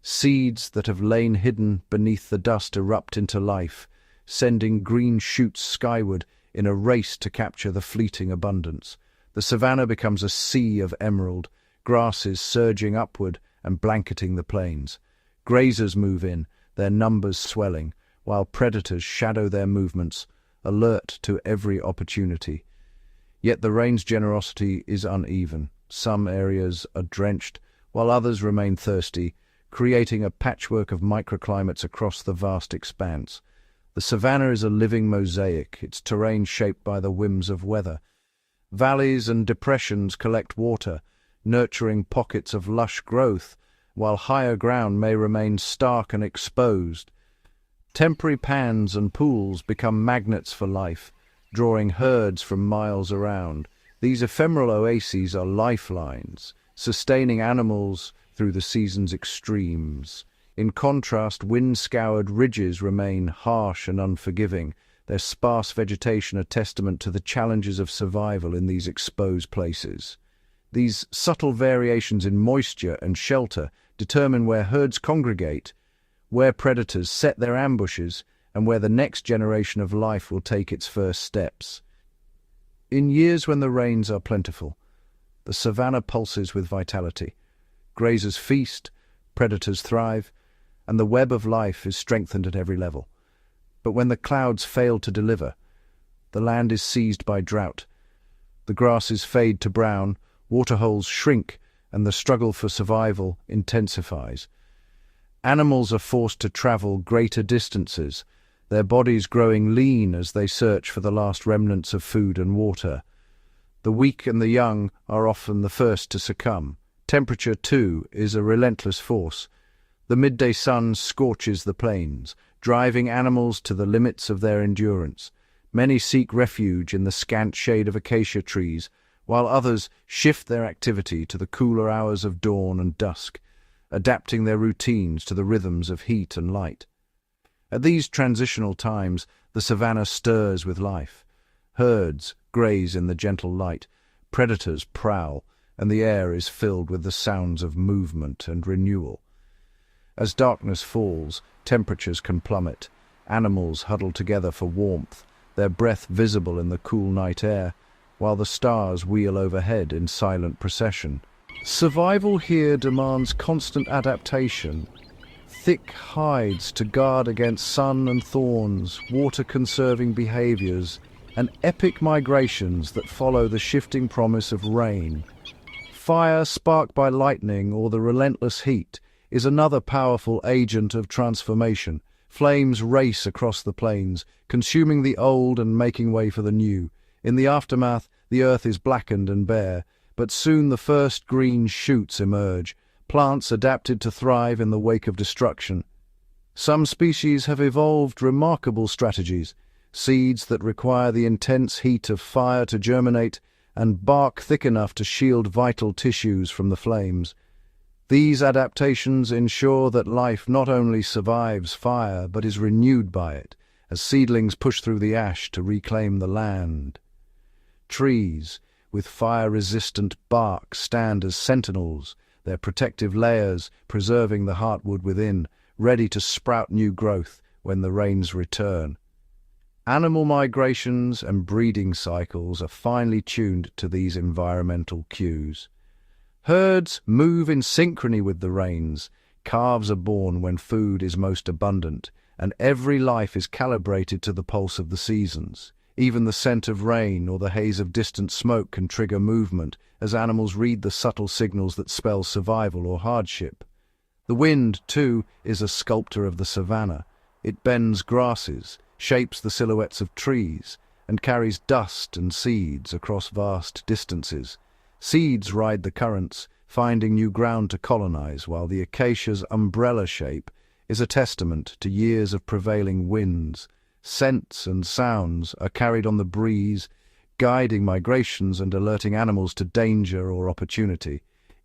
Seeds that have lain hidden beneath the dust erupt into life, sending green shoots skyward in a race to capture the fleeting abundance. The savanna becomes a sea of emerald, grasses surging upward and blanketing the plains. Grazers move in, their numbers swelling, while predators shadow their movements, alert to every opportunity. Yet the rain's generosity is uneven. Some areas are drenched, while others remain thirsty, creating a patchwork of microclimates across the vast expanse. The savanna is a living mosaic, its terrain shaped by the whims of weather. Valleys and depressions collect water, nurturing pockets of lush growth, while higher ground may remain stark and exposed. Temporary pans and pools become magnets for life, drawing herds from miles around. These ephemeral oases are lifelines, sustaining animals through the season's extremes. In contrast, wind-scoured ridges remain harsh and unforgiving, their sparse vegetation a testament to the challenges of survival in these exposed places. These subtle variations in moisture and shelter determine where herds congregate, where predators set their ambushes, and where the next generation of life will take its first steps. In years when the rains are plentiful, the savanna pulses with vitality. Grazers feast, predators thrive, and the web of life is strengthened at every level. But when the clouds fail to deliver, the land is seized by drought. The grasses fade to brown, waterholes shrink, and the struggle for survival intensifies. Animals are forced to travel greater distances, their bodies growing lean as they search for the last remnants of food and water. The weak and the young are often the first to succumb. Temperature, too, is a relentless force. The midday sun scorches the plains, driving animals to the limits of their endurance. Many seek refuge in the scant shade of acacia trees, while others shift their activity to the cooler hours of dawn and dusk, adapting their routines to the rhythms of heat and light. At these transitional times, the savanna stirs with life. Herds graze in the gentle light, predators prowl, and the air is filled with the sounds of movement and renewal. As darkness falls, temperatures can plummet. Animals huddle together for warmth, their breath visible in the cool night air, while the stars wheel overhead in silent procession. Survival here demands constant adaptation. Thick hides to guard against sun and thorns, water-conserving behaviors, and epic migrations that follow the shifting promise of rain. Fire sparked by lightning or the relentless heat is another powerful agent of transformation. Flames race across the plains, consuming the old and making way for the new. In the aftermath, the earth is blackened and bare, but soon the first green shoots emerge, plants adapted to thrive in the wake of destruction. Some species have evolved remarkable strategies, seeds that require the intense heat of fire to germinate and bark thick enough to shield vital tissues from the flames. These adaptations ensure that life not only survives fire but is renewed by it, as seedlings push through the ash to reclaim the land. Trees, with fire-resistant bark, stand as sentinels, their protective layers preserving the heartwood within, ready to sprout new growth when the rains return. Animal migrations and breeding cycles are finely tuned to these environmental cues. Herds move in synchrony with the rains, calves are born when food is most abundant, and every life is calibrated to the pulse of the seasons. Even the scent of rain or the haze of distant smoke can trigger movement, as animals read the subtle signals that spell survival or hardship. The wind, too, is a sculptor of the savanna. It bends grasses, shapes the silhouettes of trees, and carries dust and seeds across vast distances. Seeds ride the currents, finding new ground to colonize, while the acacia's umbrella shape is a testament to years of prevailing winds. Scents and sounds are carried on the breeze, guiding migrations and alerting animals to danger or opportunity.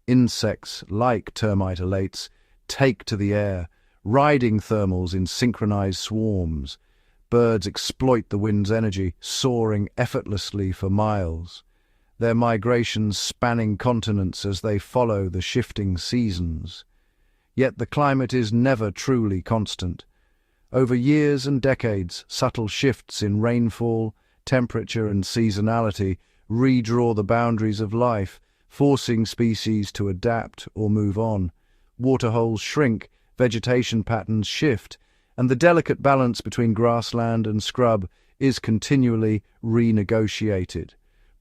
Insects, like termite alates, take to the air, riding thermals in synchronized swarms. Birds exploit the wind's energy, soaring effortlessly for miles, their migrations spanning continents as they follow the shifting seasons. Yet the climate is never truly constant. Over years and decades, subtle shifts in rainfall, temperature and seasonality redraw the boundaries of life, forcing species to adapt or move on. Waterholes shrink, vegetation patterns shift, and the delicate balance between grassland and scrub is continually renegotiated.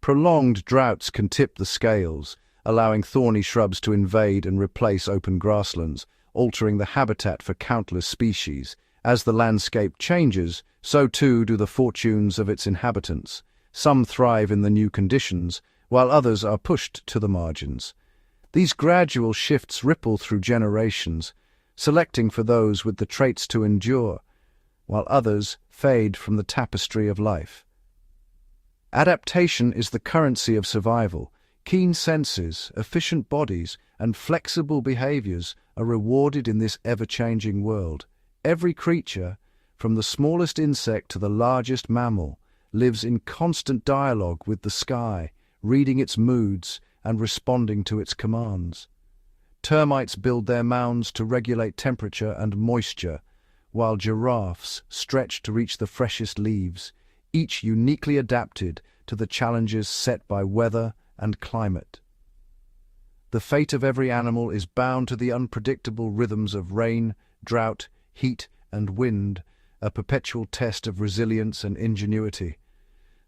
Prolonged droughts can tip the scales, allowing thorny shrubs to invade and replace open grasslands, altering the habitat for countless species. As the landscape changes, so too do the fortunes of its inhabitants. Some thrive in the new conditions, while others are pushed to the margins. These gradual shifts ripple through generations, selecting for those with the traits to endure, while others fade from the tapestry of life. Adaptation is the currency of survival. Keen senses, efficient bodies, and flexible behaviors are rewarded in this ever-changing world. Every creature, from the smallest insect to the largest mammal, lives in constant dialogue with the sky, reading its moods and responding to its commands. Termites build their mounds to regulate temperature and moisture, while giraffes stretch to reach the freshest leaves, each uniquely adapted to the challenges set by weather and climate. The fate of every animal is bound to the unpredictable rhythms of rain, drought, heat, and wind, a perpetual test of resilience and ingenuity.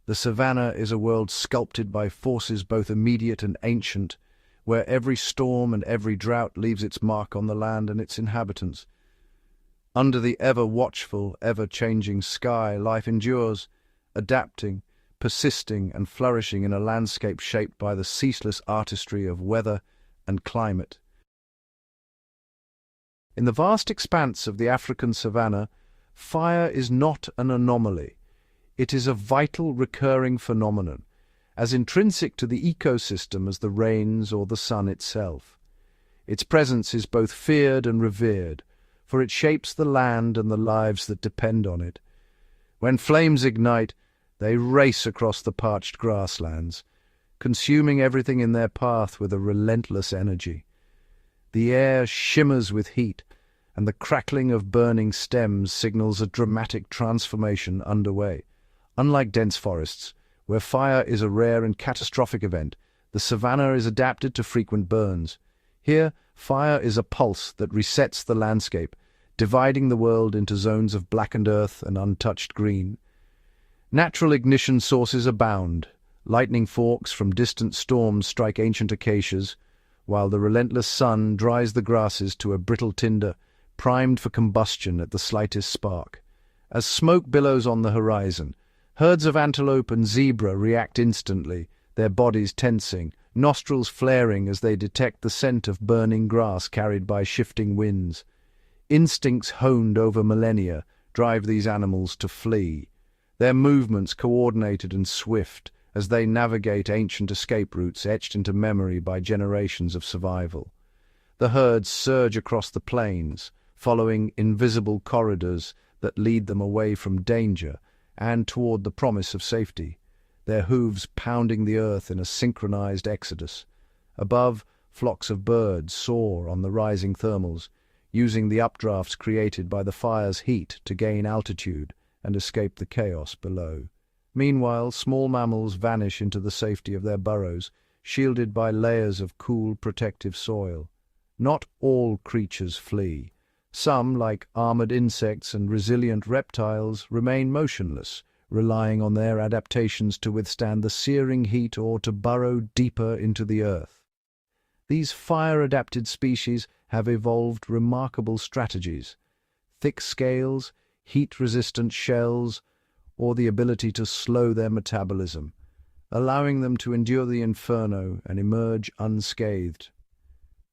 The savanna is a world sculpted by forces both immediate and ancient, where every storm and every drought leaves its mark on the land and its inhabitants. Under the ever-watchful, ever-changing sky, life endures, adapting, persisting and flourishing in a landscape shaped by the ceaseless artistry of weather and climate. In the vast expanse of the African savanna, fire is not an anomaly. It is a vital, recurring phenomenon, as intrinsic to the ecosystem as the rains or the sun itself. Its presence is both feared and revered, for it shapes the land and the lives that depend on it. When flames ignite, they race across the parched grasslands, consuming everything in their path with a relentless energy. The air shimmers with heat, and the crackling of burning stems signals a dramatic transformation underway. Unlike dense forests, where fire is a rare and catastrophic event, the savanna is adapted to frequent burns. Here, fire is a pulse that resets the landscape, dividing the world into zones of blackened earth and untouched green. Natural ignition sources abound. Lightning forks from distant storms strike ancient acacias, while the relentless sun dries the grasses to a brittle tinder, primed for combustion at the slightest spark. As smoke billows on the horizon, herds of antelope and zebra react instantly, their bodies tensing, nostrils flaring as they detect the scent of burning grass carried by shifting winds. Instincts honed over millennia drive these animals to flee, their movements coordinated and swift as they navigate ancient escape routes etched into memory by generations of survival. The herds surge across the plains, following invisible corridors that lead them away from danger and toward the promise of safety, their hooves pounding the earth in a synchronized exodus. Above, flocks of birds soar on the rising thermals, using the updrafts created by the fire's heat to gain altitude and escape the chaos below. Meanwhile, small mammals vanish into the safety of their burrows, shielded by layers of cool, protective soil. Not all creatures flee. Some, like armored insects and resilient reptiles, remain motionless, relying on their adaptations to withstand the searing heat or to burrow deeper into the earth. These fire-adapted species have evolved remarkable strategies: thick scales, heat-resistant shells, or the ability to slow their metabolism, allowing them to endure the inferno and emerge unscathed.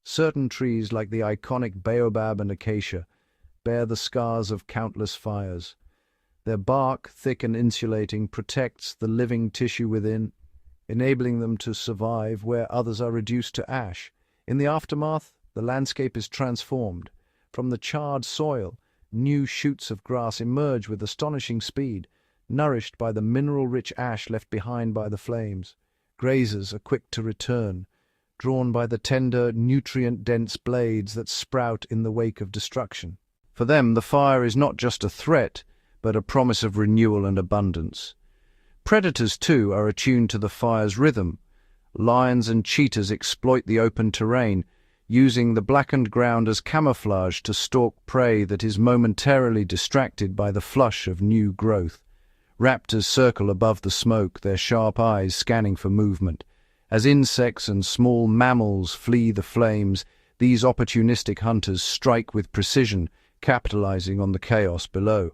Certain trees, like the iconic baobab and acacia, bear the scars of countless fires. Their bark, thick and insulating, protects the living tissue within, enabling them to survive where others are reduced to ash. In the aftermath, the landscape is transformed. From the charred soil, new shoots of grass emerge with astonishing speed, nourished by the mineral-rich ash left behind by the flames. Grazers are quick to return, drawn by the tender, nutrient-dense blades that sprout in the wake of destruction. For them, the fire is not just a threat, but a promise of renewal and abundance. Predators, too, are attuned to the fire's rhythm. Lions and cheetahs exploit the open terrain, using the blackened ground as camouflage to stalk prey that is momentarily distracted by the flush of new growth. Raptors circle above the smoke, their sharp eyes scanning for movement. As insects and small mammals flee the flames, these opportunistic hunters strike with precision, capitalizing on the chaos below.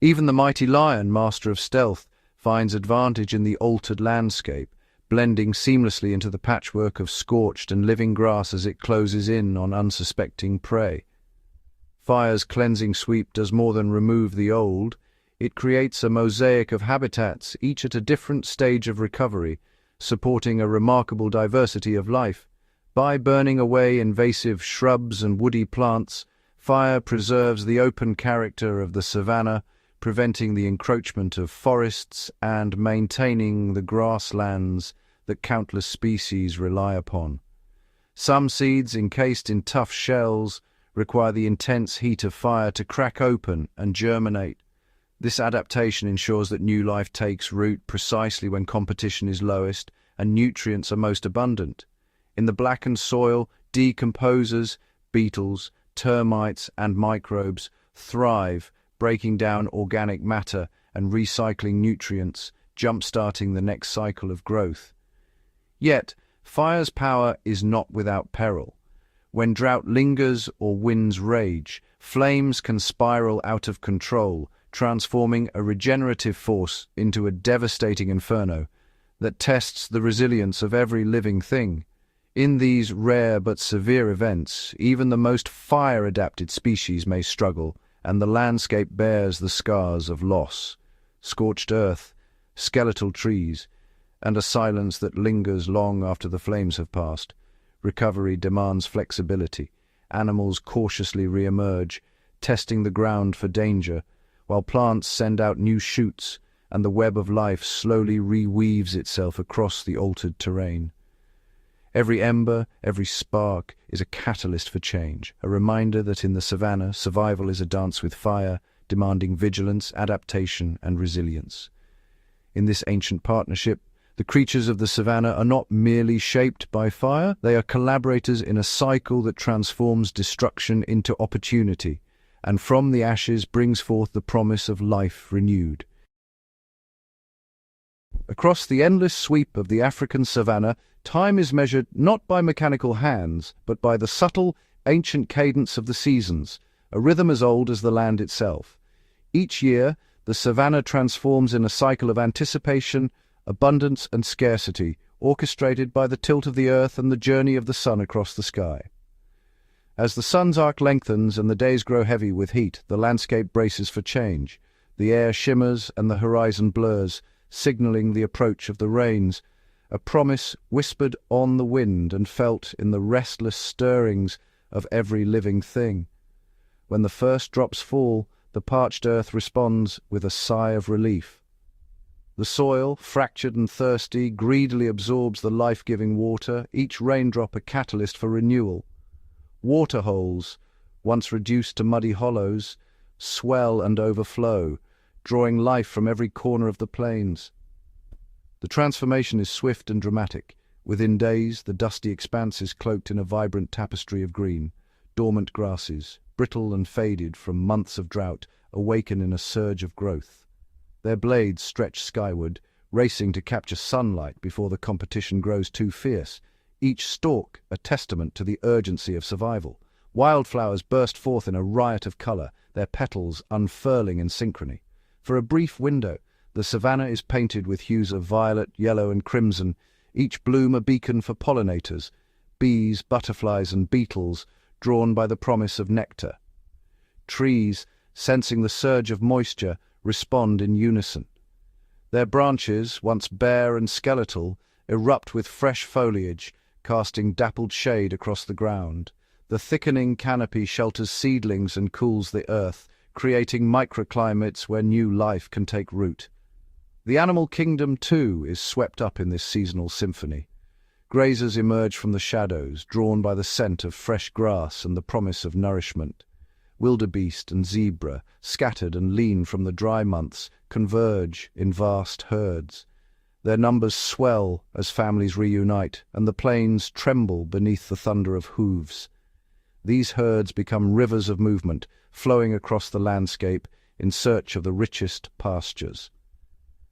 Even the mighty lion, master of stealth, finds advantage in the altered landscape, blending seamlessly into the patchwork of scorched and living grass as it closes in on unsuspecting prey. Fire's cleansing sweep does more than remove the old. It creates a mosaic of habitats, each at a different stage of recovery, supporting a remarkable diversity of life. By burning away invasive shrubs and woody plants, fire preserves the open character of the savanna, preventing the encroachment of forests and maintaining the grasslands that countless species rely upon. Some seeds, encased in tough shells, require the intense heat of fire to crack open and germinate. This adaptation ensures that new life takes root precisely when competition is lowest and nutrients are most abundant. In the blackened soil, decomposers, beetles, termites, and microbes thrive, breaking down organic matter and recycling nutrients, jump-starting the next cycle of growth. Yet, fire's power is not without peril. When drought lingers or winds rage, flames can spiral out of control, transforming a regenerative force into a devastating inferno that tests the resilience of every living thing. In these rare but severe events, even the most fire-adapted species may struggle, and the landscape bears the scars of loss. Scorched earth, skeletal trees, and a silence that lingers long after the flames have passed. Recovery demands flexibility. Animals cautiously re-emerge, testing the ground for danger, while plants send out new shoots, and the web of life slowly reweaves itself across the altered terrain. Every ember, every spark is a catalyst for change, a reminder that in the savanna, survival is a dance with fire, demanding vigilance, adaptation, and resilience. In this ancient partnership, the creatures of the savanna are not merely shaped by fire, they are collaborators in a cycle that transforms destruction into opportunity, and from the ashes brings forth the promise of life renewed. Across the endless sweep of the African savanna, time is measured not by mechanical hands, but by the subtle, ancient cadence of the seasons, a rhythm as old as the land itself. Each year, the savanna transforms in a cycle of anticipation, abundance and scarcity, orchestrated by the tilt of the earth and the journey of the sun across the sky. As the sun's arc lengthens and the days grow heavy with heat, the landscape braces for change. The air shimmers and the horizon blurs, signaling the approach of the rains, a promise whispered on the wind and felt in the restless stirrings of every living thing. When the first drops fall, the parched earth responds with a sigh of relief. The soil, fractured and thirsty, greedily absorbs the life-giving water, each raindrop a catalyst for renewal. Waterholes, once reduced to muddy hollows, swell and overflow, drawing life from every corner of the plains. The transformation is swift and dramatic. Within days, the dusty expanse is cloaked in a vibrant tapestry of green. Dormant grasses, brittle and faded from months of drought, awaken in a surge of growth. Their blades stretch skyward, racing to capture sunlight before the competition grows too fierce, each stalk a testament to the urgency of survival. Wildflowers burst forth in a riot of color, their petals unfurling in synchrony. For a brief window, the savanna is painted with hues of violet, yellow, and crimson, each bloom a beacon for pollinators, bees, butterflies, and beetles, drawn by the promise of nectar. Trees, sensing the surge of moisture, respond in unison. Their branches, once bare and skeletal, erupt with fresh foliage, casting dappled shade across the ground. The thickening canopy shelters seedlings and cools the earth, creating microclimates where new life can take root. The animal kingdom, too, is swept up in this seasonal symphony. Grazers emerge from the shadows, drawn by the scent of fresh grass and the promise of nourishment. Wildebeest and zebra, scattered and lean from the dry months, converge in vast herds. Their numbers swell as families reunite, and the plains tremble beneath the thunder of hooves. These herds become rivers of movement, flowing across the landscape in search of the richest pastures.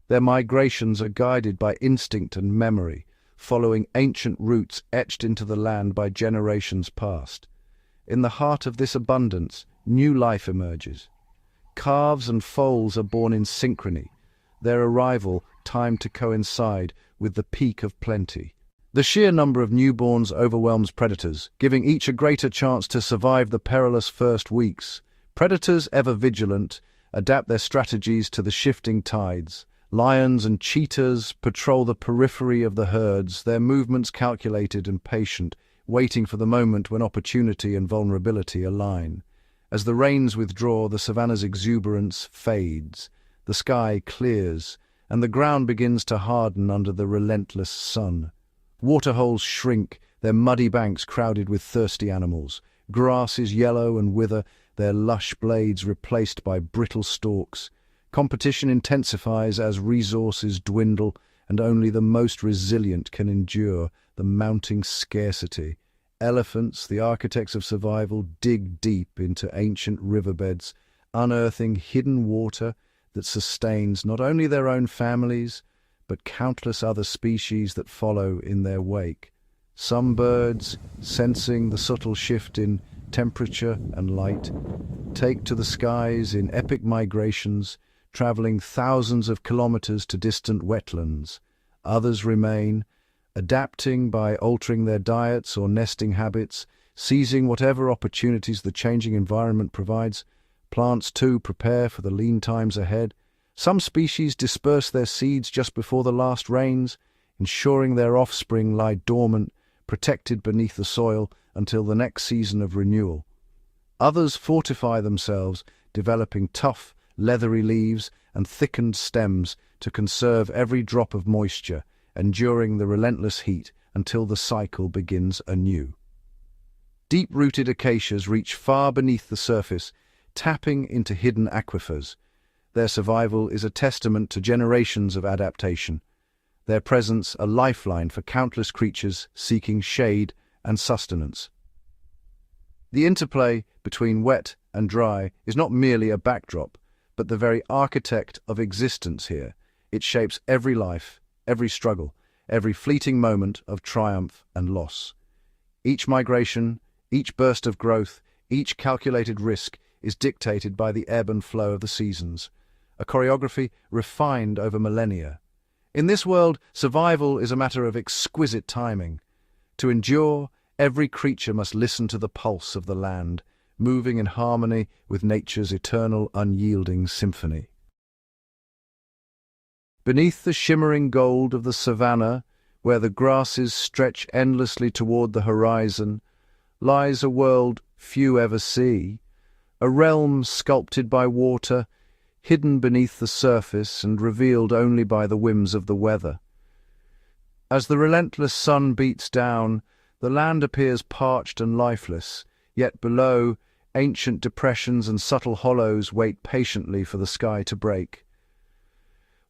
Their migrations are guided by instinct and memory, following ancient routes etched into the land by generations past. In the heart of this abundance, new life emerges. Calves and foals are born in synchrony, their arrival timed to coincide with the peak of plenty. The sheer number of newborns overwhelms predators, giving each a greater chance to survive the perilous first weeks. Predators, ever vigilant, adapt their strategies to the shifting tides. Lions and cheetahs patrol the periphery of the herds, their movements calculated and patient, waiting for the moment when opportunity and vulnerability align. As the rains withdraw, the savanna's exuberance fades, the sky clears, and the ground begins to harden under the relentless sun. Waterholes shrink, their muddy banks crowded with thirsty animals. Grasses yellow and wither, their lush blades replaced by brittle stalks. Competition intensifies as resources dwindle, and only the most resilient can endure the mounting scarcity. Elephants, the architects of survival, dig deep into ancient riverbeds, unearthing hidden water that sustains not only their own families, but countless other species that follow in their wake. Some birds, sensing the subtle shift in temperature and light, take to the skies in epic migrations, traveling thousands of kilometers to distant wetlands. Others remain, adapting by altering their diets or nesting habits, seizing whatever opportunities the changing environment provides. Plants, too, prepare for the lean times ahead. Some species disperse their seeds just before the last rains, ensuring their offspring lie dormant, protected beneath the soil until the next season of renewal. Others fortify themselves, developing tough, leathery leaves and thickened stems to conserve every drop of moisture, enduring the relentless heat until the cycle begins anew. Deep-rooted acacias reach far beneath the surface, tapping into hidden aquifers. Their survival is a testament to generations of adaptation, their presence a lifeline for countless creatures seeking shade and sustenance. The interplay between wet and dry is not merely a backdrop, but the very architect of existence here. It shapes every life, every struggle, every fleeting moment of triumph and loss. Each migration, each burst of growth, each calculated risk is dictated by the ebb and flow of the seasons, a choreography refined over millennia. In this world, survival is a matter of exquisite timing. To endure, every creature must listen to the pulse of the land, moving in harmony with nature's eternal, unyielding symphony. Beneath the shimmering gold of the savannah, where the grasses stretch endlessly toward the horizon, lies a world few ever see, a realm sculpted by water, hidden beneath the surface and revealed only by the whims of the weather. As the relentless sun beats down, the land appears parched and lifeless, yet below, ancient depressions and subtle hollows wait patiently for the sky to break.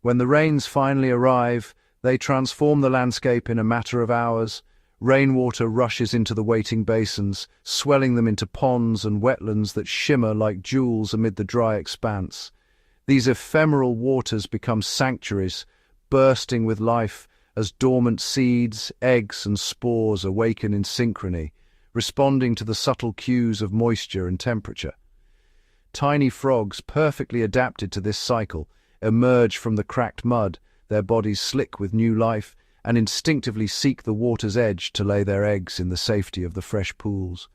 When the rains finally arrive, they transform the landscape in a matter of hours. Rainwater rushes into the waiting basins, swelling them into ponds and wetlands that shimmer like jewels amid the dry expanse. These ephemeral waters become sanctuaries, bursting with life as dormant seeds, eggs, and spores awaken in synchrony, responding to the subtle cues of moisture and temperature. Tiny frogs, perfectly adapted to this cycle, emerge from the cracked mud, their bodies slick with new life, and instinctively seek the water's edge to lay their eggs in the safety of the fresh pools.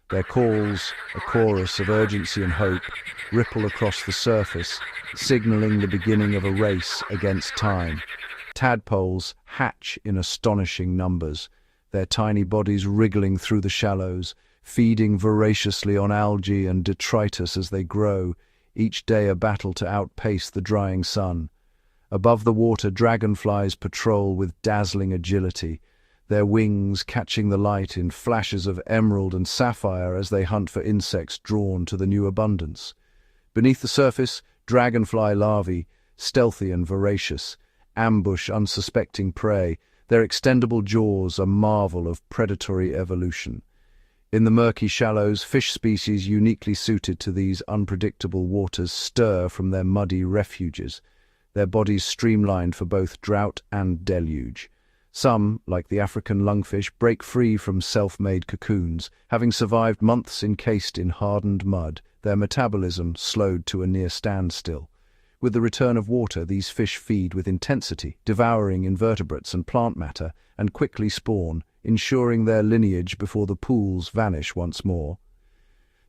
Their calls, a chorus of urgency and hope, ripple across the surface, signaling the beginning of a race against time. Tadpoles hatch in astonishing numbers, their tiny bodies wriggling through the shallows, feeding voraciously on algae and detritus as they grow, each day a battle to outpace the drying sun. Above the water, dragonflies patrol with dazzling agility, their wings catching the light in flashes of emerald and sapphire as they hunt for insects drawn to the new abundance. Beneath the surface, dragonfly larvae, stealthy and voracious, ambush unsuspecting prey, their extendable jaws a marvel of predatory evolution. In the murky shallows, fish species uniquely suited to these unpredictable waters stir from their muddy refuges, their bodies streamlined for both drought and deluge. Some, like the African lungfish, break free from self-made cocoons, having survived months encased in hardened mud, their metabolism slowed to a near standstill. With the return of water, these fish feed with intensity, devouring invertebrates and plant matter, and quickly spawn, ensuring their lineage before the pools vanish once more.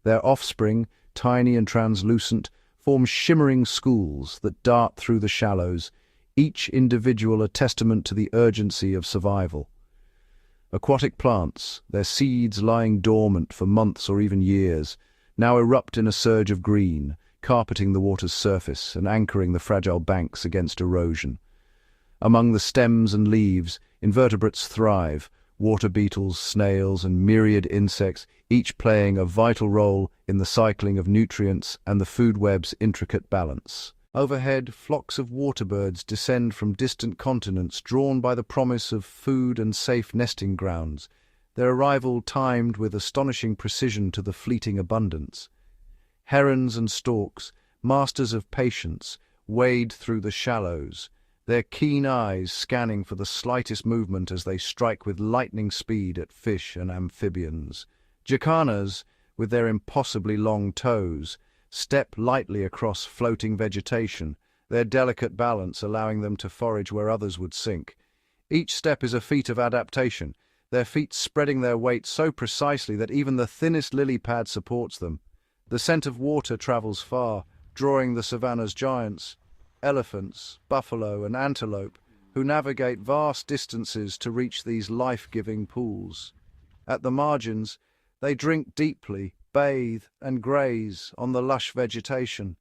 Their offspring, tiny and translucent, form shimmering schools that dart through the shallows, each individual a testament to the urgency of survival. Aquatic plants, their seeds lying dormant for months or even years, now erupt in a surge of green, carpeting the water's surface and anchoring the fragile banks against erosion. Among the stems and leaves, invertebrates thrive, water beetles, snails, and myriad insects, each playing a vital role in the cycling of nutrients and the food web's intricate balance. Overhead, flocks of waterbirds descend from distant continents, drawn by the promise of food and safe nesting grounds, their arrival timed with astonishing precision to the fleeting abundance. Herons and storks, masters of patience, wade through the shallows, their keen eyes scanning for the slightest movement as they strike with lightning speed at fish and amphibians. Jacanas, with their impossibly long toes, step lightly across floating vegetation, their delicate balance allowing them to forage where others would sink. Each step is a feat of adaptation, their feet spreading their weight so precisely that even the thinnest lily pad supports them. The scent of water travels far, drawing the savannah's giants, elephants, buffalo, and antelope, who navigate vast distances to reach these life-giving pools. At the margins, they drink deeply, bathe and graze on the lush vegetation,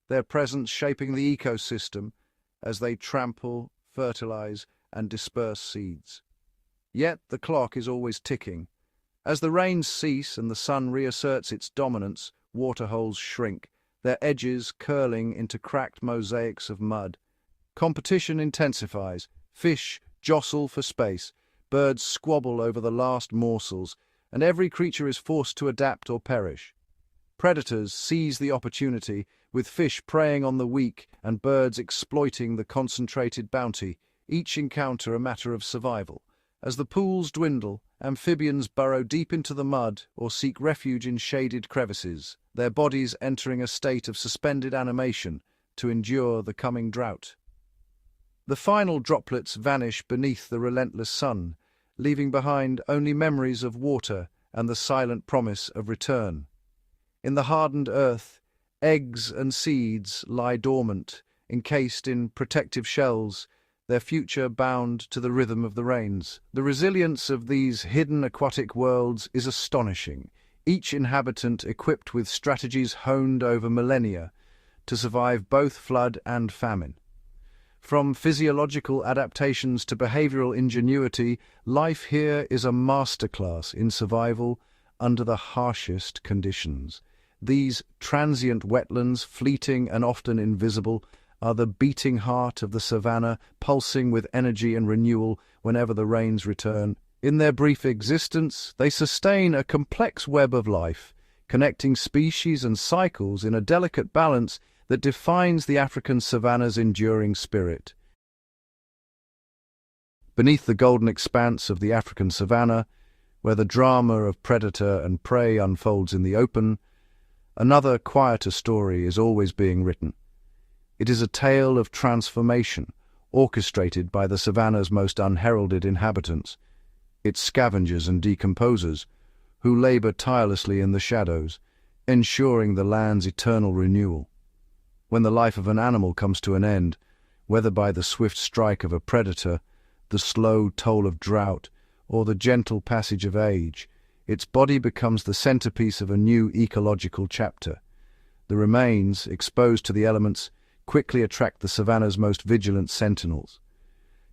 their presence shaping the ecosystem as they trample, fertilize, and disperse seeds. Yet the clock is always ticking. As the rains cease and the sun reasserts its dominance, waterholes shrink, their edges curling into cracked mosaics of mud. Competition intensifies, fish jostle for space, birds squabble over the last morsels, and every creature is forced to adapt or perish. Predators seize the opportunity, with fish preying on the weak and birds exploiting the concentrated bounty, each encounter a matter of survival. As the pools dwindle, amphibians burrow deep into the mud or seek refuge in shaded crevices, their bodies entering a state of suspended animation to endure the coming drought. The final droplets vanish beneath the relentless sun, leaving behind only memories of water and the silent promise of return. In the hardened earth, eggs and seeds lie dormant, encased in protective shells, their future bound to the rhythm of the rains. The resilience of these hidden aquatic worlds is astonishing, each inhabitant equipped with strategies honed over millennia to survive both flood and famine. From physiological adaptations to behavioral ingenuity, life here is a masterclass in survival under the harshest conditions. These transient wetlands, fleeting and often invisible, are the beating heart of the savannah, pulsing with energy and renewal whenever the rains return. In their brief existence, they sustain a complex web of life, connecting species and cycles in a delicate balance that defines the African savanna's enduring spirit. Beneath the golden expanse of the African savanna, where the drama of predator and prey unfolds in the open, another quieter story is always being written. It is a tale of transformation, orchestrated by the savanna's most unheralded inhabitants, its scavengers and decomposers, who labor tirelessly in the shadows, ensuring the land's eternal renewal. When the life of an animal comes to an end, whether by the swift strike of a predator, the slow toll of drought, or the gentle passage of age, its body becomes the centerpiece of a new ecological chapter. The remains, exposed to the elements, quickly attract the savannah's most vigilant sentinels.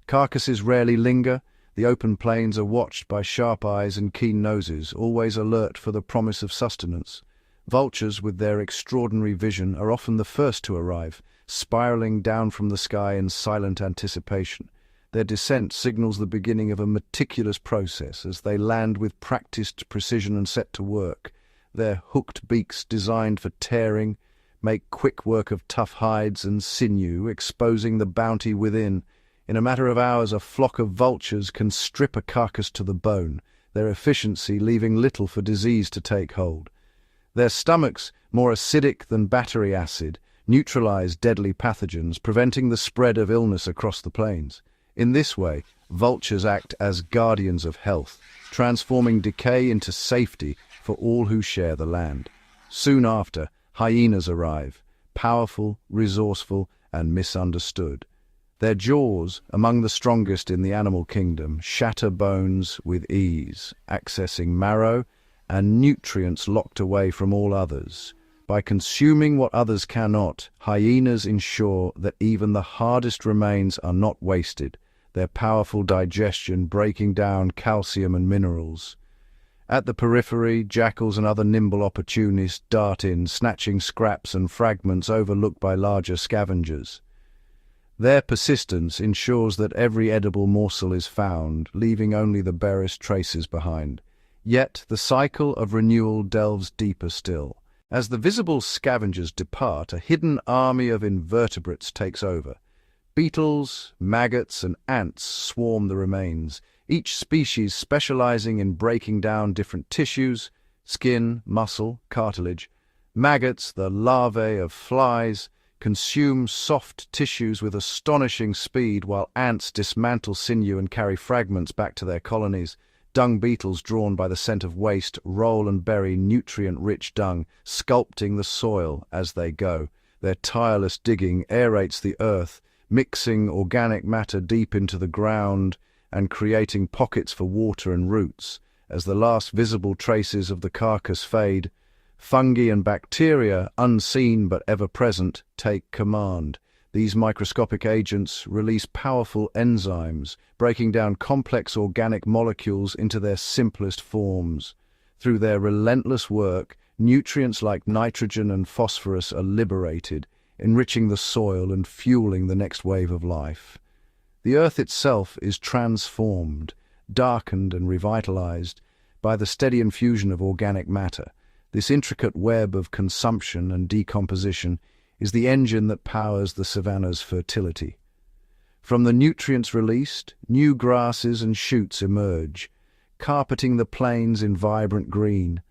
Carcasses rarely linger, the open plains are watched by sharp eyes and keen noses, always alert for the promise of sustenance. Vultures, with their extraordinary vision, are often the first to arrive, spiraling down from the sky in silent anticipation. Their descent signals the beginning of a meticulous process as they land with practiced precision and set to work. Their hooked beaks, designed for tearing, make quick work of tough hides and sinew, exposing the bounty within. In a matter of hours, a flock of vultures can strip a carcass to the bone, their efficiency leaving little for disease to take hold. Their stomachs, more acidic than battery acid, neutralize deadly pathogens, preventing the spread of illness across the plains. In this way, vultures act as guardians of health, transforming decay into safety for all who share the land. Soon after, hyenas arrive, powerful, resourceful, and misunderstood. Their jaws, among the strongest in the animal kingdom, shatter bones with ease, accessing marrow and nutrients locked away from all others. By consuming what others cannot, hyenas ensure that even the hardest remains are not wasted, their powerful digestion breaking down calcium and minerals. At the periphery, jackals and other nimble opportunists dart in, snatching scraps and fragments overlooked by larger scavengers. Their persistence ensures that every edible morsel is found, leaving only the barest traces behind. Yet the cycle of renewal delves deeper still. As the visible scavengers depart, a hidden army of invertebrates takes over. Beetles, maggots, and ants swarm the remains, each species specializing in breaking down different tissues, skin, muscle, cartilage. Maggots, the larvae of flies, consume soft tissues with astonishing speed, while ants dismantle sinew and carry fragments back to their colonies. Dung beetles, drawn by the scent of waste, roll and bury nutrient-rich dung, sculpting the soil as they go. Their tireless digging aerates the earth, mixing organic matter deep into the ground and creating pockets for water and roots. As the last visible traces of the carcass fade, fungi and bacteria, unseen but ever-present, take command. These microscopic agents release powerful enzymes, breaking down complex organic molecules into their simplest forms. Through their relentless work, nutrients like nitrogen and phosphorus are liberated, enriching the soil and fueling the next wave of life. The earth itself is transformed, darkened and revitalized by the steady infusion of organic matter. This intricate web of consumption and decomposition is the engine that powers the savanna's fertility. From the nutrients released, new grasses and shoots emerge, carpeting the plains in vibrant green.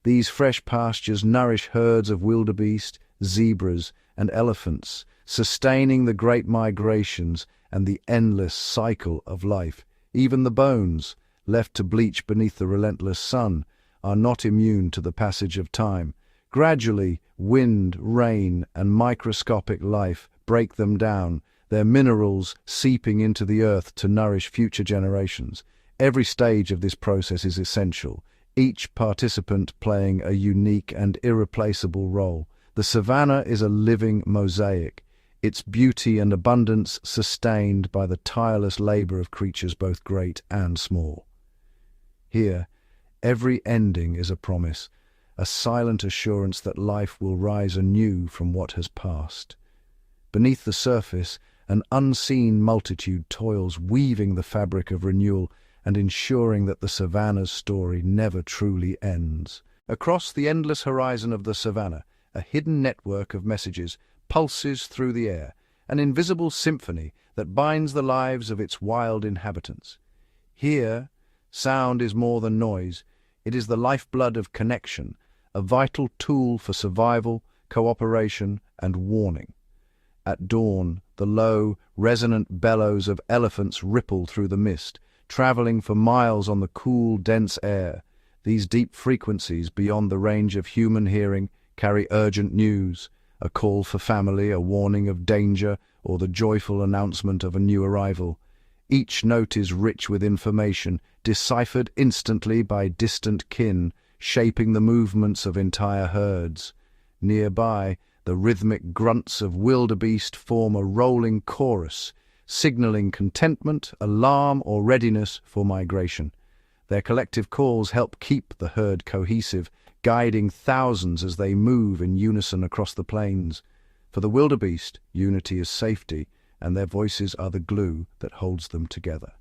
These fresh pastures nourish herds of wildebeest, zebras, and elephants, sustaining the great migrations and the endless cycle of life. Even the bones, left to bleach beneath the relentless sun, are not immune to the passage of time. Gradually, wind, rain, and microscopic life break them down, their minerals seeping into the earth to nourish future generations. Every stage of this process is essential, each participant playing a unique and irreplaceable role. The savanna is a living mosaic, its beauty and abundance sustained by the tireless labor of creatures both great and small. Here, every ending is a promise, a silent assurance that life will rise anew from what has passed. Beneath the surface, an unseen multitude toils, weaving the fabric of renewal and ensuring that the savanna's story never truly ends. Across the endless horizon of the savanna, a hidden network of messages pulses through the air, an invisible symphony that binds the lives of its wild inhabitants. Here, sound is more than noise. It is the lifeblood of connection, a vital tool for survival, cooperation, and warning. At dawn, the low, resonant bellows of elephants ripple through the mist, traveling for miles on the cool, dense air. These deep frequencies, beyond the range of human hearing, carry urgent news, a call for family, a warning of danger, or the joyful announcement of a new arrival. Each note is rich with information, deciphered instantly by distant kin, shaping the movements of entire herds. Nearby, the rhythmic grunts of wildebeest form a rolling chorus, signaling contentment, alarm, or readiness for migration. Their collective calls help keep the herd cohesive, guiding thousands as they move in unison across the plains. For the wildebeest, unity is safety, and their voices are the glue that holds them together.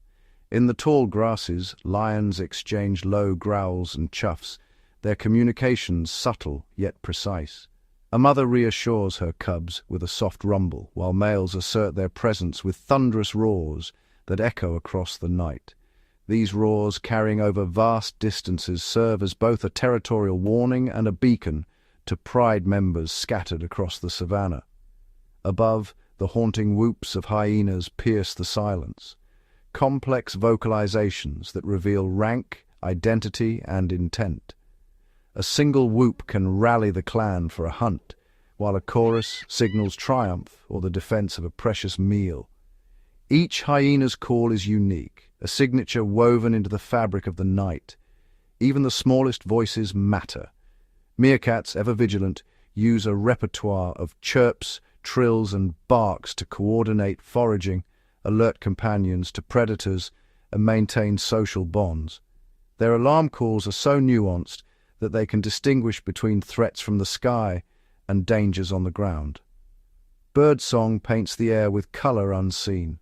In the tall grasses, lions exchange low growls and chuffs, their communications subtle yet precise. A mother reassures her cubs with a soft rumble, while males assert their presence with thunderous roars that echo across the night. These roars, carrying over vast distances, serve as both a territorial warning and a beacon to pride members scattered across the savanna. Above, the haunting whoops of hyenas pierce the silence, complex vocalizations that reveal rank, identity, and intent. A single whoop can rally the clan for a hunt, while a chorus signals triumph or the defense of a precious meal. Each hyena's call is unique, a signature woven into the fabric of the night. Even the smallest voices matter. Meerkats, ever vigilant, use a repertoire of chirps, trills, and barks to coordinate foraging, alert companions to predators, and maintain social bonds. Their alarm calls are so nuanced that they can distinguish between threats from the sky and dangers on the ground. Birdsong paints the air with color unseen.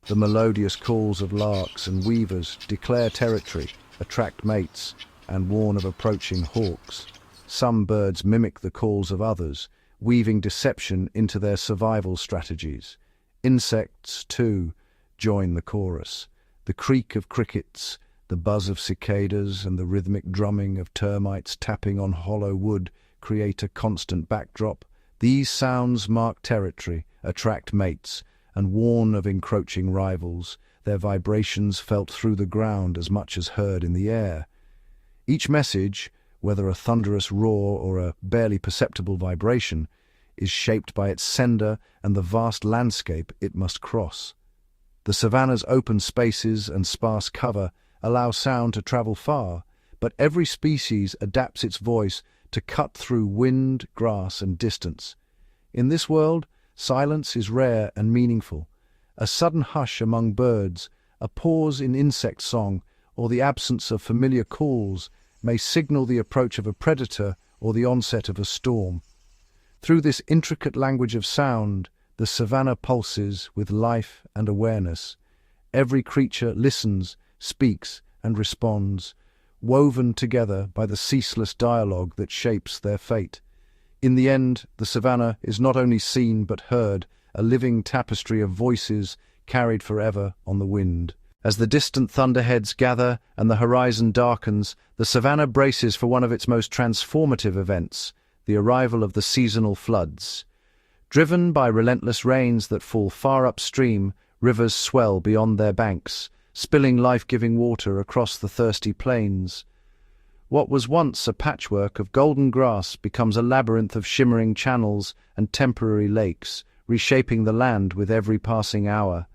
The melodious calls of larks and weavers declare territory, attract mates, and warn of approaching hawks. Some birds mimic the calls of others, weaving deception into their survival strategies. Insects, too, join the chorus. The creak of crickets, the buzz of cicadas, and the rhythmic drumming of termites tapping on hollow wood create a constant backdrop. These sounds mark territory, attract mates, and warn of encroaching rivals, their vibrations felt through the ground as much as heard in the air. Each message, whether a thunderous roar or a barely perceptible vibration, is shaped by its sender and the vast landscape it must cross. The savanna's open spaces and sparse cover allow sound to travel far, but every species adapts its voice to cut through wind, grass, and distance. In this world, silence is rare and meaningful. A sudden hush among birds, a pause in insect song, or the absence of familiar calls may signal the approach of a predator or the onset of a storm. Through this intricate language of sound, the savanna pulses with life and awareness. Every creature listens, speaks, and responds, woven together by the ceaseless dialogue that shapes their fate. In the end, the savanna is not only seen but heard, a living tapestry of voices carried forever on the wind. As the distant thunderheads gather and the horizon darkens, the savanna braces for one of its most transformative events, the arrival of the seasonal floods. Driven by relentless rains that fall far upstream, rivers swell beyond their banks, spilling life-giving water across the thirsty plains. What was once a patchwork of golden grass becomes a labyrinth of shimmering channels and temporary lakes, reshaping the land with every passing hour.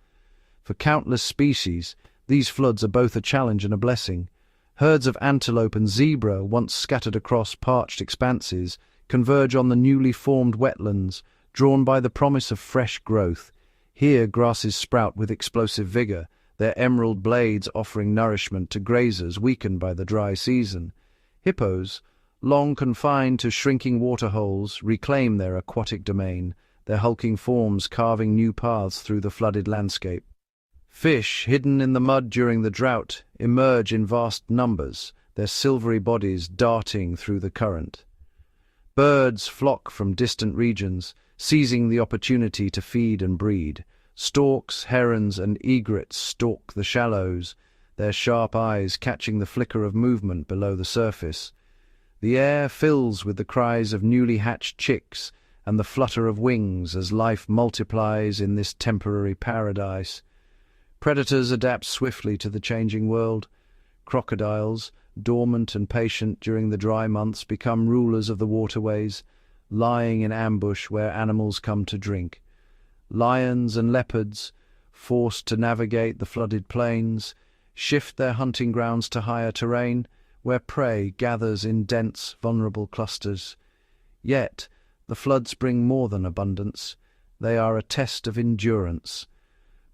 For countless species, these floods are both a challenge and a blessing. Herds of antelope and zebra, once scattered across parched expanses, converge on the newly formed wetlands, drawn by the promise of fresh growth. Here grasses sprout with explosive vigor, their emerald blades offering nourishment to grazers weakened by the dry season. Hippos, long confined to shrinking waterholes, reclaim their aquatic domain, their hulking forms carving new paths through the flooded landscape. Fish, hidden in the mud during the drought, emerge in vast numbers, their silvery bodies darting through the current. Birds flock from distant regions, seizing the opportunity to feed and breed. Storks, herons, and egrets stalk the shallows, their sharp eyes catching the flicker of movement below the surface. The air fills with the cries of newly hatched chicks and the flutter of wings as life multiplies in this temporary paradise. Predators adapt swiftly to the changing world. Crocodiles, dormant and patient during the dry months, become rulers of the waterways, lying in ambush where animals come to drink. Lions and leopards, forced to navigate the flooded plains, shift their hunting grounds to higher terrain, where prey gathers in dense, vulnerable clusters. Yet, the floods bring more than abundance. They are a test of endurance.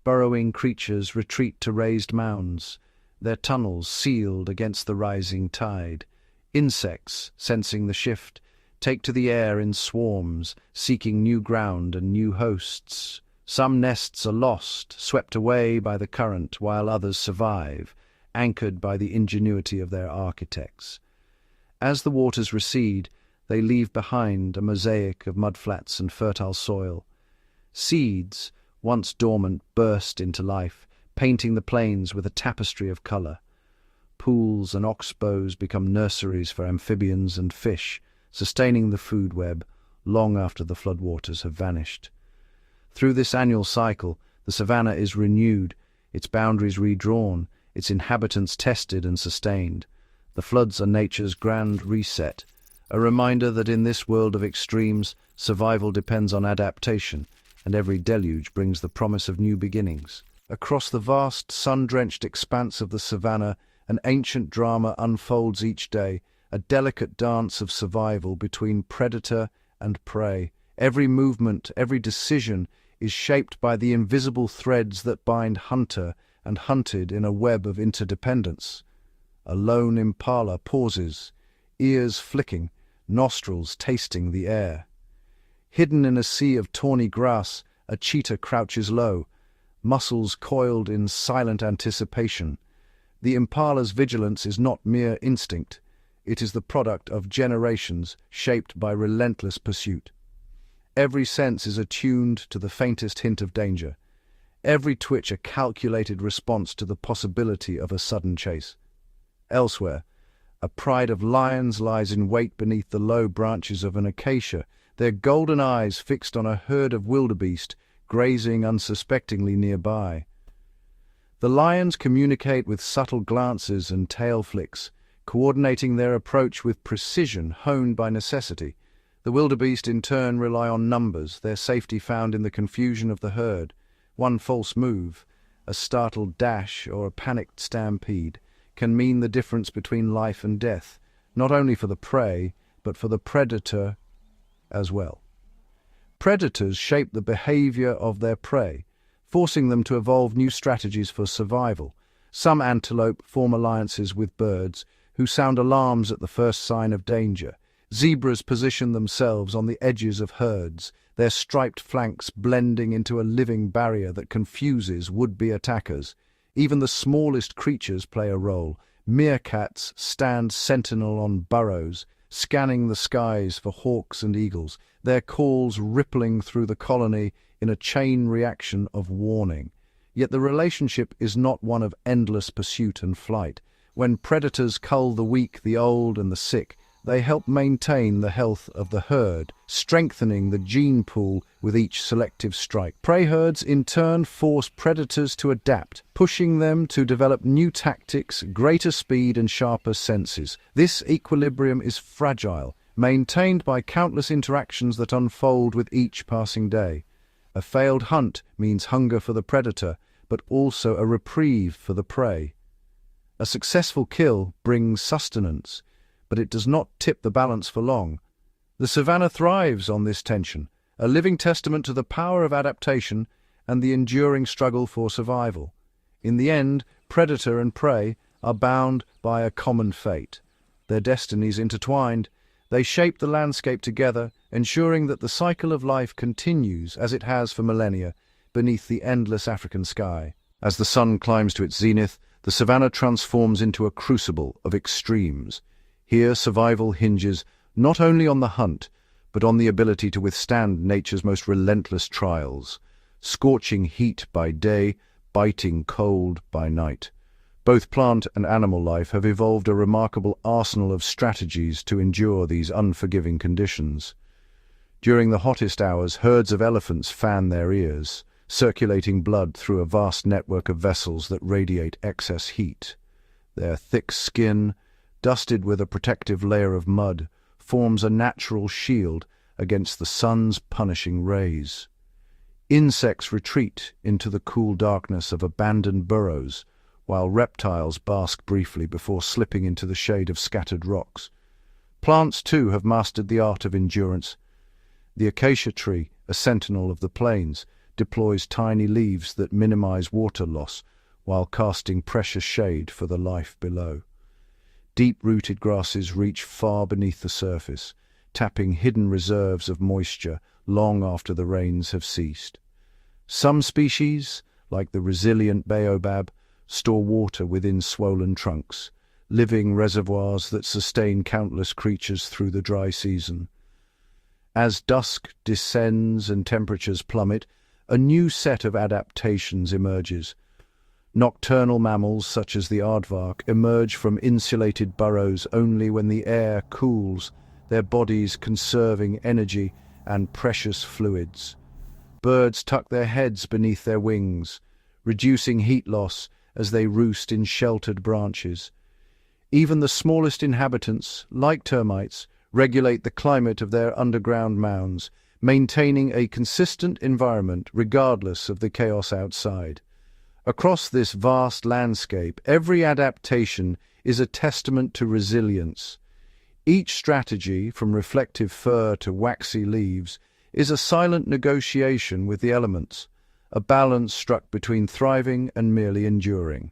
Burrowing creatures retreat to raised mounds, their tunnels sealed against the rising tide. Insects, sensing the shift, take to the air in swarms, seeking new ground and new hosts. Some nests are lost, swept away by the current, while others survive, anchored by the ingenuity of their architects. As the waters recede, they leave behind a mosaic of mudflats and fertile soil. Seeds, once dormant, burst into life, painting the plains with a tapestry of color. Pools and oxbows become nurseries for amphibians and fish, sustaining the food web long after the floodwaters have vanished. Through this annual cycle, the savanna is renewed, its boundaries redrawn, its inhabitants tested and sustained. The floods are nature's grand reset, a reminder that in this world of extremes, survival depends on adaptation, and every deluge brings the promise of new beginnings. Across the vast, sun-drenched expanse of the savannah, an ancient drama unfolds each day, a delicate dance of survival between predator and prey. Every movement, every decision is shaped by the invisible threads that bind hunter and hunted in a web of interdependence. A lone impala pauses, ears flicking, nostrils tasting the air. Hidden in a sea of tawny grass, a cheetah crouches low, muscles coiled in silent anticipation. The impala's vigilance is not mere instinct. It is the product of generations shaped by relentless pursuit. Every sense is attuned to the faintest hint of danger. Every twitch a calculated response to the possibility of a sudden chase. Elsewhere, a pride of lions lies in wait beneath the low branches of an acacia, their golden eyes fixed on a herd of wildebeest grazing unsuspectingly nearby. The lions communicate with subtle glances and tail flicks, coordinating their approach with precision honed by necessity. The wildebeest in turn rely on numbers, their safety found in the confusion of the herd. One false move, a startled dash or a panicked stampede, can mean the difference between life and death, not only for the prey, but for the predator as well. Predators shape the behavior of their prey, forcing them to evolve new strategies for survival. Some antelope form alliances with birds, who sound alarms at the first sign of danger. Zebras position themselves on the edges of herds, their striped flanks blending into a living barrier that confuses would-be attackers. Even the smallest creatures play a role. Meerkats stand sentinel on burrows, scanning the skies for hawks and eagles, their calls rippling through the colony in a chain reaction of warning. Yet the relationship is not one of endless pursuit and flight. When predators cull the weak, the old, and the sick, they help maintain the health of the herd, strengthening the gene pool with each selective strike. Prey herds, in turn, force predators to adapt, pushing them to develop new tactics, greater speed, and sharper senses. This equilibrium is fragile, maintained by countless interactions that unfold with each passing day. A failed hunt means hunger for the predator, but also a reprieve for the prey. A successful kill brings sustenance, but it does not tip the balance for long. The savannah thrives on this tension, a living testament to the power of adaptation and the enduring struggle for survival. In the end, predator and prey are bound by a common fate. Their destinies intertwined, they shape the landscape together, ensuring that the cycle of life continues as it has for millennia beneath the endless African sky. As the sun climbs to its zenith, the savannah transforms into a crucible of extremes. Here survival hinges not only on the hunt, but on the ability to withstand nature's most relentless trials. Scorching heat by day, biting cold by night. Both plant and animal life have evolved a remarkable arsenal of strategies to endure these unforgiving conditions. During the hottest hours, herds of elephants fan their ears, circulating blood through a vast network of vessels that radiate excess heat. Their thick skin, dusted with a protective layer of mud, forms a natural shield against the sun's punishing rays. Insects retreat into the cool darkness of abandoned burrows, while reptiles bask briefly before slipping into the shade of scattered rocks. Plants, too, have mastered the art of endurance. The acacia tree, a sentinel of the plains, deploys tiny leaves that minimize water loss while casting precious shade for the life below. Deep-rooted grasses reach far beneath the surface, tapping hidden reserves of moisture long after the rains have ceased. Some species, like the resilient baobab, store water within swollen trunks, living reservoirs that sustain countless creatures through the dry season. As dusk descends and temperatures plummet, a new set of adaptations emerges. Nocturnal mammals such as the aardvark emerge from insulated burrows only when the air cools, their bodies conserving energy and precious fluids. Birds tuck their heads beneath their wings, reducing heat loss as they roost in sheltered branches. Even the smallest inhabitants, like termites, regulate the climate of their underground mounds, maintaining a consistent environment regardless of the chaos outside. Across this vast landscape, every adaptation is a testament to resilience. Each strategy, from reflective fur to waxy leaves, is a silent negotiation with the elements, a balance struck between thriving and merely enduring.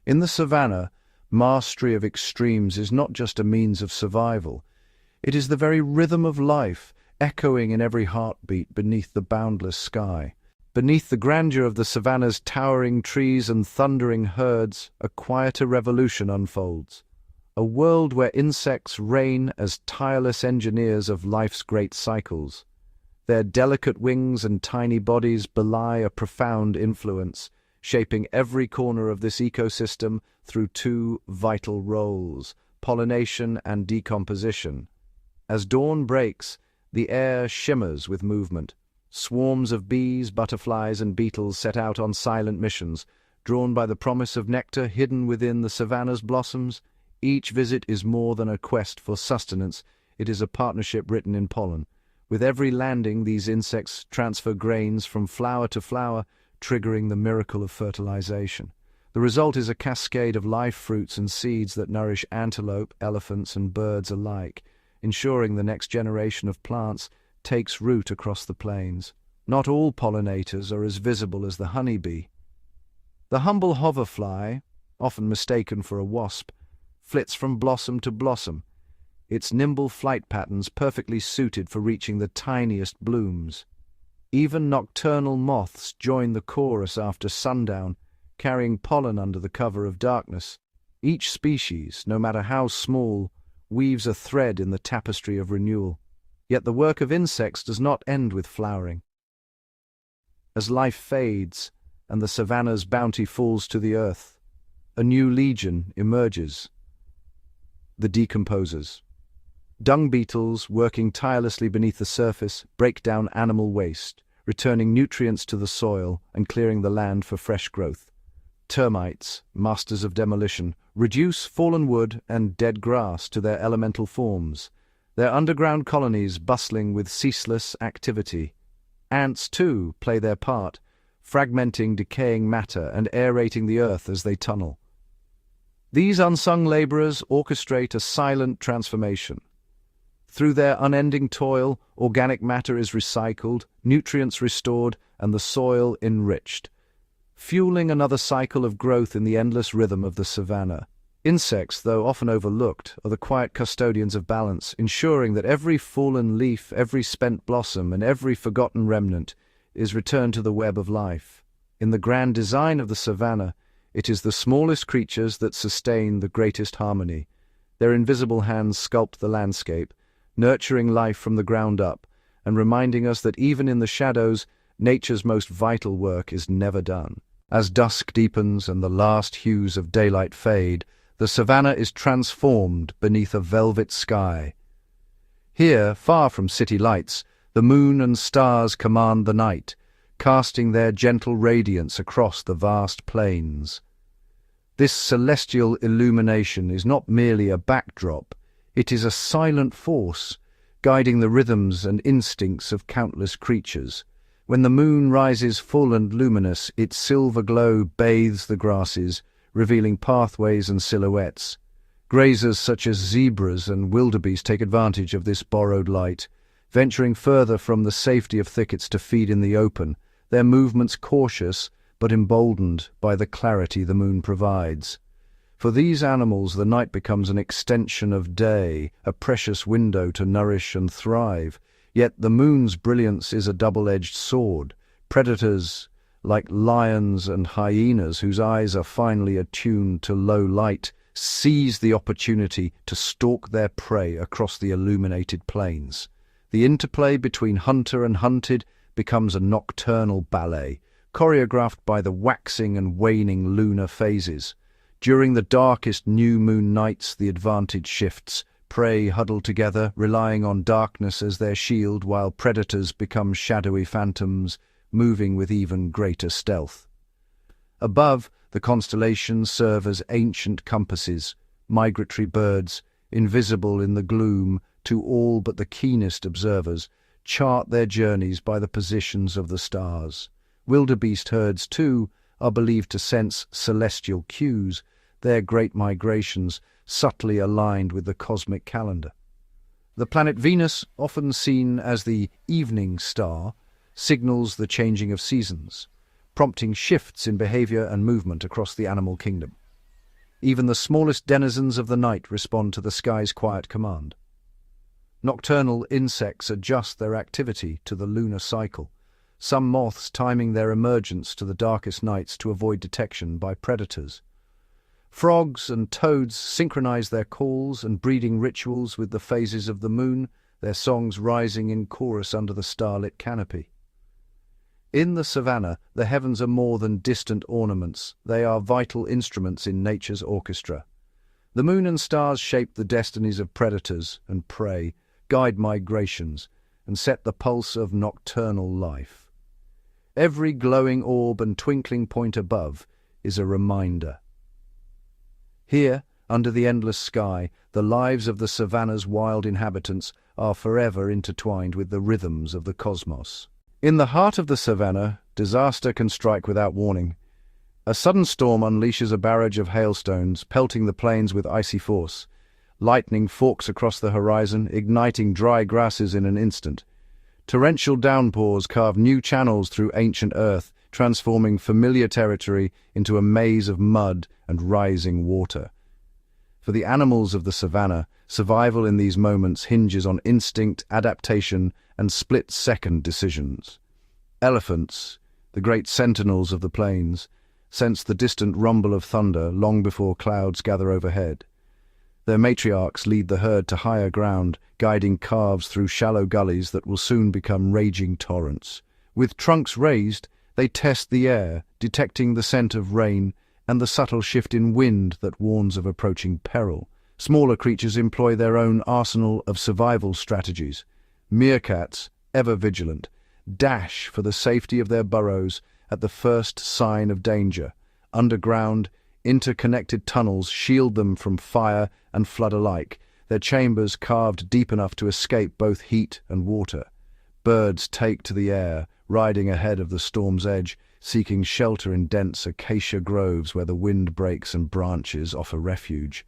In the savannah, mastery of extremes is not just a means of survival. It is the very rhythm of life, echoing in every heartbeat beneath the boundless sky. Beneath the grandeur of the savannah's towering trees and thundering herds, a quieter revolution unfolds. A world where insects reign as tireless engineers of life's great cycles. Their delicate wings and tiny bodies belie a profound influence, shaping every corner of this ecosystem through two vital roles: pollination and decomposition. As dawn breaks, the air shimmers with movement. Swarms of bees, butterflies, and beetles set out on silent missions, drawn by the promise of nectar hidden within the savannah's blossoms. Each visit is more than a quest for sustenance, it is a partnership written in pollen. With every landing, these insects transfer grains from flower to flower, triggering the miracle of fertilization. The result is a cascade of live fruits and seeds that nourish antelope, elephants, and birds alike, ensuring the next generation of plants takes root across the plains. Not all pollinators are as visible as the honeybee. The humble hoverfly, often mistaken for a wasp, flits from blossom to blossom, its nimble flight patterns perfectly suited for reaching the tiniest blooms. Even nocturnal moths join the chorus after sundown, carrying pollen under the cover of darkness. Each species, no matter how small, weaves a thread in the tapestry of renewal. Yet the work of insects does not end with flowering. As life fades and the savannah's bounty falls to the earth, a new legion emerges: the Decomposers. Dung beetles, working tirelessly beneath the surface, break down animal waste, returning nutrients to the soil and clearing the land for fresh growth. Termites, masters of demolition, reduce fallen wood and dead grass to their elemental forms, their underground colonies bustling with ceaseless activity. Ants, too, play their part, fragmenting decaying matter and aerating the earth as they tunnel. These unsung laborers orchestrate a silent transformation. Through their unending toil, organic matter is recycled, nutrients restored, and the soil enriched, fueling another cycle of growth in the endless rhythm of the savannah. Insects, though often overlooked, are the quiet custodians of balance, ensuring that every fallen leaf, every spent blossom, and every forgotten remnant is returned to the web of life. In the grand design of the savannah, it is the smallest creatures that sustain the greatest harmony. Their invisible hands sculpt the landscape, nurturing life from the ground up, and reminding us that even in the shadows, nature's most vital work is never done. As dusk deepens and the last hues of daylight fade, the savannah is transformed beneath a velvet sky. Here, far from city lights, the moon and stars command the night, casting their gentle radiance across the vast plains. This celestial illumination is not merely a backdrop, it is a silent force, guiding the rhythms and instincts of countless creatures. When the moon rises full and luminous, its silver glow bathes the grasses, revealing pathways and silhouettes. Grazers such as zebras and wildebeest take advantage of this borrowed light, venturing further from the safety of thickets to feed in the open, their movements cautious but emboldened by the clarity the moon provides. For these animals, the night becomes an extension of day, a precious window to nourish and thrive. Yet the moon's brilliance is a double-edged sword. Predators, like lions and hyenas whose eyes are finely attuned to low light, seize the opportunity to stalk their prey across the illuminated plains. The interplay between hunter and hunted becomes a nocturnal ballet, choreographed by the waxing and waning lunar phases. During the darkest new moon nights, the advantage shifts. Prey huddle together, relying on darkness as their shield, while predators become shadowy phantoms, moving with even greater stealth. Above, the constellations serve as ancient compasses, migratory birds, invisible in the gloom to all but the keenest observers, chart their journeys by the positions of the stars. Wildebeest herds, too, are believed to sense celestial cues, their great migrations subtly aligned with the cosmic calendar. The planet Venus, often seen as the evening star, signals the changing of seasons, prompting shifts in behavior and movement across the animal kingdom. Even the smallest denizens of the night respond to the sky's quiet command. Nocturnal insects adjust their activity to the lunar cycle, some moths timing their emergence to the darkest nights to avoid detection by predators. Frogs and toads synchronize their calls and breeding rituals with the phases of the moon, their songs rising in chorus under the starlit canopy. In the savannah, the heavens are more than distant ornaments, they are vital instruments in nature's orchestra. The moon and stars shape the destinies of predators and prey, guide migrations, and set the pulse of nocturnal life. Every glowing orb and twinkling point above is a reminder. Here, under the endless sky, the lives of the savannah's wild inhabitants are forever intertwined with the rhythms of the cosmos. In the heart of the savannah, disaster can strike without warning. A sudden storm unleashes a barrage of hailstones, pelting the plains with icy force. Lightning forks across the horizon, igniting dry grasses in an instant. Torrential downpours carve new channels through ancient earth, transforming familiar territory into a maze of mud and rising water. For the animals of the savannah, survival in these moments hinges on instinct, adaptation, and split-second decisions. Elephants, the great sentinels of the plains, sense the distant rumble of thunder long before clouds gather overhead. Their matriarchs lead the herd to higher ground, guiding calves through shallow gullies that will soon become raging torrents. With trunks raised, they test the air, detecting the scent of rain and the subtle shift in wind that warns of approaching peril. Smaller creatures employ their own arsenal of survival strategies. Meerkats, ever vigilant, dash for the safety of their burrows at the first sign of danger. Underground, interconnected tunnels shield them from fire and flood alike, their chambers carved deep enough to escape both heat and water. Birds take to the air, riding ahead of the storm's edge, seeking shelter in dense acacia groves where the wind breaks and branches offer refuge.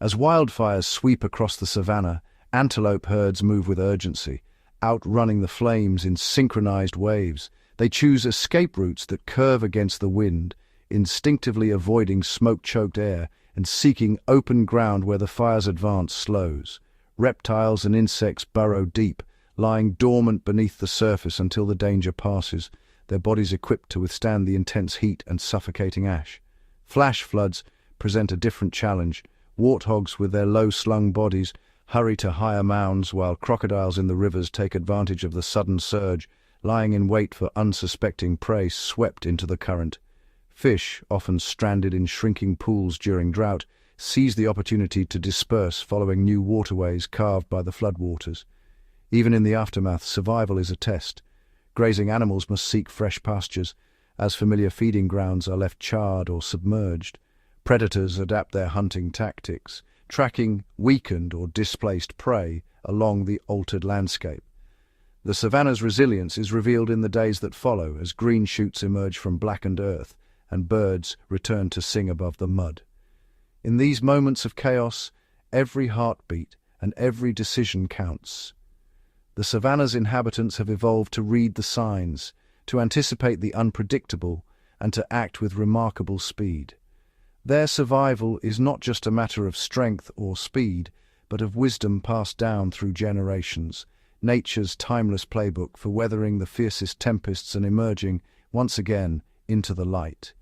As wildfires sweep across the savannah, antelope herds move with urgency, outrunning the flames in synchronized waves. They choose escape routes that curve against the wind, instinctively avoiding smoke-choked air and seeking open ground where the fire's advance slows. Reptiles and insects burrow deep, lying dormant beneath the surface until the danger passes, their bodies equipped to withstand the intense heat and suffocating ash. Flash floods present a different challenge. Warthogs with their low-slung bodies hurry to higher mounds, while crocodiles in the rivers take advantage of the sudden surge, lying in wait for unsuspecting prey swept into the current. Fish, often stranded in shrinking pools during drought, seize the opportunity to disperse following new waterways carved by the floodwaters. Even in the aftermath, survival is a test. Grazing animals must seek fresh pastures, as familiar feeding grounds are left charred or submerged. Predators adapt their hunting tactics, tracking weakened or displaced prey along the altered landscape. The savannah's resilience is revealed in the days that follow as green shoots emerge from blackened earth and birds return to sing above the mud. In these moments of chaos, every heartbeat and every decision counts. The savannah's inhabitants have evolved to read the signs, to anticipate the unpredictable, and to act with remarkable speed. Their survival is not just a matter of strength or speed, but of wisdom passed down through generations, nature's timeless playbook for weathering the fiercest tempests and emerging, once again, into the light.